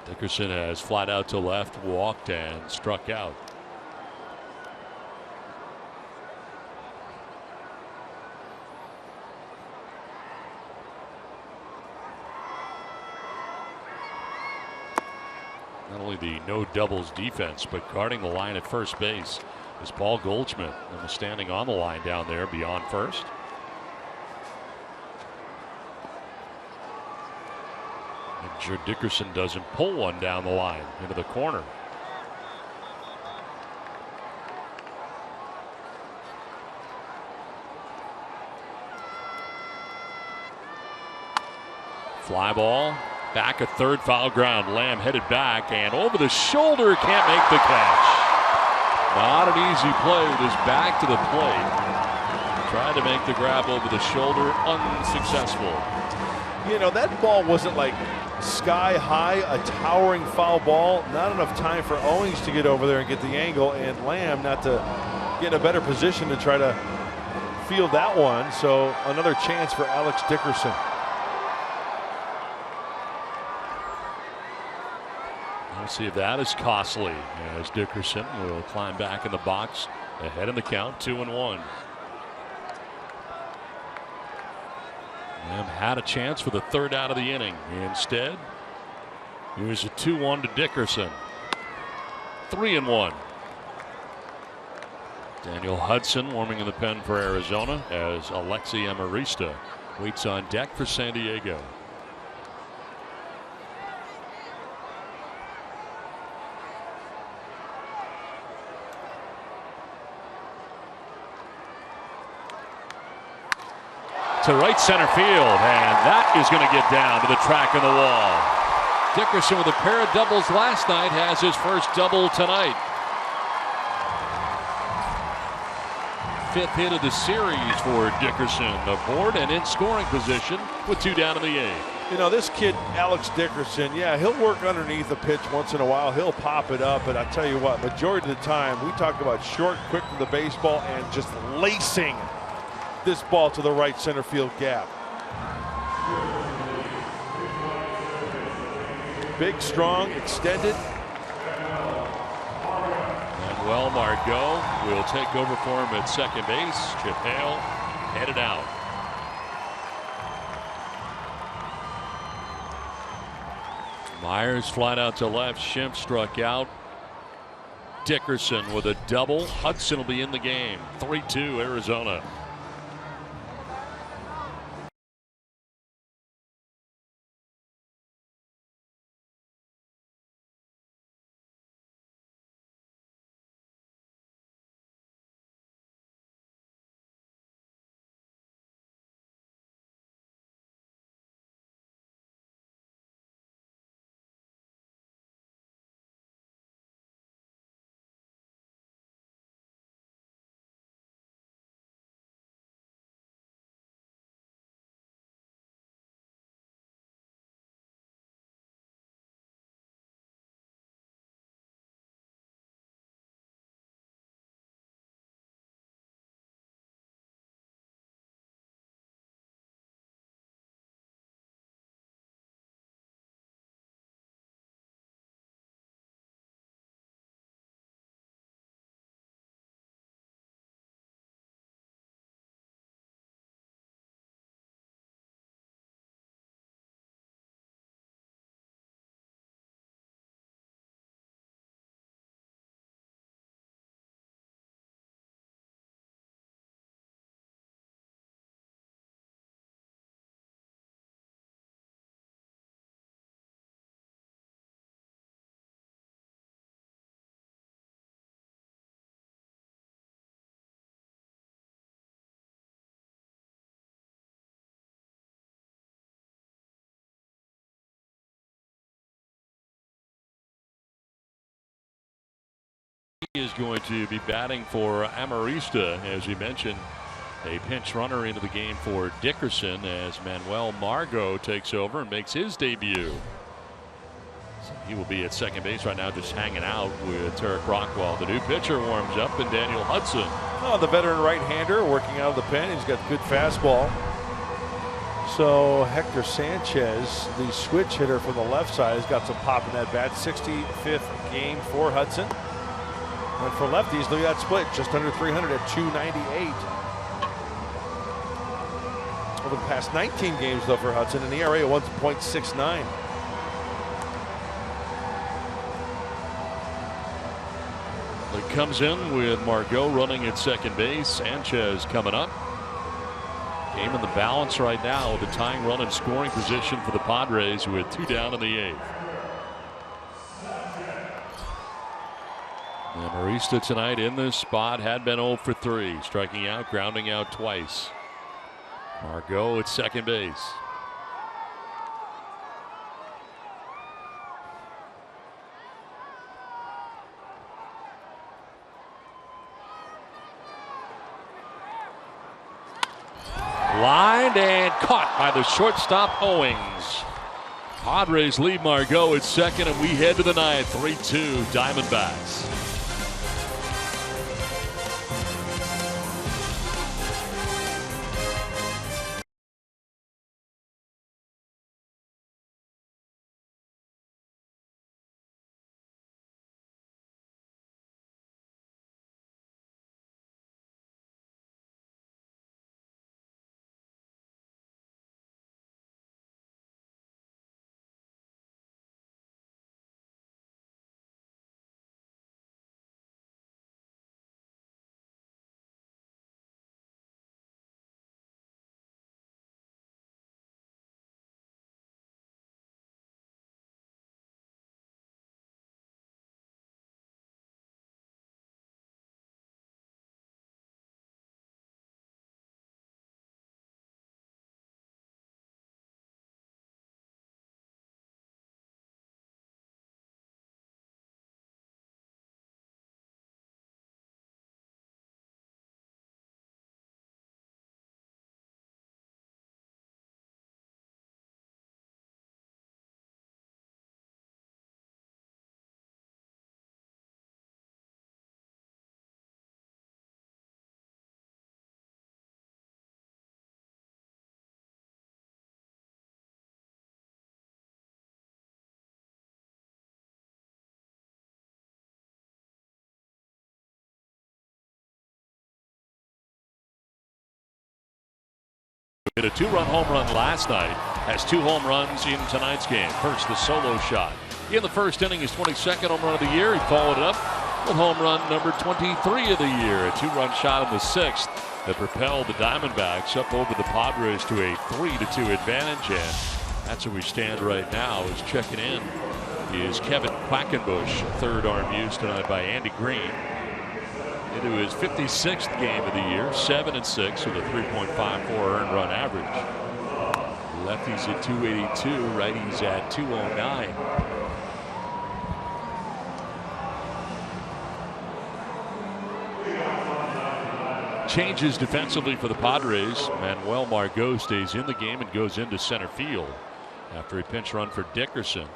Dickerson has flat out to left, walked, and struck out. Not only the no doubles defense, but guarding the line at first base is Paul Goldschmidt, and was standing on the line down there beyond first. Make sure Dickerson doesn't pull one down the line into the corner. Fly ball. Back at third, foul ground. Lamb headed back and over the shoulder, can't make the catch. Not an easy play with his back to the plate. Tried to make the grab over the shoulder, unsuccessful. You know, that ball wasn't like sky high, a towering foul ball. Not enough time for Owings to get over there and get the angle, and Lamb not to get in a better position to try to field that one. So another chance for Alex Dickerson. We'll see if that is costly as Dickerson will climb back in the box ahead in the count, 2-1. Lamb had a chance for the third out of the inning. Instead, here's a 2-1 to Dickerson. 3-1. Daniel Hudson warming in the pen for Arizona as Alexi Amarista waits on deck for San Diego. To right center field, and that is going to get down to the track of the wall. Dickerson with a pair of doubles last night has his first double tonight. 5th hit of the series for Dickerson, aboard and in scoring position with 2 down in the 8th. You know, this kid, Alex Dickerson, yeah, he'll work underneath a pitch once in a while. He'll pop it up, but I tell you what, majority of the time, we talk about short, quick to the baseball and just lacing this ball to the right center field gap. Big, strong, extended. Manuel Margot will take over for him at second base. Chip Hale headed out. Myers flat out to left. Schimpf struck out. Dickerson with a double. Hudson will be in the game. 3-2 Arizona. is going to be batting for Amarista, as we mentioned. A pinch runner into the game for Dickerson as Manuel Margot takes over and makes his debut. So he will be at second base right now, just hanging out with Tarek Rockwell. The new pitcher warms up, and Daniel Hudson. Oh, the veteran right-hander working out of the pen. He's got good fastball. So Hector Sanchez, the switch hitter from the left side, has got some pop in that bat. 65th game for Hudson. And for lefties, look at that split, just under 300 at 298. Over the past 19 games, though, for Hudson, an ERA of 1.69. It comes in with Margot running at second base. Sanchez coming up. Game in the balance right now. The tying run in scoring position for the Padres with 2 down in the 8th. And Marista tonight in this spot had been 0 for 3, striking out, grounding out twice. Margot at second base. Lined and caught by the shortstop Owings. Padres lead Margot at second, and we head to the 9th. 3-2 Diamondbacks. Hit a 2-run home run last night. Has 2 home runs in tonight's game. First, the solo shot in the first inning, his 22nd home run of the year. He followed it up with home run number 23 of the year. A 2-run shot in the 6th that propelled the Diamondbacks up over the Padres to a 3-2 advantage. And that's where we stand right now. Is checking in is Kevin Quackenbush, third arm used tonight by Andy Green. Into his 56th game of the year, 7-6 with a 3.54 earned run average. Lefties at 282, righties at 209. Changes defensively for the Padres. Manuel Margot stays in the game and goes into center field after a pinch run for Dickerson.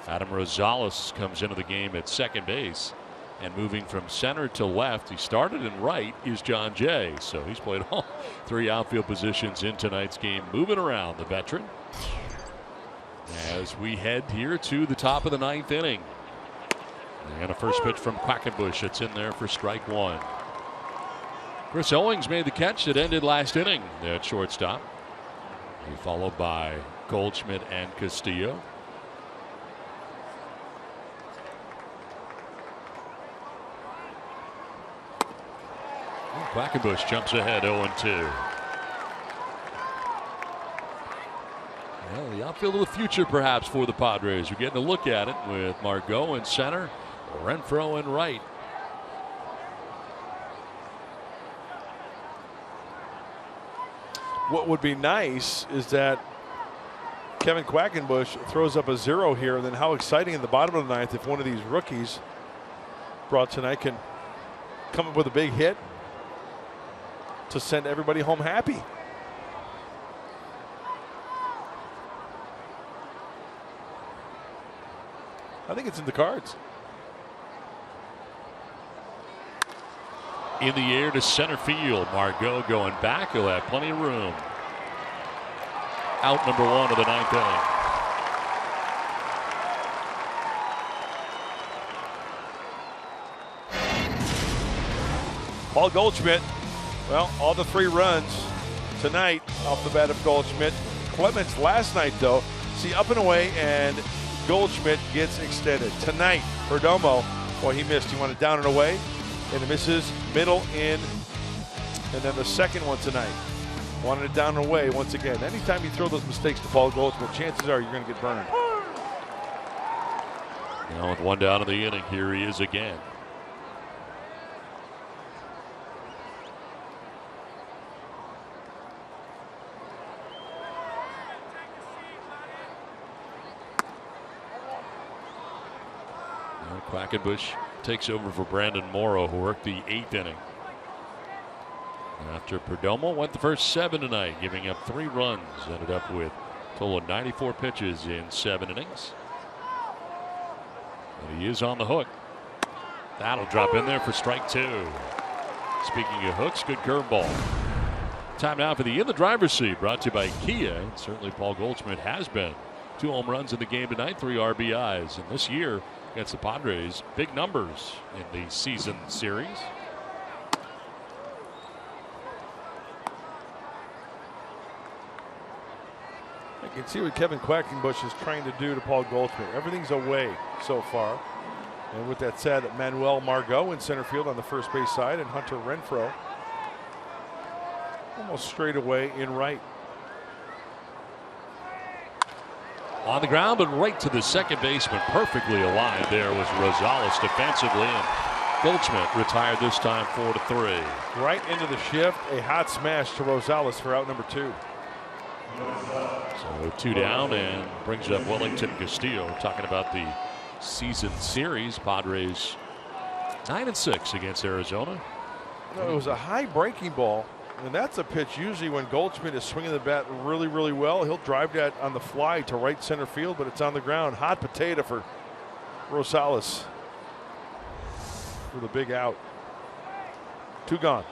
Adam Rosales comes into the game at second base. And moving from center to left, he started in right, is John Jay. So he's played all 3 outfield positions in tonight's game, moving around the veteran. As we head here to the top of the 9th inning. And a first pitch from Quackenbush. It's in there for strike 1. Chris Owings made the catch that ended last inning at shortstop. He followed by Goldschmidt and Castillo. Quackenbush jumps ahead 0-2. Well, the outfield of the future perhaps for the Padres. We're getting a look at it with Margot in center, Renfroe in right. What would be nice is that Kevin Quackenbush throws up a 0 here, and then how exciting in the bottom of the 9th if one of these rookies brought tonight can come up with a big hit to send everybody home happy. I think it's in the cards. In the air to center field. Margot going back. He'll have plenty of room. Out number 1 of the 9th inning. Paul Goldschmidt, well, all the 3 runs tonight off the bat of Goldschmidt. Clemens last night, though, see, up and away, and Goldschmidt gets extended. Tonight, Perdomo, boy, he missed. He wanted down and away, and it misses middle in, and then the second one tonight. Wanted it down and away once again. Anytime you throw those mistakes to Paul Goldschmidt, chances are you're going to get burned. Now with 1 down in the inning, here he is again. Quackenbush takes over for Brandon Morrow, who worked the 8th inning. After Perdomo went the first 7 tonight, giving up 3 runs, ended up with a total of 94 pitches in 7 innings. And he is on the hook. That'll drop in there for strike 2. Speaking of hooks, good curveball. Time now for the In the Driver's Seat, brought to you by Kia. And certainly Paul Goldschmidt has been. 2 home runs in the game tonight, 3 RBIs. And this year, against the Padres, big numbers in the season series. I can see what Kevin Quackenbush is trying to do to Paul Goldschmidt. Everything's away so far. And with that said, Manuel Margot in center field on the first base side, and Hunter Renfroe almost straight away in right. On the ground, but right to the second baseman. Perfectly aligned there was Rosales defensively, and Goldschmidt retired this time 4-3. Right into the shift, a hot smash to Rosales for out number 2. So 2 down, and brings up Wellington Castillo. Talking about the season series, Padres 9-6 against Arizona. No, it was a high breaking ball. And that's a pitch usually when Goldschmidt is swinging the bat really, really well. He'll drive that on the fly to right center field, but it's on the ground. Hot potato for Rosales with a big out. 2 gone.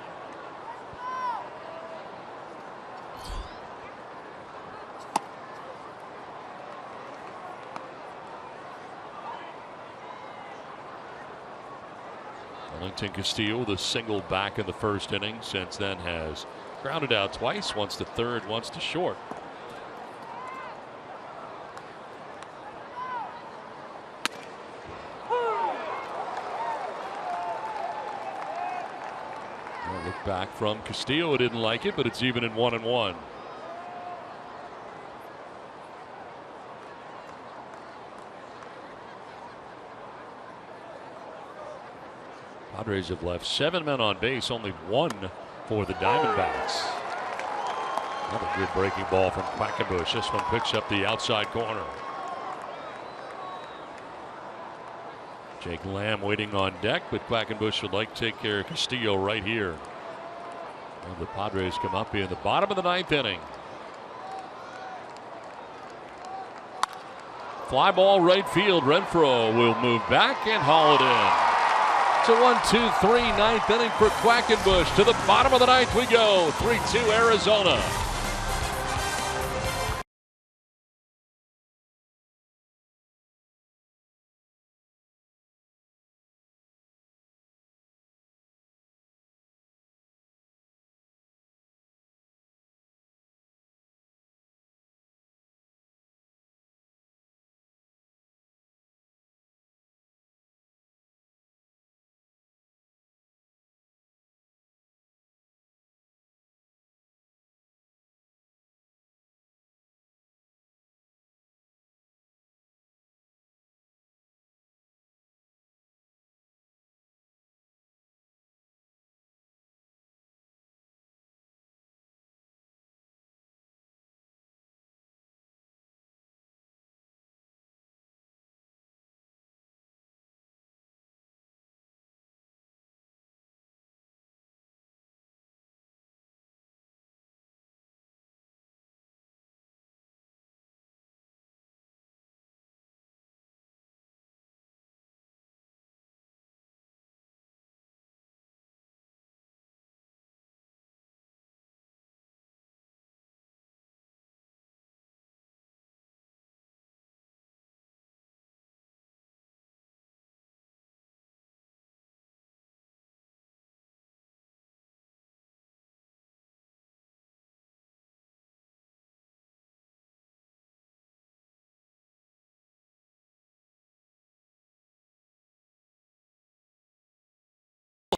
Wellington Castillo with a single back in the first inning. Since then has grounded out twice, once to third, once to short. Look back from Castillo. Didn't like it, but it's even in 1-1. Padres have left 7 men on base, only 1 for the Diamondbacks. Another good breaking ball from Quackenbush. This one picks up the outside corner. Jake Lamb waiting on deck, but Quackenbush would like to take care of Castillo right here. And the Padres come up in the bottom of the 9th inning. Fly ball right field. Renfroe will move back and haul it in. It's a 1-2-3 9th inning for Quackenbush. To the bottom of the 9th we go. 3-2 Arizona.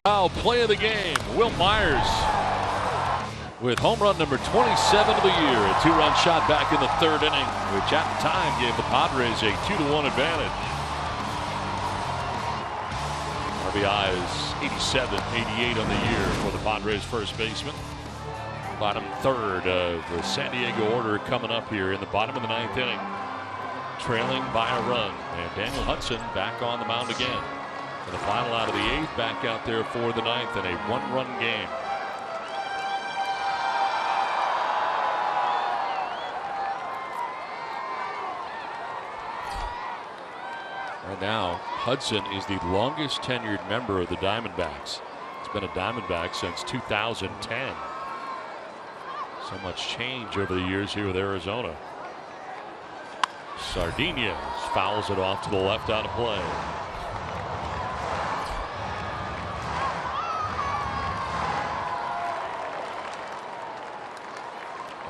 Now, play of the game, Will Myers with home run number 27 of the year. A 2-run shot back in the 3rd inning, which at the time gave the Padres a 2-1 advantage. RBIs 87, 88 on the year for the Padres first baseman. Bottom 3rd of the San Diego order coming up here in the bottom of the 9th inning. Trailing by a run, and Daniel Hudson back on the mound again. And the final out of the 8th, back out there for the 9th in a 1-run game. Right now, Hudson is the longest tenured member of the Diamondbacks. He's been a Diamondback since 2010. So much change over the years here with Arizona. Sardinez fouls it off to the left out of play.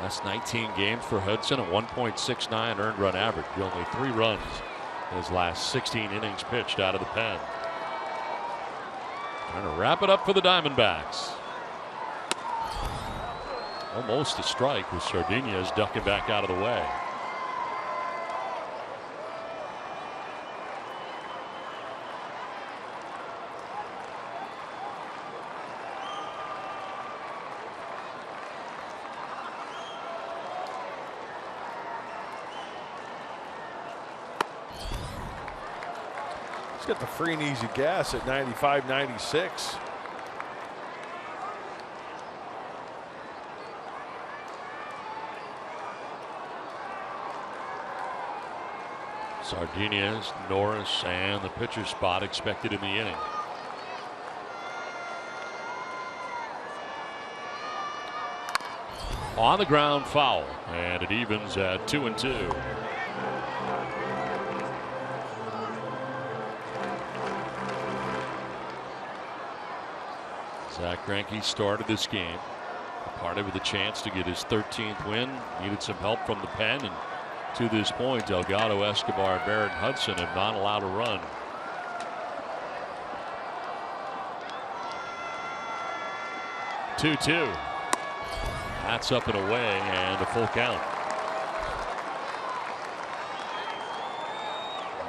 Last 19 games for Hudson, a 1.69 earned run average. Only 3 runs in his last 16 innings pitched out of the pen. Trying to wrap it up for the Diamondbacks. Almost a strike with Sardinez ducking back out of the way. He's got the free and easy gas at 95, 96. Sardinez, Norris, and the pitcher's spot expected in the inning. On the ground, foul, and it evens at 2-2. Zach Greinke started this game, parted with a chance to get his 13th win. Needed some help from the pen, and to this point, Delgado, Escobar, Barrett, and Hudson have not allowed a run. Two. That's up and away, and a full count.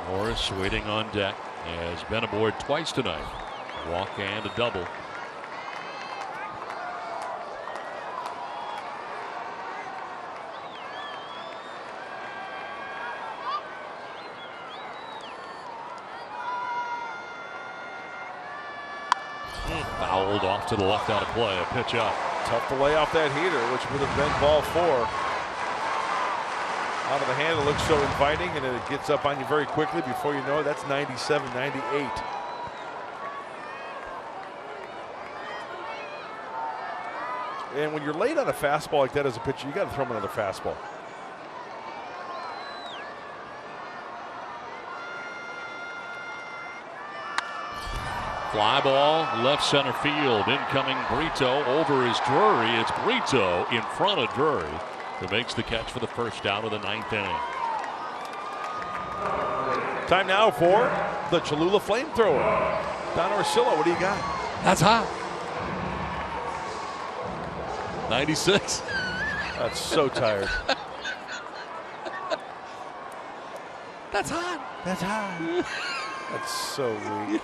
Morris waiting on deck. Has been aboard twice tonight. Walk and a double. Fouled off to the left out of play. A pitch up. Tough to lay off that heater, which would have been ball 4. Out of the hand, it looks so inviting, and it gets up on you very quickly. Before you know it, that's 97, 98. And when you're late on a fastball like that as a pitcher, you got to throw him another fastball. Fly ball, left center field. Incoming Brito. Over is Drury. It's Brito in front of Drury who makes the catch for the first out of the 9th inning. Time now for the Cholula flamethrower. Don Orsillo, what do you got? That's hot. 96. That's so tired. That's hot. That's hot. That's so weak.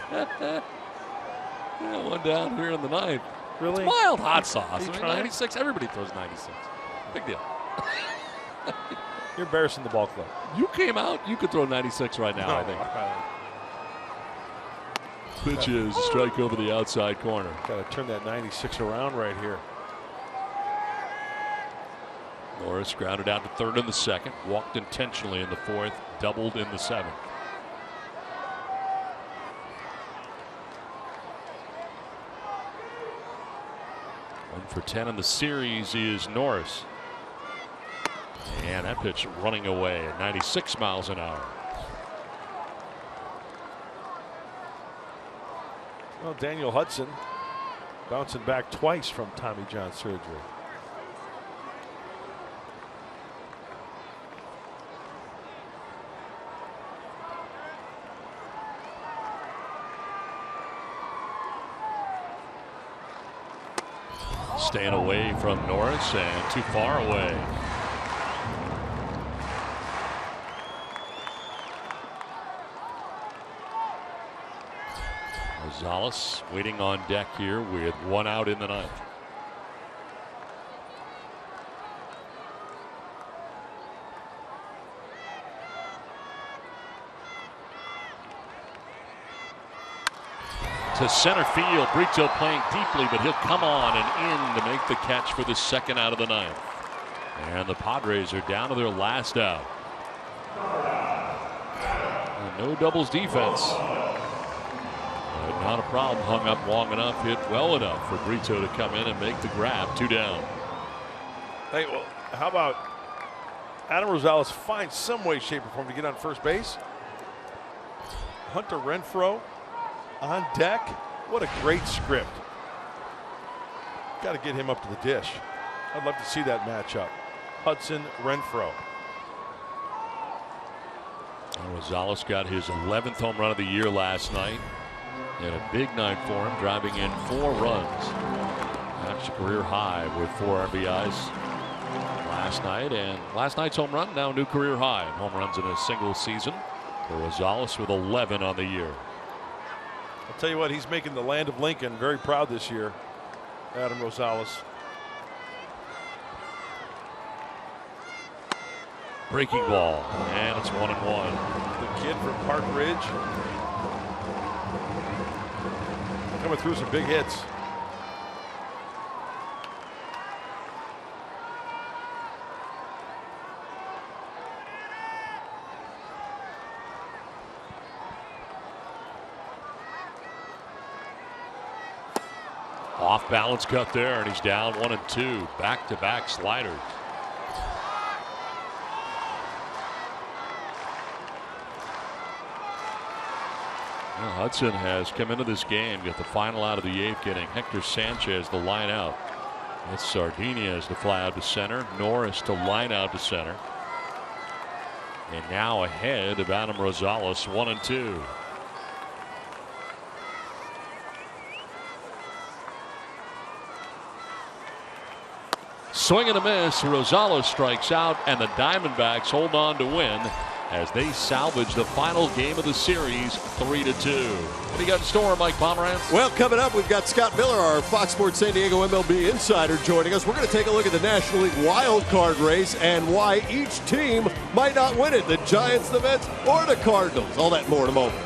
Yeah, one down here in the 9th. Really? It's mild hot sauce. I mean, 96. Everybody throws 96. Big deal. You're embarrassing the ball club. You came out. You could throw 96 right now, I think. Pitch is strike over the outside corner. Got to turn that 96 around right here. Norris grounded out to third in the 2nd. Walked intentionally in the 4th. Doubled in the 7th. 1 for 10 in the series is Norris. And that pitch running away at 96 miles an hour. Well, Daniel Hudson bouncing back twice from Tommy John surgery. Staying away from Norris and too far away. Rosales waiting on deck here with 1 out in the ninth. To center field, Brito playing deeply, but he'll come on and in to make the catch for the 2nd out of the ninth. And the Padres are down to their last out. And no doubles defense. But not a problem. Hung up long enough, hit well enough for Brito to come in and make the grab. 2 down. Hey, well, how about Adam Rosales finds some way, shape, or form to get on first base? Hunter Renfroe on deck. What a great script. Got to get him up to the dish. I'd love to see that matchup. Hudson Renfroe. Rosales got his 11th home run of the year last night. And a big night for him, driving in 4 runs. That's a career high with 4 RBIs last night. And last night's home run, now a new career high. Home runs in a single season for Rosales with 11 on the year. I'll tell you what, he's making the land of Lincoln very proud this year, Adam Rosales. Breaking ball, and it's 1-1. The kid from Park Ridge. Coming through some big hits. Off balance cut there, and he's down 1-2. Back-to-back sliders. Well, Hudson has come into this game, got the final out of the 8th, getting Hector Sanchez the line out. It's Sardinez to fly out to center, Norris to line out to center. And now ahead of Adam Rosales, 1-2. Swing and a miss. Rosales strikes out, and the Diamondbacks hold on to win as they salvage the final game of the series, 3-2. What do you got in store, Mike Pomerantz? Well, coming up, we've got Scott Miller, our Fox Sports San Diego MLB insider, joining us. We're going to take a look at the National League wild card race and why each team might not win it, the Giants, the Mets, or the Cardinals. All that and more in a moment.